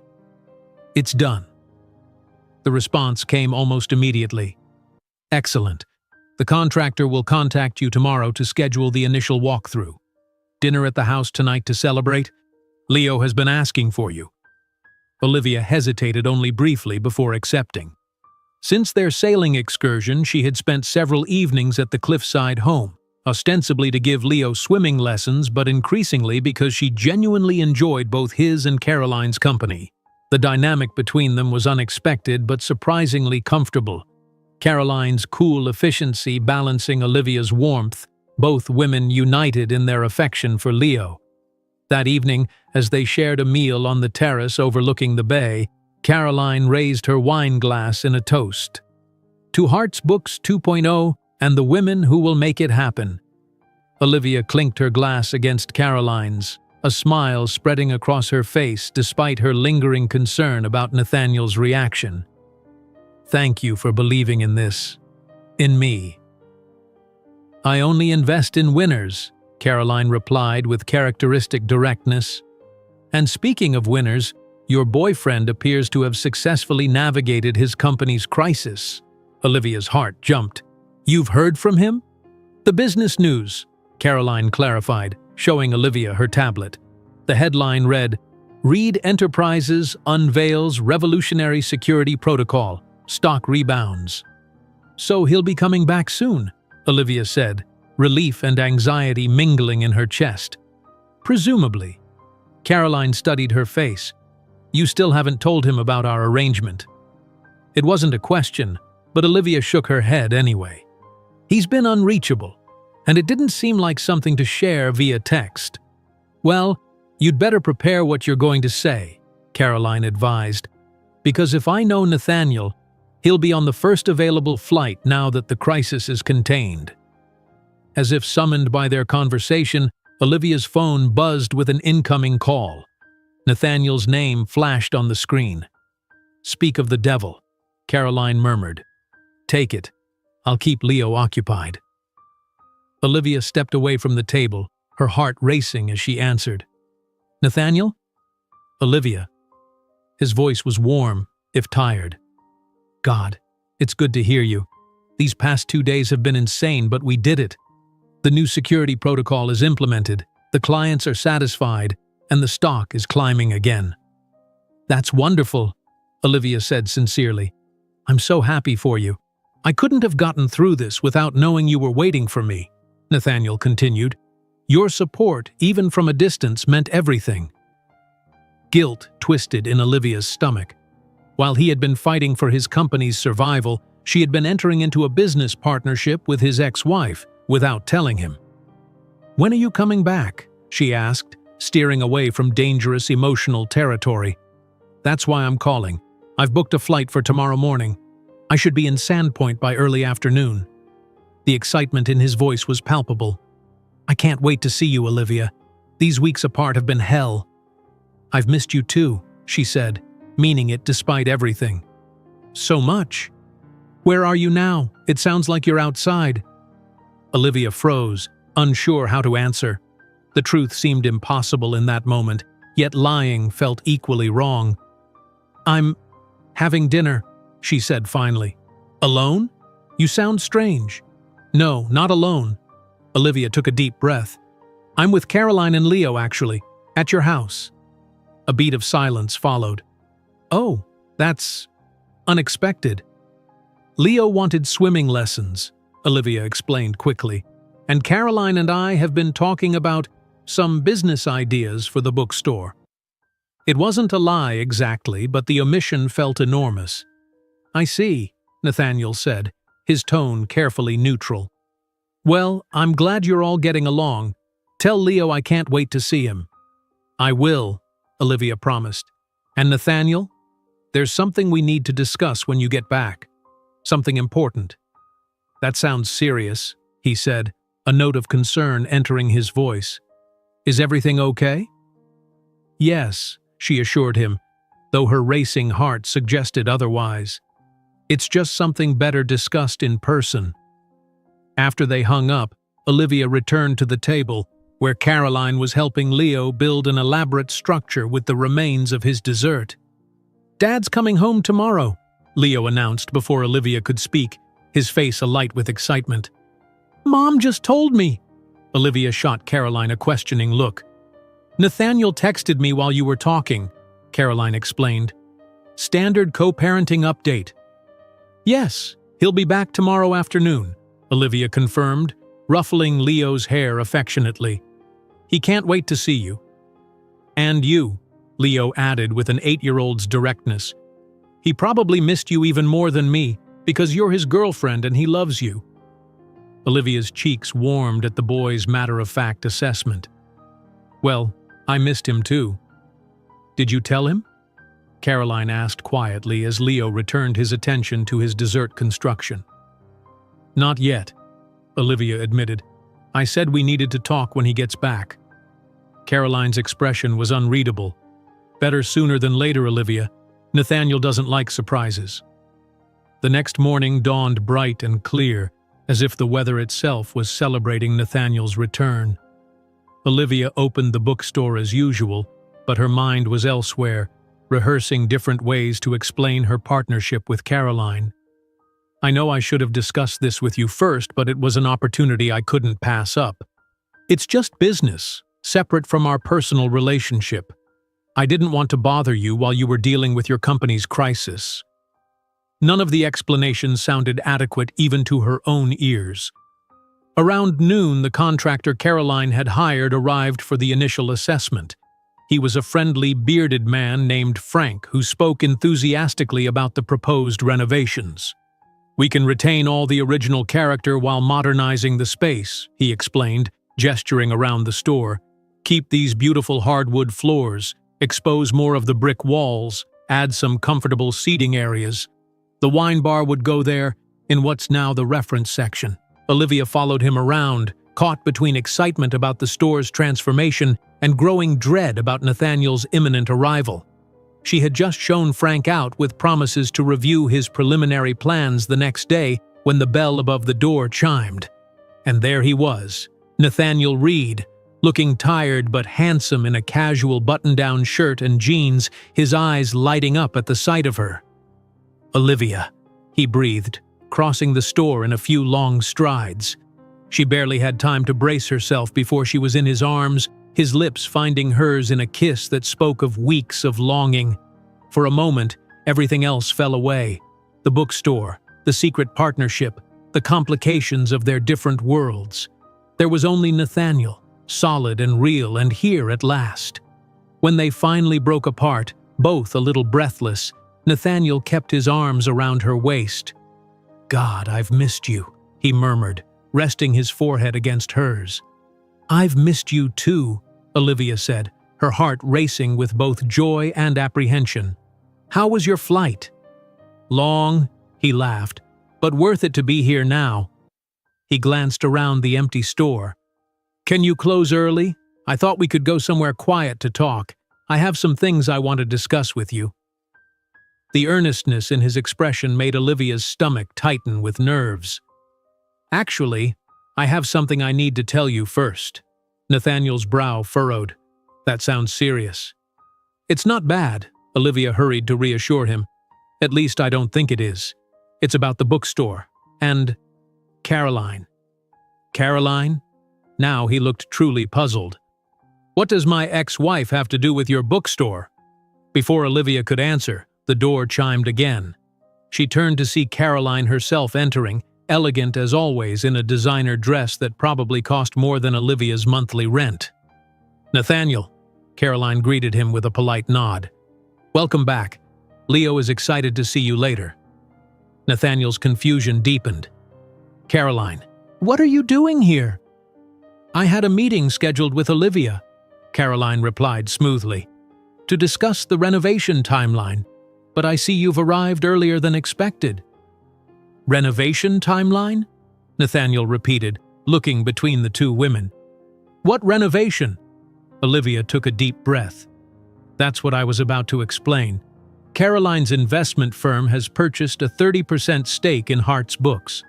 "It's done." The response came almost immediately. "Excellent. The contractor will contact you tomorrow to schedule the initial walkthrough. Dinner at the house tonight to celebrate? Leo has been asking for you." Olivia hesitated only briefly before accepting. Since their sailing excursion, she had spent several evenings at the cliffside home, ostensibly to give Leo swimming lessons, but increasingly because she genuinely enjoyed both his and Caroline's company. The dynamic between them was unexpected but surprisingly comfortable. Caroline's cool efficiency balancing Olivia's warmth, both women united in their affection for Leo. That evening, as they shared a meal on the terrace overlooking the bay, Caroline raised her wine glass in a toast. "To Hart's Books 2.0 and the women who will make it happen." Olivia clinked her glass against Caroline's, a smile spreading across her face despite her lingering concern about Nathaniel's reaction. "Thank you for believing in this. In me." "I only invest in winners," Caroline replied with characteristic directness. "And speaking of winners, your boyfriend appears to have successfully navigated his company's crisis." Olivia's heart jumped. "You've heard from him?" "The business news," Caroline clarified, showing Olivia her tablet. The headline read, "Reed Enterprises unveils revolutionary security protocol. Stock rebounds." "So he'll be coming back soon," Olivia said, relief and anxiety mingling in her chest. "Presumably." Caroline studied her face. "You still haven't told him about our arrangement." It wasn't a question, but Olivia shook her head anyway. "He's been unreachable, and it didn't seem like something to share via text." "Well, you'd better prepare what you're going to say," Caroline advised, "because if I know Nathaniel, he'll be on the first available flight now that the crisis is contained." As if summoned by their conversation, Olivia's phone buzzed with an incoming call. Nathaniel's name flashed on the screen. "Speak of the devil," Caroline murmured. "Take it. I'll keep Leo occupied." Olivia stepped away from the table, her heart racing as she answered. "Nathaniel?" "Olivia." His voice was warm, if tired. "God, it's good to hear you. These past 2 days have been insane, but we did it. The new security protocol is implemented, the clients are satisfied, and the stock is climbing again." "That's wonderful," Olivia said sincerely. "I'm so happy for you. I couldn't have gotten through this without knowing you were waiting for me," Nathaniel continued. "Your support, even from a distance, meant everything." Guilt twisted in Olivia's stomach. While he had been fighting for his company's survival, she had been entering into a business partnership with his ex-wife without telling him. "When are you coming back?" she asked, steering away from dangerous emotional territory. "That's why I'm calling. I've booked a flight for tomorrow morning. I should be in Sandpoint by early afternoon." The excitement in his voice was palpable. "I can't wait to see you, Olivia. These weeks apart have been hell." "I've missed you too," she said, meaning it despite everything. "So much. Where are you now? It sounds like you're outside." Olivia froze, unsure how to answer. The truth seemed impossible in that moment, yet lying felt equally wrong. "I'm having dinner," she said finally. "Alone? You sound strange." "No, not alone." Olivia took a deep breath. "I'm with Caroline and Leo, actually, at your house." A beat of silence followed. "Oh, that's unexpected." "Leo wanted swimming lessons," Olivia explained quickly, "and Caroline and I have been talking about some business ideas for the bookstore." It wasn't a lie exactly, but the omission felt enormous. "I see," Nathaniel said, his tone carefully neutral. "Well, I'm glad you're all getting along. Tell Leo I can't wait to see him." "I will," Olivia promised. "And Nathaniel, there's something we need to discuss when you get back. Something important." "That sounds serious," he said, a note of concern entering his voice. "Is everything okay?" "Yes," she assured him, though her racing heart suggested otherwise. "It's just something better discussed in person." After they hung up, Olivia returned to the table, where Caroline was helping Leo build an elaborate structure with the remains of his dessert. "Dad's coming home tomorrow," Leo announced before Olivia could speak, his face alight with excitement. "Mom just told me." Olivia shot Caroline a questioning look. "Nathaniel texted me while you were talking," Caroline explained. "Standard co-parenting update." "Yes, he'll be back tomorrow afternoon," Olivia confirmed, ruffling Leo's hair affectionately. "He can't wait to see you." "And you," Leo added with an 8-year-old's directness. "He probably missed you even more than me, because you're his girlfriend and he loves you." Olivia's cheeks warmed at the boy's matter-of-fact assessment. "Well, I missed him too." "Did you tell him?" Caroline asked quietly as Leo returned his attention to his dessert construction. "Not yet," Olivia admitted. "I said we needed to talk when he gets back." Caroline's expression was unreadable. "Better sooner than later, Olivia. Nathaniel doesn't like surprises." The next morning dawned bright and clear, as if the weather itself was celebrating Nathaniel's return. Olivia opened the bookstore as usual, but her mind was elsewhere, rehearsing different ways to explain her partnership with Caroline. I know I should have discussed this with you first, but it was an opportunity I couldn't pass up. It's just business, separate from our personal relationship. I didn't want to bother you while you were dealing with your company's crisis." None of the explanations sounded adequate even to her own ears. Around noon, the contractor Caroline had hired arrived for the initial assessment. He was a friendly, bearded man named Frank who spoke enthusiastically about the proposed renovations. "We can retain all the original character while modernizing the space," he explained, gesturing around the store. "Keep these beautiful hardwood floors, expose more of the brick walls, add some comfortable seating areas. The wine bar would go there, in what's now the reference section." Olivia followed him around, caught between excitement about the store's transformation and growing dread about Nathaniel's imminent arrival. She had just shown Frank out with promises to review his preliminary plans the next day when the bell above the door chimed. And there he was, Nathaniel Reed, looking tired but handsome in a casual button-down shirt and jeans, his eyes lighting up at the sight of her. "Olivia," he breathed, crossing the store in a few long strides. She barely had time to brace herself before she was in his arms, his lips finding hers in a kiss that spoke of weeks of longing. For a moment, everything else fell away. The bookstore, the secret partnership, the complications of their different worlds. There was only Nathaniel, solid and real, and here at last. When they finally broke apart, both a little breathless, Nathaniel kept his arms around her waist. "God, I've missed you," he murmured, resting his forehead against hers. "I've missed you too," Olivia said, her heart racing with both joy and apprehension. "How was your flight?" "Long," he laughed, "but worth it to be here now." He glanced around the empty store. "Can you close early? I thought we could go somewhere quiet to talk. I have some things I want to discuss with you." The earnestness in his expression made Olivia's stomach tighten with nerves. "Actually, I have something I need to tell you first." Nathaniel's brow furrowed. "That sounds serious." "It's not bad," Olivia hurried to reassure him. "At least I don't think it is. It's about the bookstore. And Caroline." "Caroline?" Now he looked truly puzzled. "What does my ex-wife have to do with your bookstore?" Before Olivia could answer, the door chimed again. She turned to see Caroline herself entering, elegant as always in a designer dress that probably cost more than Olivia's monthly rent. "Nathaniel," Caroline greeted him with a polite nod. "Welcome back. Leo is excited to see you later." Nathaniel's confusion deepened. "Caroline, what are you doing here?" "I had a meeting scheduled with Olivia," Caroline replied smoothly, "to discuss the renovation timeline, but I see you've arrived earlier than expected." "Renovation timeline?" Nathaniel repeated, looking between the two women. "What renovation?" Olivia took a deep breath. "That's what I was about to explain. Caroline's investment firm has purchased a 30% stake in Hart's Books.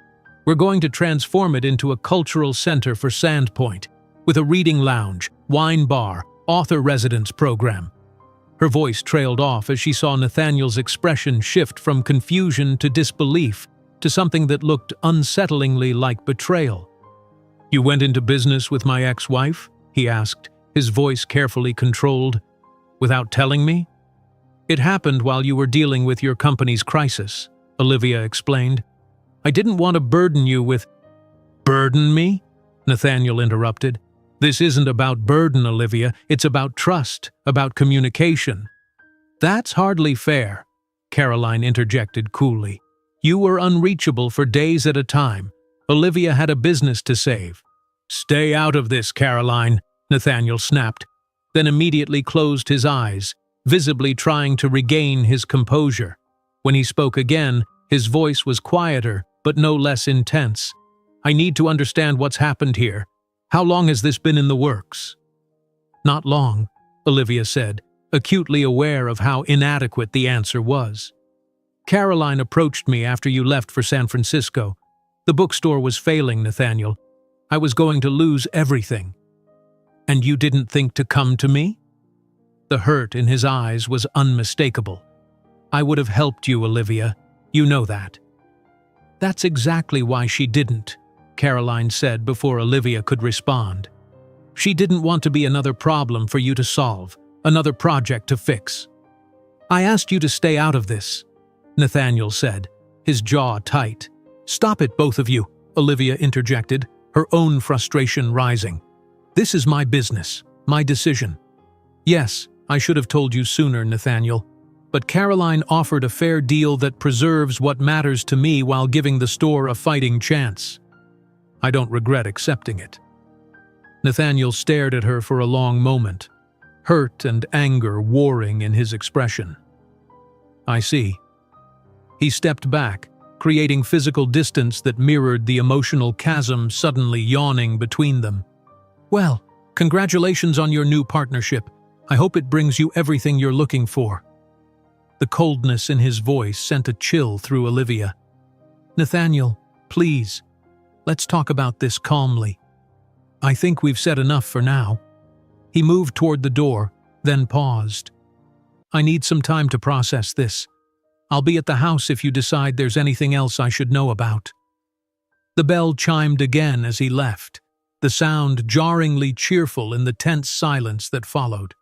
We're going to transform it into a cultural center for Sandpoint, with a reading lounge, wine bar, author residence program." Her voice trailed off as she saw Nathaniel's expression shift from confusion to disbelief, to something that looked unsettlingly like betrayal. "You went into business with my ex-wife?" he asked, his voice carefully controlled. "Without telling me?" "It happened while you were dealing with your company's crisis," Olivia explained. "I didn't want to burden you with—" "Burden me?" Nathaniel interrupted. "This isn't about burden, Olivia. It's about trust, about communication." "That's hardly fair," Caroline interjected coolly. "You were unreachable for days at a time. Olivia had a business to save." "Stay out of this, Caroline," Nathaniel snapped, then immediately closed his eyes, visibly trying to regain his composure. When he spoke again, his voice was quieter, but no less intense. "I need to understand what's happened here. How long has this been in the works?" "Not long," Olivia said, acutely aware of how inadequate the answer was. "Caroline approached me after you left for San Francisco. The bookstore was failing, Nathaniel. I was going to lose everything." "And you didn't think to come to me?" The hurt in his eyes was unmistakable. "I would have helped you, Olivia. You know that." That's exactly why she didn't, Caroline said before Olivia could respond. She didn't want to be another problem for you to solve, another project to fix. I asked you to stay out of this, Nathaniel said, his jaw tight. Stop it, both of you, Olivia interjected, her own frustration rising. This is my business, my decision. Yes, I should have told you sooner, Nathaniel, but Caroline offered a fair deal that preserves what matters to me while giving the store a fighting chance. I don't regret accepting it. Nathaniel stared at her for a long moment, hurt and anger warring in his expression. I see. He stepped back, creating physical distance that mirrored the emotional chasm suddenly yawning between them. Well, congratulations on your new partnership. I hope it brings you everything you're looking for. The coldness in his voice sent a chill through Olivia. Nathaniel, please, let's talk about this calmly. I think we've said enough for now. He moved toward the door, then paused. I need some time to process this. I'll be at the house if you decide there's anything else I should know about. The bell chimed again as he left, the sound jarringly cheerful in the tense silence that followed.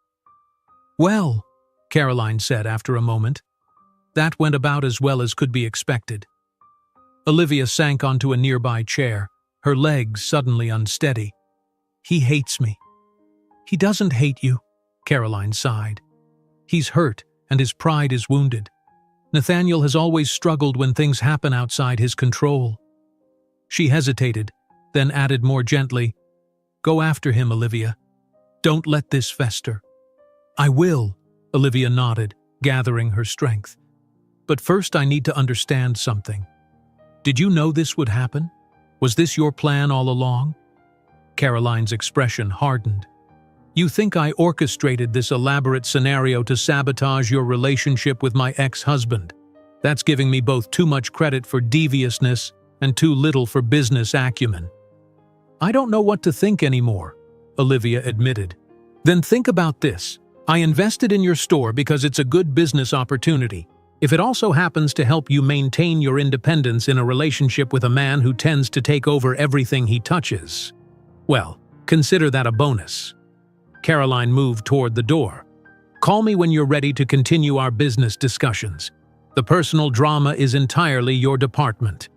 Well, Caroline said after a moment, that went about as well as could be expected. Olivia sank onto a nearby chair, her legs suddenly unsteady. He hates me. He doesn't hate you, Caroline sighed. He's hurt and his pride is wounded. Nathaniel has always struggled when things happen outside his control. She hesitated, then added more gently, Go after him, Olivia. Don't let this fester. I will, Olivia nodded, gathering her strength. But first I need to understand something. Did you know this would happen? Was this your plan all along? Caroline's expression hardened. You think I orchestrated this elaborate scenario to sabotage your relationship with my ex-husband. That's giving me both too much credit for deviousness and too little for business acumen. I don't know what to think anymore, Olivia admitted. Then think about this. I invested in your store because it's a good business opportunity. If it also happens to help you maintain your independence in a relationship with a man who tends to take over everything he touches, well, consider that a bonus. Caroline moved toward the door. Call me when you're ready to continue our business discussions. The personal drama is entirely your department.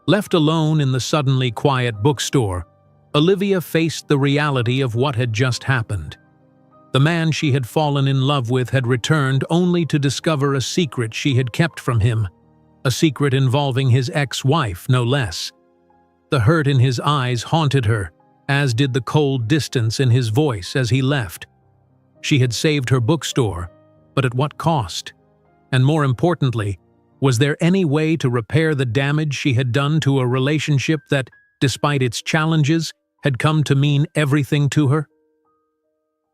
Left alone in the suddenly quiet bookstore, Olivia faced the reality of what had just happened. The man she had fallen in love with had returned only to discover a secret she had kept from him, a secret involving his ex-wife, no less. The hurt in his eyes haunted her, as did the cold distance in his voice as he left. She had saved her bookstore, but at what cost? And more importantly, was there any way to repair the damage she had done to a relationship that, despite its challenges, had come to mean everything to her?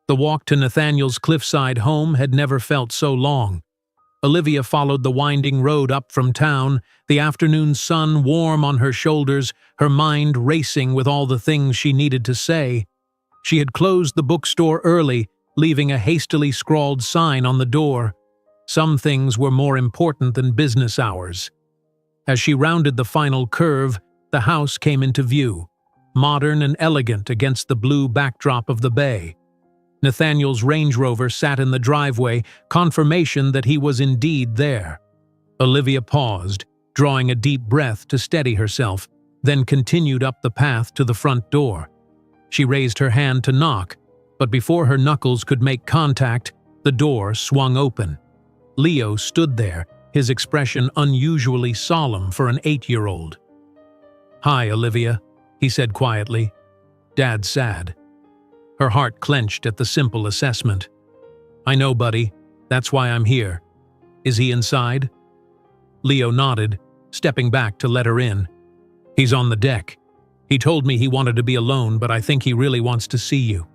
The walk to Nathaniel's cliffside home had never felt so long. Olivia followed the winding road up from town, the afternoon sun warm on her shoulders, her mind racing with all the things she needed to say. She had closed the bookstore early, leaving a hastily scrawled sign on the door. Some things were more important than business hours. As she rounded the final curve, the house came into view, modern and elegant against the blue backdrop of the bay. Nathaniel's Range Rover sat in the driveway, confirmation that he was indeed there. Olivia paused, drawing a deep breath to steady herself, then continued up the path to the front door. She raised her hand to knock, but before her knuckles could make contact, the door swung open. Leo stood there, his expression unusually solemn for an 8-year-old. "Hi, Olivia," he said quietly. "Dad's sad." Her heart clenched at the simple assessment. "I know, buddy. That's why I'm here. Is he inside?" Leo nodded, stepping back to let her in. "He's on the deck. He told me he wanted to be alone, but I think he really wants to see you."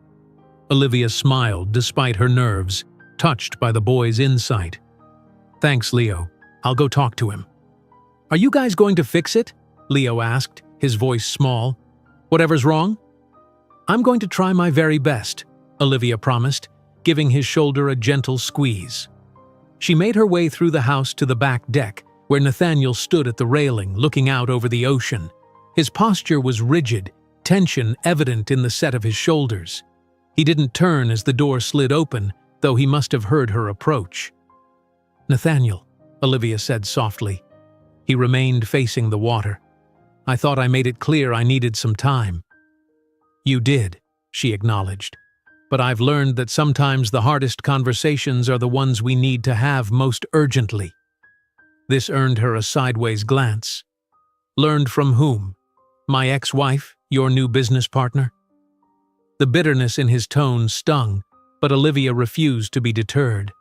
Olivia smiled despite her nerves, touched by the boy's insight. "Thanks, Leo. I'll go talk to him." "Are you guys going to fix it?" Leo asked, his voice small. "Whatever's wrong?" "I'm going to try my very best," Olivia promised, giving his shoulder a gentle squeeze. She made her way through the house to the back deck, where Nathaniel stood at the railing, looking out over the ocean. His posture was rigid, tension evident in the set of his shoulders. He didn't turn as the door slid open, though he must have heard her approach. "Nathaniel," Olivia said softly. He remained facing the water. "I thought I made it clear I needed some time." "You did," she acknowledged. "But I've learned that sometimes the hardest conversations are the ones we need to have most urgently." This earned her a sideways glance. "Learned from whom? My ex-wife, your new business partner?" The bitterness in his tone stung, but Olivia refused to be deterred.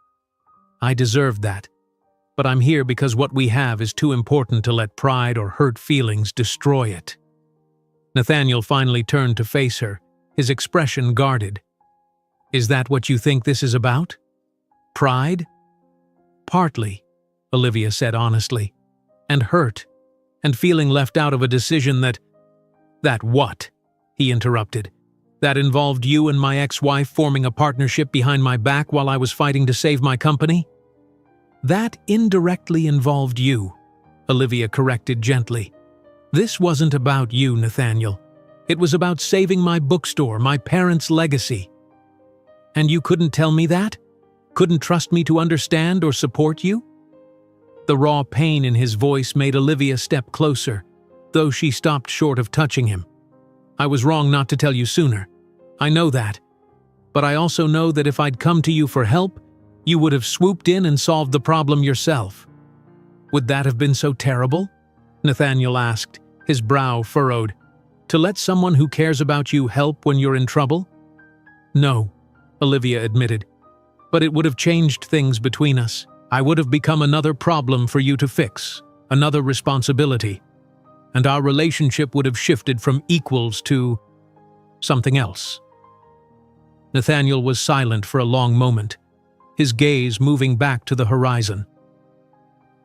"I deserved that. But I'm here because what we have is too important to let pride or hurt feelings destroy it." Nathaniel finally turned to face her, his expression guarded. "Is that what you think this is about? Pride?" "Partly," Olivia said honestly. "And hurt. And feeling left out of a decision that—" "That what?" he interrupted. "That involved you and my ex-wife forming a partnership behind my back while I was fighting to save my company?" "That indirectly involved you," Olivia corrected gently. "This wasn't about you, Nathaniel. It was about saving my bookstore, my parents' legacy." "And you couldn't tell me that? Couldn't trust me to understand or support you?" The raw pain in his voice made Olivia step closer, though she stopped short of touching him. "I was wrong not to tell you sooner. I know that. But I also know that if I'd come to you for help, you would have swooped in and solved the problem yourself." "Would that have been so terrible?" Nathaniel asked, his brow furrowed. "To let someone who cares about you help when you're in trouble?" "No," Olivia admitted. "But it would have changed things between us. I would have become another problem for you to fix, another responsibility. And our relationship would have shifted from equals to something else." Nathaniel was silent for a long moment, his gaze moving back to the horizon.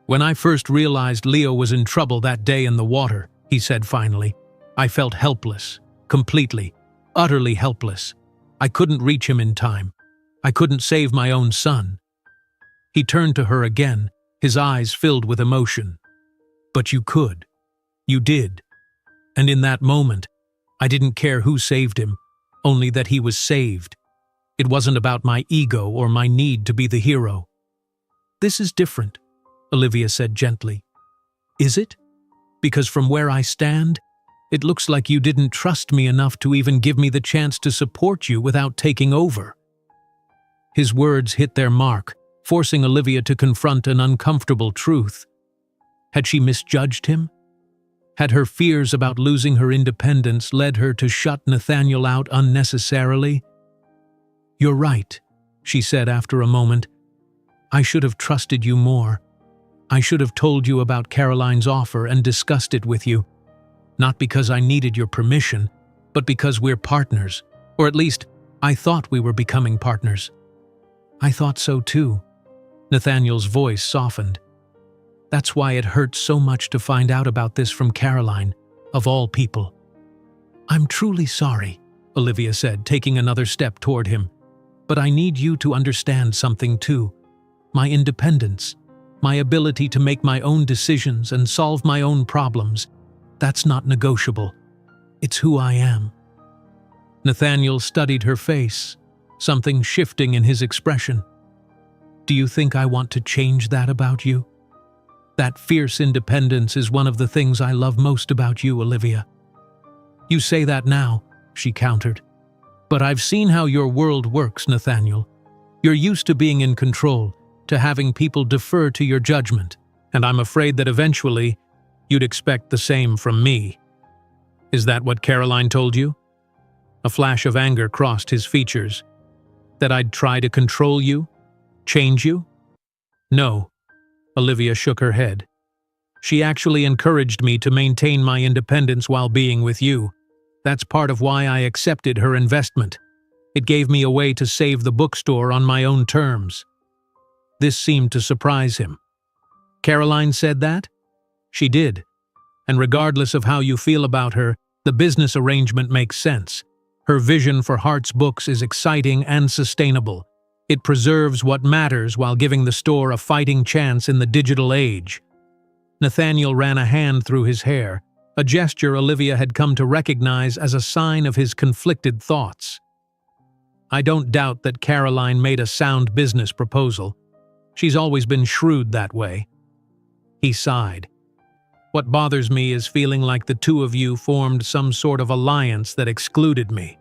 "When I first realized Leo was in trouble that day in the water," he said finally, "I felt helpless, completely, utterly helpless. I couldn't reach him in time. I couldn't save my own son." He turned to her again, his eyes filled with emotion. "But you could. You did. And in that moment, I didn't care who saved him, only that he was saved. It wasn't about my ego or my need to be the hero." "This is different," Olivia said gently. "Is it? Because from where I stand, it looks like you didn't trust me enough to even give me the chance to support you without taking over." His words hit their mark, forcing Olivia to confront an uncomfortable truth. Had she misjudged him? Had her fears about losing her independence led her to shut Nathaniel out unnecessarily? "You're right," she said after a moment. "I should have trusted you more. I should have told you about Caroline's offer and discussed it with you. Not because I needed your permission, but because we're partners. Or at least, I thought we were becoming partners." "I thought so too." Nathaniel's voice softened. "That's why it hurt so much to find out about this from Caroline, of all people." "I'm truly sorry," Olivia said, taking another step toward him. "But I need you to understand something too. My independence, my ability to make my own decisions and solve my own problems, that's not negotiable. It's who I am." Nathaniel studied her face, something shifting in his expression. "Do you think I want to change that about you? That fierce independence is one of the things I love most about you, Olivia." "You say that now," she countered. "But I've seen how your world works, Nathaniel. You're used to being in control, to having people defer to your judgment, and I'm afraid that eventually you'd expect the same from me." "Is that what Caroline told you?" A flash of anger crossed his features. "That I'd try to control you? Change you?" "No." Olivia shook her head. "She actually encouraged me to maintain my independence while being with you. That's part of why I accepted her investment. It gave me a way to save the bookstore on my own terms." This seemed to surprise him. "Caroline said that?" "She did. And regardless of how you feel about her, the business arrangement makes sense. Her vision for Heart's Books is exciting and sustainable. It preserves what matters while giving the store a fighting chance in the digital age." Nathaniel ran a hand through his hair, a gesture Olivia had come to recognize as a sign of his conflicted thoughts. I don't doubt that Caroline made a sound business proposal. She's always been shrewd that way. He sighed. What bothers me is feeling like the two of you formed some sort of alliance that excluded me.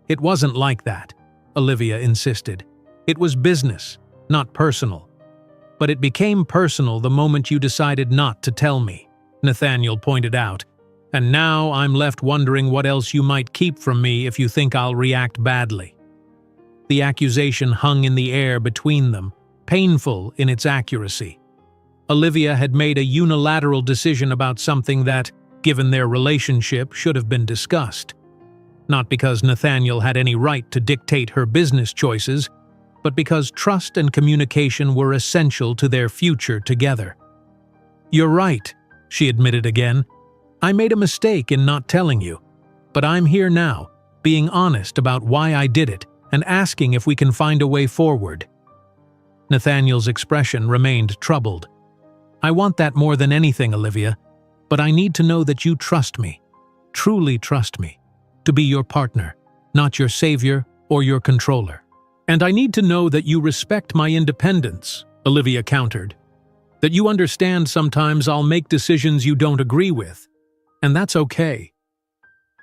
It wasn't like that, Olivia insisted. It was business, not personal. But it became personal the moment you decided not to tell me, Nathaniel pointed out. And now I'm left wondering what else you might keep from me if you think I'll react badly. The accusation hung in the air between them, painful in its accuracy. Olivia had made a unilateral decision about something that, given their relationship, should have been discussed. Not because Nathaniel had any right to dictate her business choices, but because trust and communication were essential to their future together. You're right, she admitted again. I made a mistake in not telling you, but I'm here now, being honest about why I did it and asking if we can find a way forward. Nathaniel's expression remained troubled. I want that more than anything, Olivia, but I need to know that you trust me, truly trust me, to be your partner, not your savior or your controller. And I need to know that you respect my independence, Olivia countered. That you understand sometimes I'll make decisions you don't agree with, and that's okay.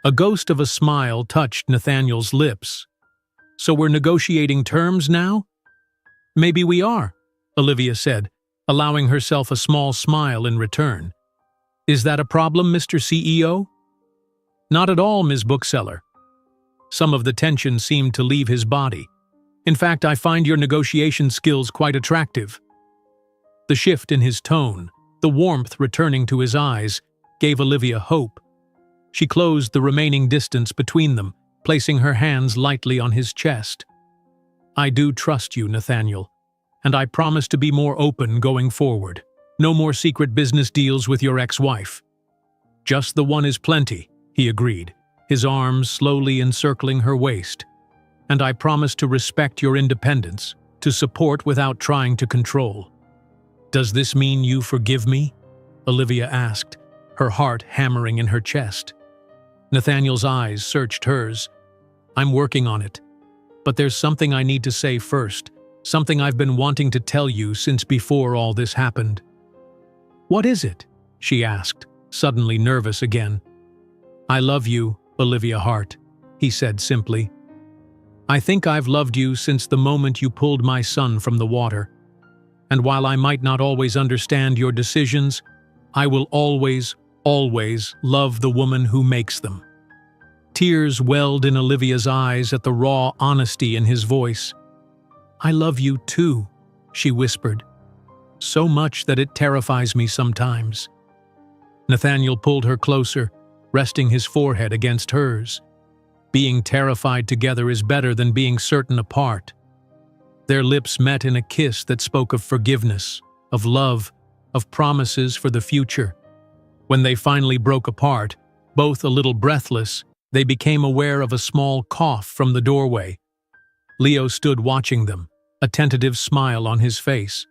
A ghost of a smile touched Nathaniel's lips. So we're negotiating terms now? Maybe we are, Olivia said, allowing herself a small smile in return. Is that a problem, Mr. CEO? Not at all, Ms. Bookseller. Some of the tension seemed to leave his body. In fact, I find your negotiation skills quite attractive. The shift in his tone, the warmth returning to his eyes, gave Olivia hope. She closed the remaining distance between them, placing her hands lightly on his chest. I do trust you, Nathaniel, and I promise to be more open going forward. No more secret business deals with your ex-wife. Just the one is plenty, he agreed, his arms slowly encircling her waist. And I promise to respect your independence, to support without trying to control. Does this mean you forgive me? Olivia asked, her heart hammering in her chest. Nathaniel's eyes searched hers. I'm working on it. But there's something I need to say first, something I've been wanting to tell you since before all this happened. What is it? She asked, suddenly nervous again. I love you, Olivia Hart, he said simply. I think I've loved you since the moment you pulled my son from the water. And while I might not always understand your decisions, I will always, always love the woman who makes them. Tears welled in Olivia's eyes at the raw honesty in his voice. I love you too, she whispered. So much that it terrifies me sometimes. Nathaniel pulled her closer, resting his forehead against hers. Being terrified together is better than being certain apart. Their lips met in a kiss that spoke of forgiveness, of love, of promises for the future. When they finally broke apart, both a little breathless, they became aware of a small cough from the doorway. Leo stood watching them, a tentative smile on his face.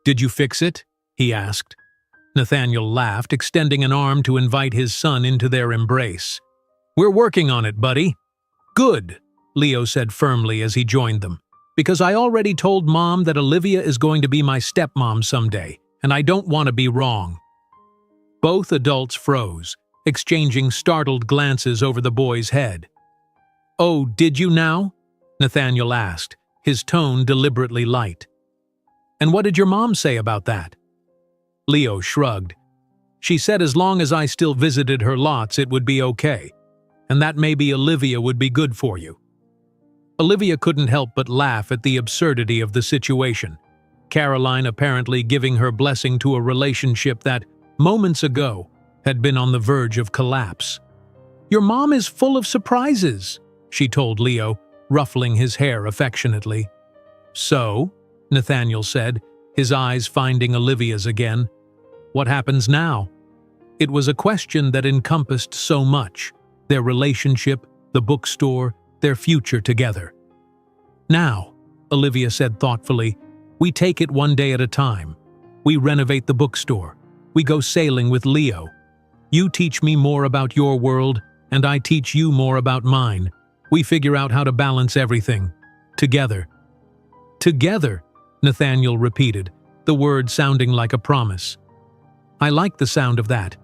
Did you fix it? He asked. Nathaniel laughed, extending an arm to invite his son into their embrace. We're working on it, buddy. Good, Leo said firmly as he joined them. Because I already told Mom that Olivia is going to be my stepmom someday, and I don't want to be wrong. Both adults froze, exchanging startled glances over the boy's head. Oh, did you now? Nathaniel asked, his tone deliberately light. And what did your mom say about that? Leo shrugged. She said as long as I still visited her lots, it would be okay, and that maybe Olivia would be good for you. Olivia couldn't help but laugh at the absurdity of the situation. Caroline apparently giving her blessing to a relationship that, moments ago, had been on the verge of collapse. Your mom is full of surprises, she told Leo, ruffling his hair affectionately. So, Nathaniel said, his eyes finding Olivia's again. What happens now? It was a question that encompassed so much, their relationship, the bookstore, their future together. Now, Olivia said thoughtfully, we take it one day at a time. We renovate the bookstore. We go sailing with Leo. You teach me more about your world, and I teach you more about mine. We figure out how to balance everything. Together. Together, Nathaniel repeated, the word sounding like a promise. I like the sound of that.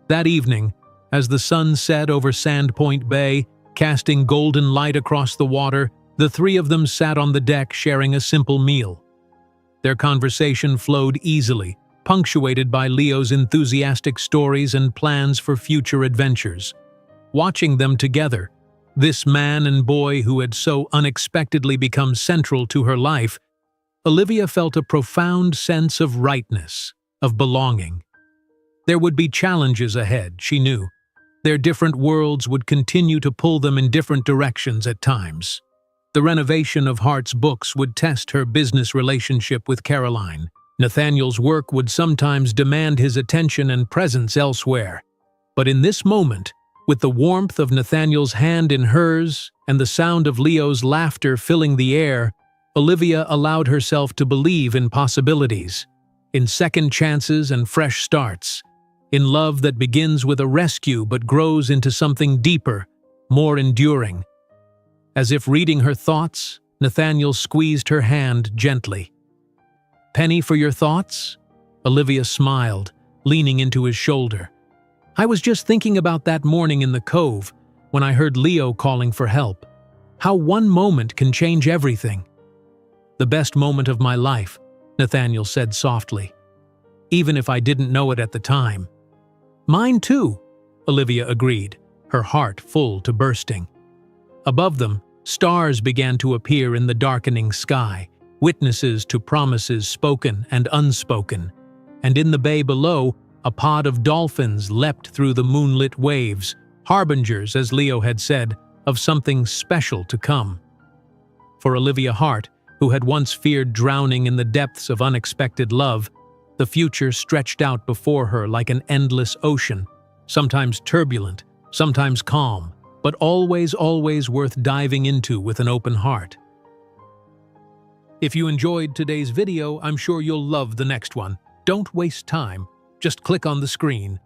That evening, as the sun set over Sandpoint Bay, casting golden light across the water, the three of them sat on the deck sharing a simple meal. Their conversation flowed easily, punctuated by Leo's enthusiastic stories and plans for future adventures. Watching them together, this man and boy who had so unexpectedly become central to her life, Olivia felt a profound sense of rightness, of belonging. There would be challenges ahead, she knew. Their different worlds would continue to pull them in different directions at times. The renovation of Hart's books would test her business relationship with Caroline. Nathaniel's work would sometimes demand his attention and presence elsewhere. But in this moment, with the warmth of Nathaniel's hand in hers and the sound of Leo's laughter filling the air, Olivia allowed herself to believe in possibilities, in second chances and fresh starts, in love that begins with a rescue but grows into something deeper, more enduring. As if reading her thoughts, Nathaniel squeezed her hand gently. "Penny for your thoughts?" Olivia smiled, leaning into his shoulder. "I was just thinking about that morning in the cove, when I heard Leo calling for help. How one moment can change everything." "The best moment of my life," Nathaniel said softly, "even if I didn't know it at the time." "Mine too," Olivia agreed, her heart full to bursting. Above them, stars began to appear in the darkening sky, witnesses to promises spoken and unspoken, and in the bay below, a pod of dolphins leapt through the moonlit waves, harbingers, as Leo had said, of something special to come. For Olivia Hart, who had once feared drowning in the depths of unexpected love, the future stretched out before her like an endless ocean, sometimes turbulent, sometimes calm, but always worth diving into with an open heart. If you enjoyed today's video, I'm sure you'll love the next one. Don't waste time. Just click on the screen.